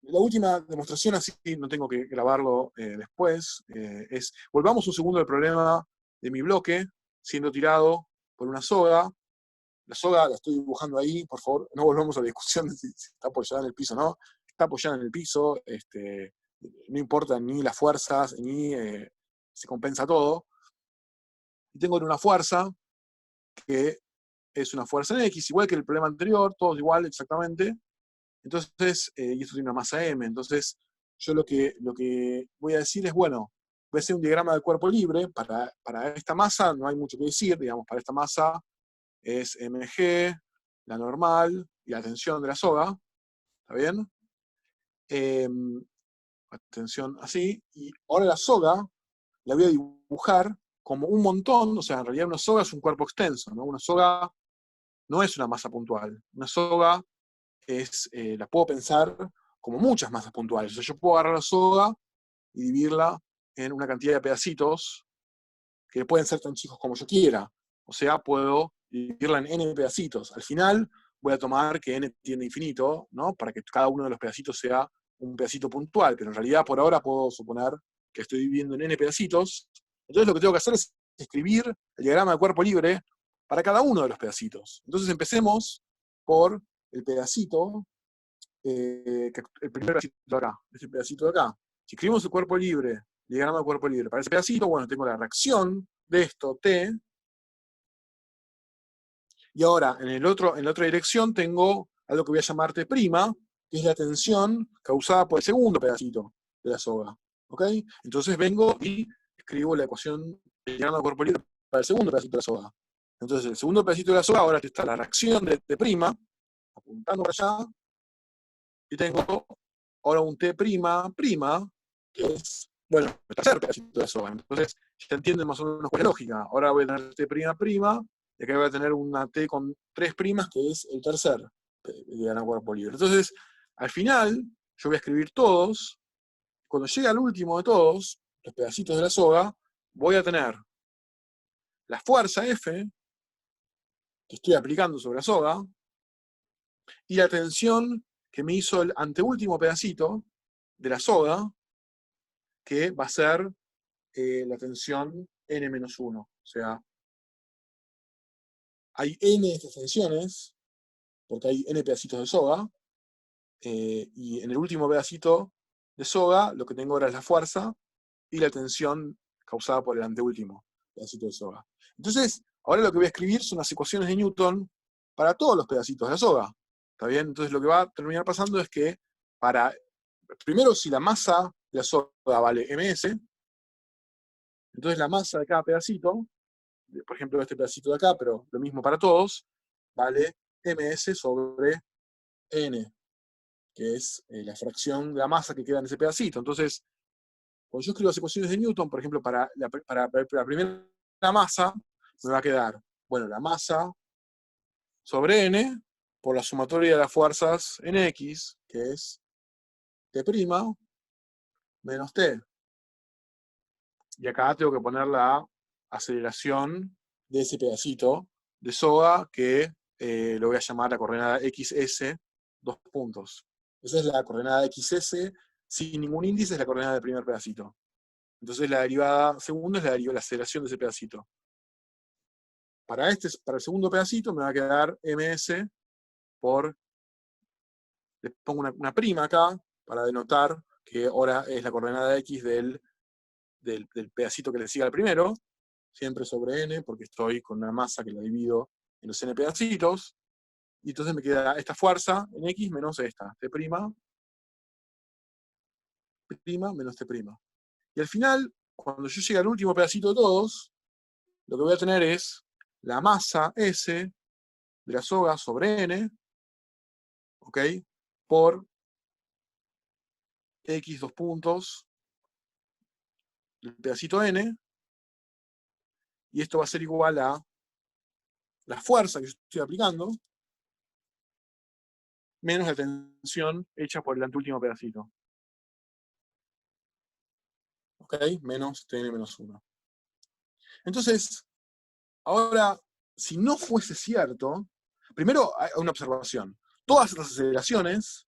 la última demostración, así no tengo que grabarlo después, es, volvamos un segundo al problema de mi bloque, siendo tirado por una soga. La soga la estoy dibujando ahí, por favor, no volvamos a la discusión de si está apoyada en el piso o no. Está apoyada en el piso, no importa ni las fuerzas, ni se compensa todo. Y tengo una fuerza que es una fuerza en X, igual que el problema anterior, todos igual exactamente. Entonces, y esto tiene una masa M, entonces yo lo que voy a decir es, bueno, voy a hacer un diagrama de cuerpo libre, para esta masa no hay mucho que decir, digamos, para esta masa es mg, la normal y la tensión de la soga, ¿está bien? Atención así, y ahora la soga la voy a dibujar como un montón, o sea, en realidad una soga es un cuerpo extenso, ¿no? Una soga no es una masa puntual, una soga la puedo pensar como muchas masas puntuales. O sea, yo puedo agarrar la soga y dividirla en una cantidad de pedacitos que pueden ser tan chicos como yo quiera. O sea, puedo dividirla en n pedacitos. Al final voy a tomar que n tiende a infinito, ¿no? Para que cada uno de los pedacitos sea un pedacito puntual, pero en realidad por ahora puedo suponer que estoy dividiendo en n pedacitos. Entonces lo que tengo que hacer es escribir el diagrama de cuerpo libre para cada uno de los pedacitos. Entonces empecemos por el pedacito, el primer pedacito de acá, este pedacito de acá. Si escribimos el cuerpo libre, el diagrama de cuerpo libre para ese pedacito, bueno, tengo la reacción de esto, T, y ahora en la otra dirección tengo algo que voy a llamar T', que es la tensión causada por el segundo pedacito de la soga. ¿Ok? Entonces vengo y escribo la ecuación del diagrama de cuerpo libre para el segundo pedacito de la soga. Entonces el segundo pedacito de la soga, ahora está la reacción de T', apuntando para allá, y tengo ahora un T', que es, bueno, el tercer pedacito de la soga. Entonces, ya entienden más o menos cuál es la lógica. Ahora voy a tener T', y acá voy a tener una T con 3 primas, que es el tercer diagrama de cuerpo libre. Entonces, al final, yo voy a escribir todos. Cuando llegue al último de todos, los pedacitos de la soga, voy a tener la fuerza F, que estoy aplicando sobre la soga, y la tensión que me hizo el anteúltimo pedacito de la soga, que va a ser la tensión n-1. O sea, hay n de estas tensiones, porque hay n pedacitos de soga, y en el último pedacito de soga, lo que tengo ahora es la fuerza y la tensión causada por el anteúltimo pedacito de soga. Entonces, ahora lo que voy a escribir son las ecuaciones de Newton para todos los pedacitos de la soga. ¿Está bien? Entonces, lo que va a terminar pasando es que primero, si la masa de la soga vale ms, entonces la masa de cada pedacito, por ejemplo este pedacito de acá, pero lo mismo para todos, vale ms sobre n, que es la fracción de la masa que queda en ese pedacito. Entonces, cuando yo escribo las ecuaciones de Newton, por ejemplo, para la primera masa, me va a quedar, bueno, la masa sobre n por la sumatoria de las fuerzas en x, que es T' menos T. Y acá tengo que poner la aceleración de ese pedacito de soga que lo voy a llamar la coordenada XS, 2 puntos. Esa es la coordenada XS, sin ningún índice, es la coordenada del primer pedacito. Entonces la derivada segunda es la aceleración de ese pedacito. Para el segundo pedacito me va a quedar ms por, le pongo una prima acá, para denotar que ahora es la coordenada X del pedacito que le sigue al primero, siempre sobre n, porque estoy con una masa que la divido en los n pedacitos, y entonces me queda esta fuerza en x menos esta, T', menos T'. Y al final, cuando yo llegue al último pedacito de todos, lo que voy a tener es la masa S de la soga sobre n, ¿ok? Por x, 2 puntos, el pedacito n, y esto va a ser igual a la fuerza que yo estoy aplicando, menos la tensión hecha por el anteúltimo pedacito. ¿Ok? Menos Tn menos 1. Entonces, ahora, si no fuese cierto, primero hay una observación. Todas las aceleraciones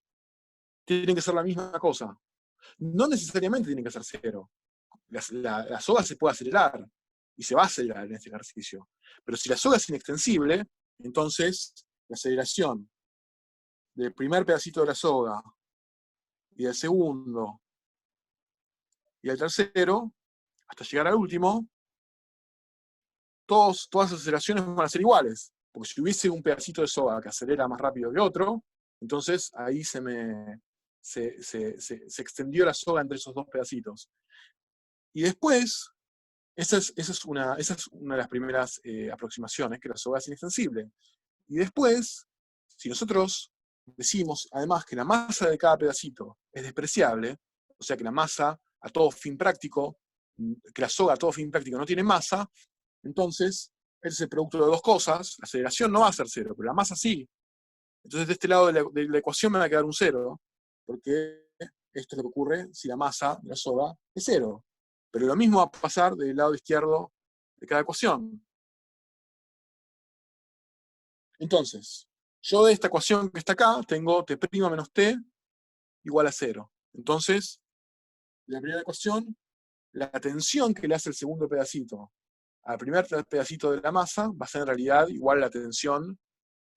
tienen que ser la misma cosa. No necesariamente tienen que ser cero. La soga se puede acelerar, y se va a acelerar en este ejercicio. Pero si la soga es inextensible, entonces la aceleración del primer pedacito de la soga, y del segundo, y del tercero, hasta llegar al último, todas las aceleraciones van a ser iguales. Porque si hubiese un pedacito de soga que acelera más rápido que otro, entonces ahí se extendió la soga entre esos dos pedacitos. Y después, esa es una de las primeras aproximaciones, que la soga es inextensible. Y después, si nosotros decimos además que la masa de cada pedacito es despreciable, o sea que la masa a todo fin práctico, que la soga a todo fin práctico no tiene masa, entonces es el producto de dos cosas. La aceleración no va a ser cero, pero la masa sí. Entonces de este lado de la ecuación me va a quedar un cero, porque esto es lo que ocurre si la masa de la soga es cero. Pero lo mismo va a pasar del lado izquierdo de cada ecuación. Entonces, yo de esta ecuación que está acá tengo t' menos t igual a 0. Entonces, la primera ecuación, la tensión que le hace el segundo pedacito al primer pedacito de la masa va a ser en realidad igual a la tensión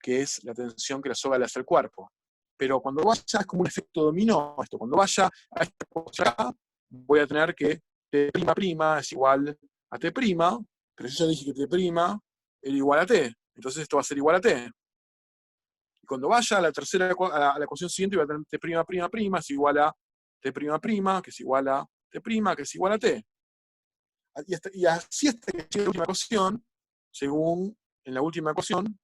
que es la tensión que la soga le hace al cuerpo. Pero cuando vaya, es como un efecto dominó esto. Cuando vaya a esta ecuación, voy a tener que t' es igual a t', pero yo ya dije que t' era igual a t. Entonces esto va a ser igual a t. Y cuando vaya a la tercera, a la ecuación siguiente, voy a tener t'' es igual a t', que es igual a t', que es igual a t. Y así hasta que llegue la última ecuación, según en la última ecuación,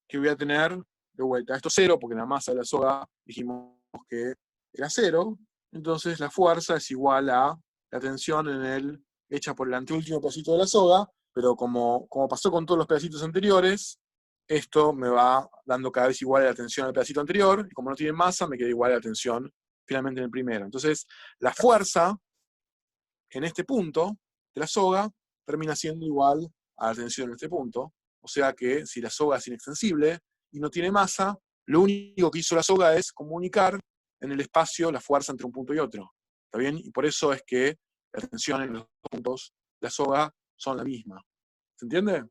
que voy a tener de vuelta. Esto es 0, porque la masa de la soga dijimos que era 0. Entonces la fuerza es igual a la tensión hecha por el anteúltimo pedacito de la soga, pero como pasó con todos los pedacitos anteriores, esto me va dando cada vez igual a la tensión al pedacito anterior, y como no tiene masa, me queda igual a la tensión finalmente en el primero. Entonces, la fuerza en este punto de la soga termina siendo igual a la tensión en este punto. O sea que si la soga es inextensible y no tiene masa, lo único que hizo la soga es comunicar en el espacio la fuerza entre un punto y otro. ¿Está bien? Y por eso es que la tensión en los dos puntos de la soga son la misma. ¿Se entiende?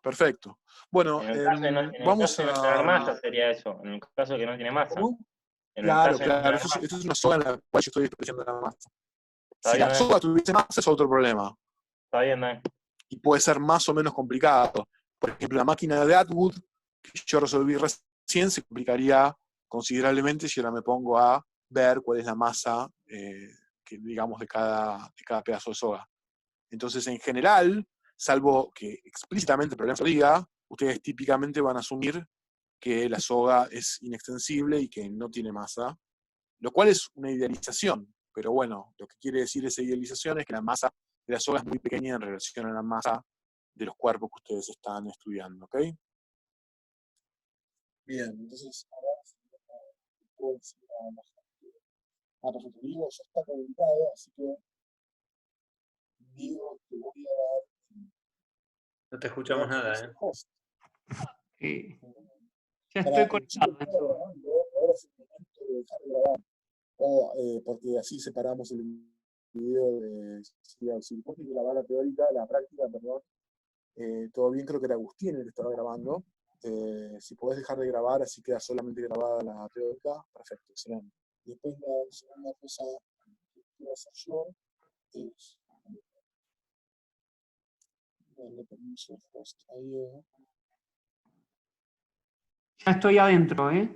Perfecto. Bueno, En el caso de no vamos tener a... masa sería eso. En el caso de que no tiene masa. ¿Cómo? En el Claro, caso de no claro. tener masa. Esto es una soga en la cual yo estoy despreciando la masa. Está Si bien, la soga tuviese masa es otro problema. Está bien, ¿no? Y puede ser más o menos complicado. Por ejemplo, la máquina de Atwood, que yo resolví recién, se complicaría considerablemente si ahora me pongo a ver cuál es la masa digamos, de cada pedazo de soga. Entonces, en general, salvo que explícitamente el problema se lo diga, ustedes típicamente van a asumir que la soga es inextensible y que no tiene masa, lo cual es una idealización. Pero bueno, lo que quiere decir esa idealización es que la masa de la soga es muy pequeña en relación a la masa de los cuerpos que ustedes están estudiando, ¿ok? Bien, entonces ahora puedo decir a la gente. Perfecto, Diego ya está comunicado, así que Diego te voy a dar. No te escuchamos nada, ¿eh? Host. Ya estoy conectado. Ahora es el momento de dejar de grabar. Porque así separamos el video de si vos querés grabar la teórica, la práctica, perdón. Todo bien, creo que era Agustín el que estaba grabando. Si podés dejar de grabar, así queda solamente grabada la teórica, perfecto, excelente. Y después la segunda cosa que quiero hacer yo es darle permiso al host a Diego. Ya estoy adentro, ¿eh?